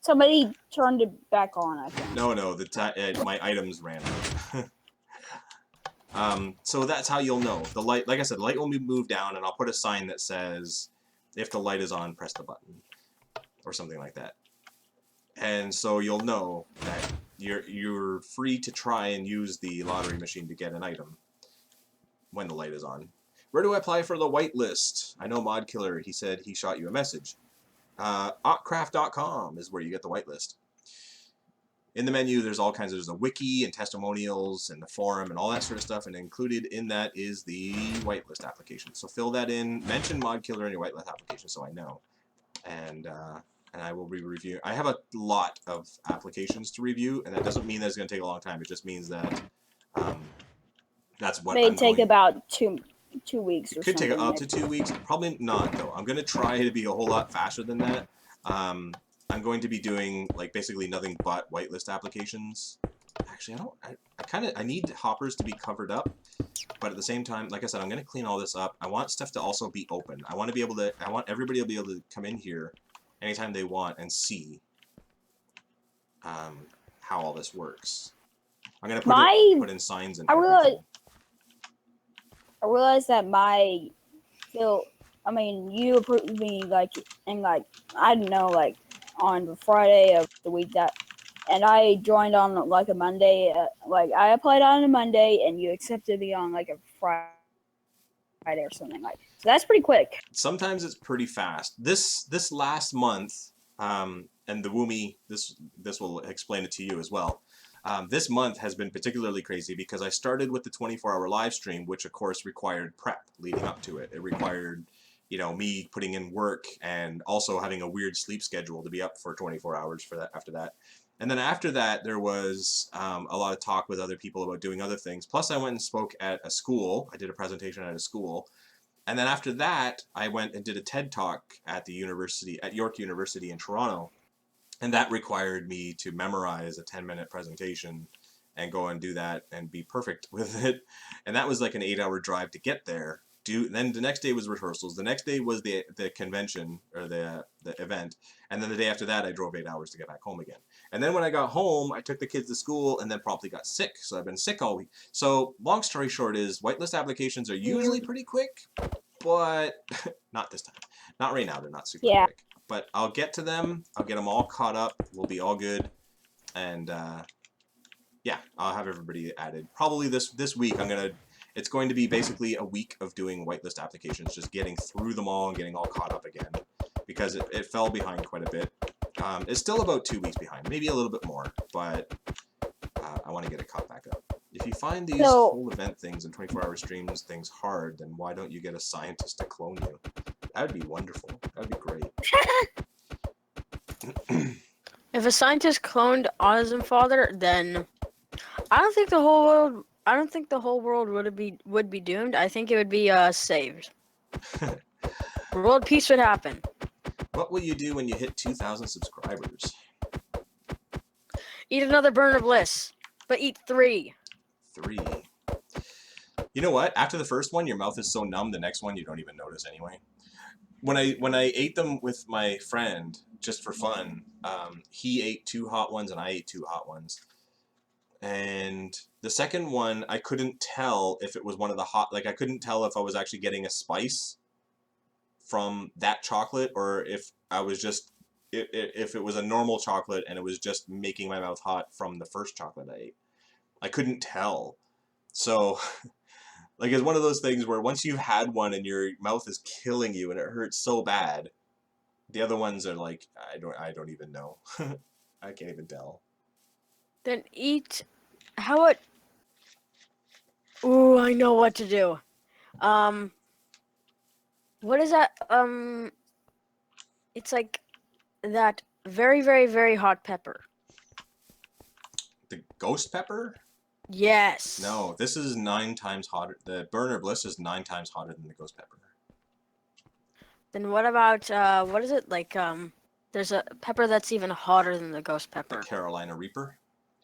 Somebody turned it back on, I think. No, my items ran out. So that's how you'll know. The light, like I said, the light will be moved down, and I'll put a sign that says, if the light is on, press the button. Or something like that. And so you'll know that you're free to try and use the lottery machine to get an item when the light is on. Where do I apply for the whitelist? I know Mod Killer, he said he shot you a message. Autcraft.com is where you get the whitelist. In the menu, there's a wiki and testimonials and the forum and all that sort of stuff, and included in that is the whitelist application. So fill that in, mention Mod Killer in your whitelist application so I know. And I will be reviewing. I have a lot of applications to review, and that doesn't mean that it's going to take a long time. It just means that that's what May take about two weeks or It could something. take up to 2 weeks. Probably not, though. I'm going to try to be a whole lot faster than that. I'm going to be doing basically nothing but whitelist applications. Actually, I need hoppers to be covered up, but at the same time, like I said, I'm going to clean all this up. I want stuff to also be open. I want everybody to be able to come in here anytime they want and see how all this works. I'm gonna put in signs and everything. I realized that you approved me like I don't know, like on Friday of the week that, and I joined on like a Monday. Like I applied on a Monday, and you accepted me on like a Friday or something like. So that's pretty quick. Sometimes it's pretty fast. This last month, and the Woomy, this will explain it to you as well. This month has been particularly crazy because I started with the 24-hour live stream, which of course required prep leading up to it. It required, me putting in work and also having a weird sleep schedule to be up for 24 hours for that after that. And then after that, there was a lot of talk with other people about doing other things. Plus, I went and spoke at a school. I did a presentation at a school. And then after that, I went and did a TED Talk at the university, at York University in Toronto. And that required me to memorize a 10-minute presentation and go and do that and be perfect with it. And that was like an 8-hour drive to get there. Then the next day was rehearsals. The next day was the convention or the event. And then the day after that, I drove 8 hours to get back home again. And then when I got home, I took the kids to school and then promptly got sick. So I've been sick all week. So long story short is whitelist applications are usually pretty quick, but not this time. Not right now. They're not super quick. But I'll get to them. I'll get them all caught up. We'll be all good. And yeah, I'll have everybody added. Probably this week it's going to be basically a week of doing whitelist applications, just getting through them all and getting all caught up again. Because it fell behind quite a bit. It's still about 2 weeks behind, maybe a little bit more, but I want to get it caught back up. If you find these whole event things and 24-hour streams things hard, then why don't you get a scientist to clone you? That would be wonderful. That would be great. If a scientist cloned AutismFather, then I don't think the whole world would be doomed. I think it would be saved. World peace would happen. What will you do when you hit 2,000 subscribers? Eat another Burner Bliss, but eat 3. 3. You know what? After the first one, your mouth is so numb. The next one, you don't even notice anyway. When I ate them with my friend just for fun, he ate 2 hot ones and I ate 2 hot ones. And the second one, I couldn't tell if it was one of the hot. Like I couldn't tell if I was actually getting a spice from that chocolate or if I was just if it was a normal chocolate and it was just making my mouth hot from the first chocolate I ate. I couldn't tell. So like it's one of those things where once you've had one and your mouth is killing you and it hurts so bad, the other ones are like I don't even know. I can't even tell. Then eat. How about? Ooh, I know what to do. What is that? It's like that very, very, very hot pepper. The ghost pepper? Yes. No, this is 9 times hotter. The Burner Bliss is 9 times hotter than the ghost pepper. Then what about what is it like? There's a pepper that's even hotter than the ghost pepper. The Carolina Reaper?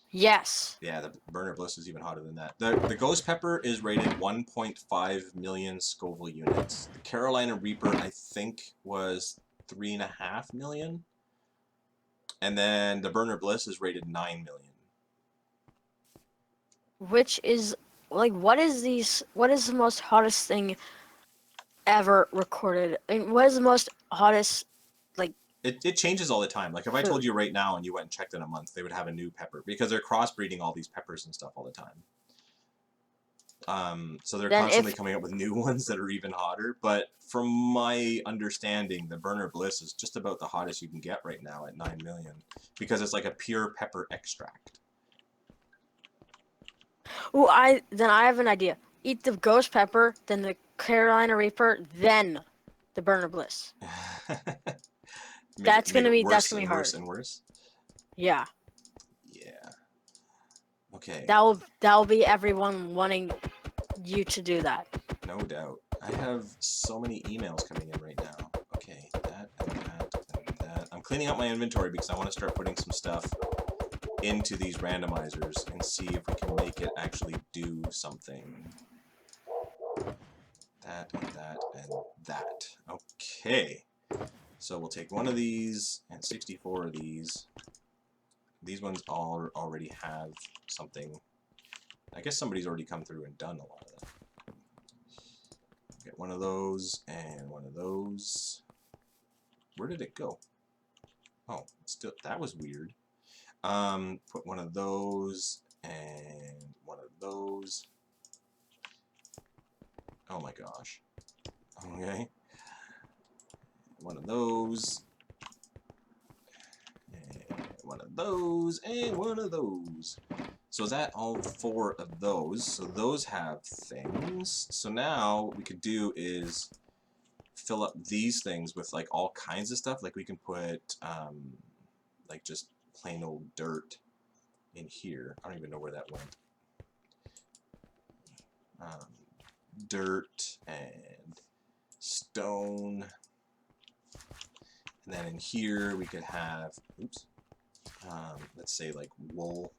Yes. Yeah, the Burner Bliss is even hotter than that. The ghost pepper is rated 1.5 million Scoville units. The Carolina Reaper, I think, was 3.5 million. And then the Burner Bliss is rated 9 million. Which is like what is the most hottest thing ever recorded? I mean, what is the most hottest like It changes all the time. Like if I told you right now and you went and checked in a month, they would have a new pepper because they're crossbreeding all these peppers and stuff all the time. So they're constantly coming up with new ones that are even hotter. But from my understanding, the Burner Bliss is just about the hottest you can get right now at 9 million because it's like a pure pepper extract. Oh, I have an idea. Eat the ghost pepper, then the Carolina Reaper, then the Burner Bliss. That's gonna be hard. Worse and worse. Yeah. Yeah. Okay. That'll be everyone wanting you to do that. No doubt. I have so many emails coming in right now. Okay, that and that and that. I'm cleaning up my inventory because I want to start putting some stuff into these randomizers and see if we can make it actually do something. That and that and that. Okay. So we'll take one of these and 64 of these. These ones all already have something. I guess somebody's already come through and done a lot of them. Get one of those and one of those. Where did it go? Oh, still that was weird. Put one of those and one of those. Oh my gosh. Okay. One of those. And one of those. And one of those. So is that all 4 of those? So those have things. So now what we could do is fill up these things with like all kinds of stuff. Like we can put like just plain old dirt in here. I don't even know where that went. Dirt and stone. And then in here we could have, oops, let's say like wool.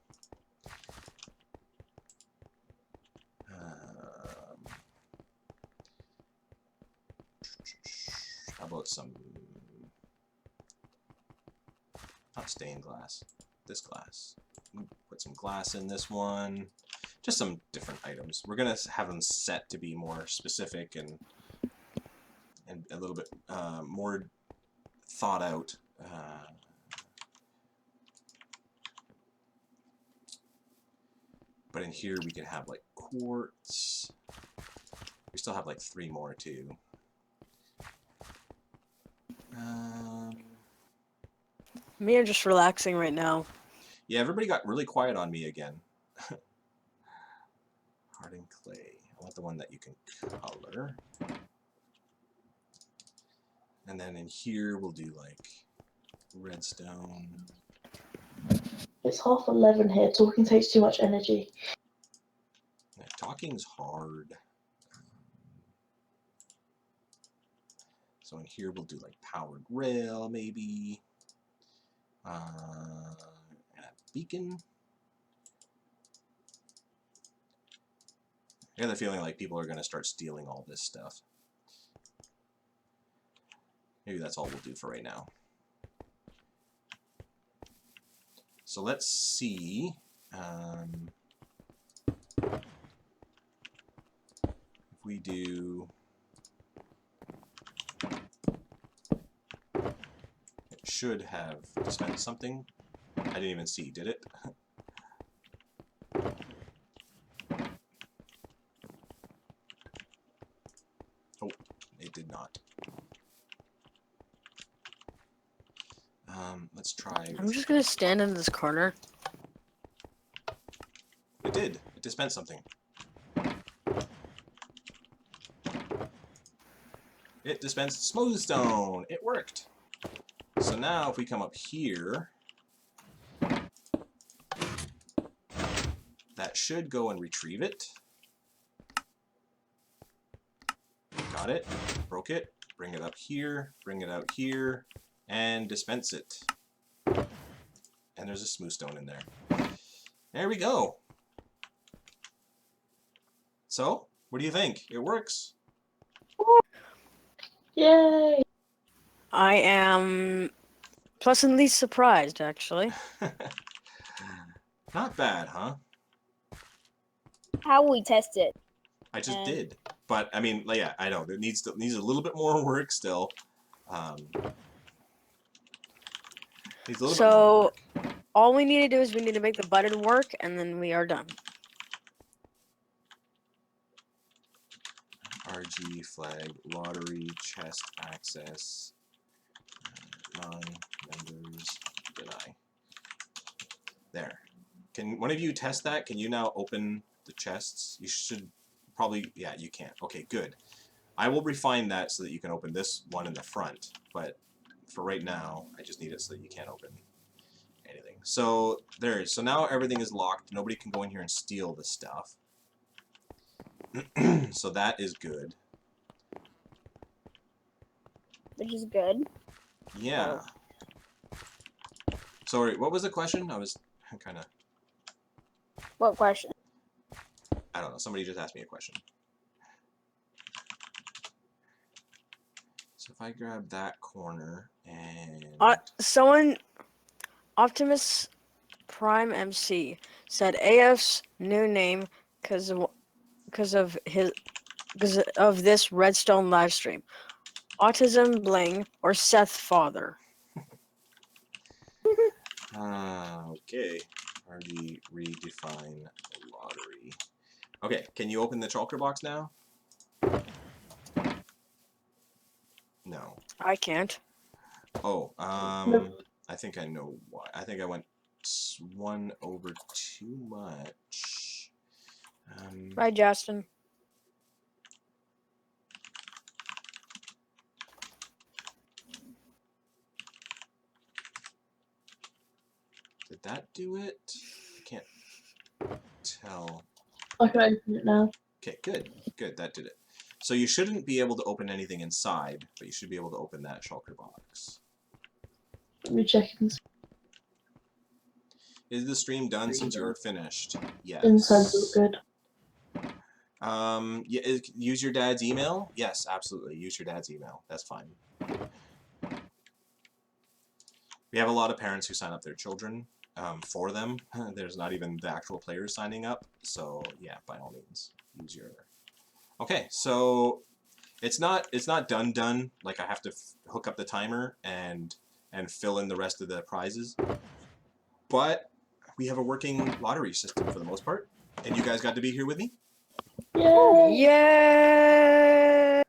How about some, not stained glass, this glass. Put some glass in this one. Just some different items. We're gonna have them set to be more specific and a little bit more thought out. But in here we can have like quartz. We still have like 3 more too. Me, I'm just relaxing right now. Yeah, everybody got really quiet on me again. Hardened clay. I want the one that you can color. And then in here we'll do like redstone. It's 11:30 here. Talking takes too much energy. Yeah, talking's hard. So in here we'll do like powered rail maybe. And a beacon. I got the feeling like people are going to start stealing all this stuff. Maybe that's all we'll do for right now. So let's see. If we do... It should have dispensed something. I didn't even see, did it? Oh, it did not. Let's try. I'm just gonna stand in this corner. It did. It dispensed something. It dispensed smooth stone. It worked. So now if we come up here, that should go and retrieve it. Got it. Broke it. Bring it up here. Bring it out here. And dispense it. And there's a smooth stone in there. There we go. So, what do you think? It works. Yay! I am pleasantly surprised, actually. Not bad, huh? How we test it? I just did. But, I mean, yeah, I know. It needs a little bit more work still. So, all we need to do is we need to make the button work, and then we are done. RG, flag, lottery, chest, access, non-members, deny. There. Can one of you test that? Can you now open the chests? You should probably, yeah, you can. Okay, good. I will refine that so that you can open this one in the front, but for right now, I just need it so that you can't open anything. So there. So now everything is locked. Nobody can go in here and steal the stuff. So that is good. Which is good. Yeah. Sorry, what was the question? I was kind of... What question? I don't know. Somebody just asked me a question. So if I grab that corner and Someone, Optimus Prime MC said AF's new name because of this Redstone live stream, Autism Bling or Seth Father. okay. RD redefine lottery. Okay, can you open the shulker box now? No. I can't. Oh, I think I know why. I think I went one over too much. Bye, Justin. Did that do it? I can't tell. I can open it now. Okay, good. Good, that did it. So you shouldn't be able to open anything inside, but you should be able to open that shulker box. Let me check inside. Is the stream done since you are finished? Yes. Inside's all good. Yeah, use your dad's email? Yes, absolutely. Use your dad's email. That's fine. We have a lot of parents who sign up their children for them. There's not even the actual players signing up. So yeah, by all means, use your... Okay, so it's not done. Like I have to hook up the timer and fill in the rest of the prizes. But we have a working lottery system for the most part. And you guys got to be here with me. Yay! Yeah.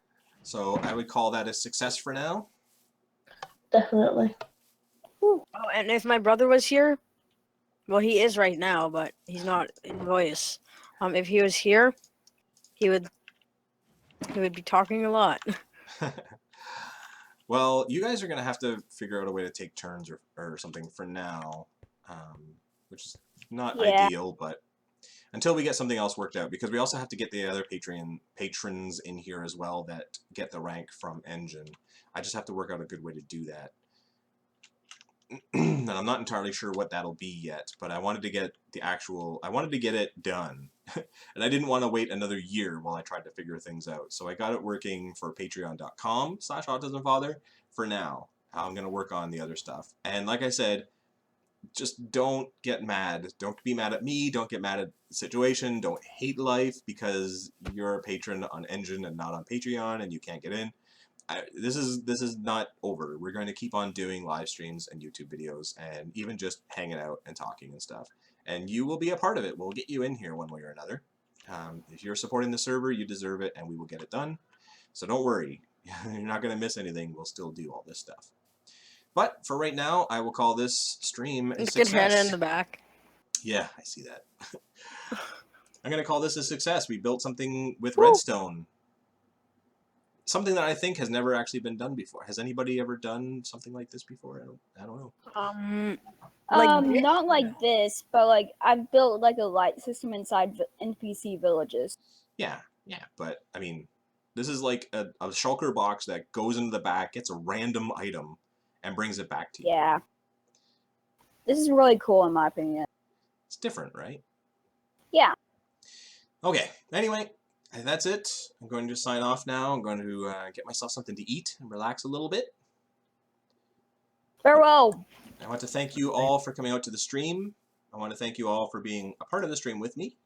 So I would call that a success for now. Definitely. Oh, and if my brother was here, well, he is right now, but he's not in voice. If he was here, he would be talking a lot. Well, you guys are going to have to figure out a way to take turns or something for now, which is not ideal, but until we get something else worked out, because we also have to get the other patrons in here as well that get the rank from Engine. I just have to work out a good way to do that. And I'm not entirely sure what that'll be yet, but I wanted to get it done. And I didn't want to wait another year while I tried to figure things out. So I got it working for patreon.com/AutismFather for now. I'm going to work on the other stuff. And like I said, just don't get mad. Don't be mad at me. Don't get mad at the situation. Don't hate life because you're a patron on Engine and not on Patreon and you can't get in. This is not over. We're going to keep on doing live streams and YouTube videos and even just hanging out and talking and stuff. And you will be a part of it. We'll get you in here one way or another. If you're supporting the server, you deserve it and we will get it done. So don't worry. You're not going to miss anything. We'll still do all this stuff. But for right now, I will call this stream a success. Get head in the back. Yeah, I see that. I'm going to call this a success. We built something with Redstone. Something that I think has never actually been done before. Has anybody ever done something like this before? I don't know. Not like this, but like I've built like a light system inside NPC villages. Yeah, but I mean, this is like a shulker box that goes into the back, gets a random item, and brings it back to you. Yeah. This is really cool in my opinion. It's different, right? Yeah. Okay, anyway, that's it. I'm going to sign off now. I'm going to get myself something to eat and relax a little bit. Farewell. I want to thank you all for coming out to the stream. I want to thank you all for being a part of the stream with me.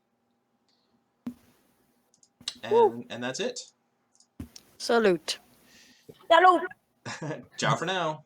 And that's it. Salute. Salute. Ciao for now.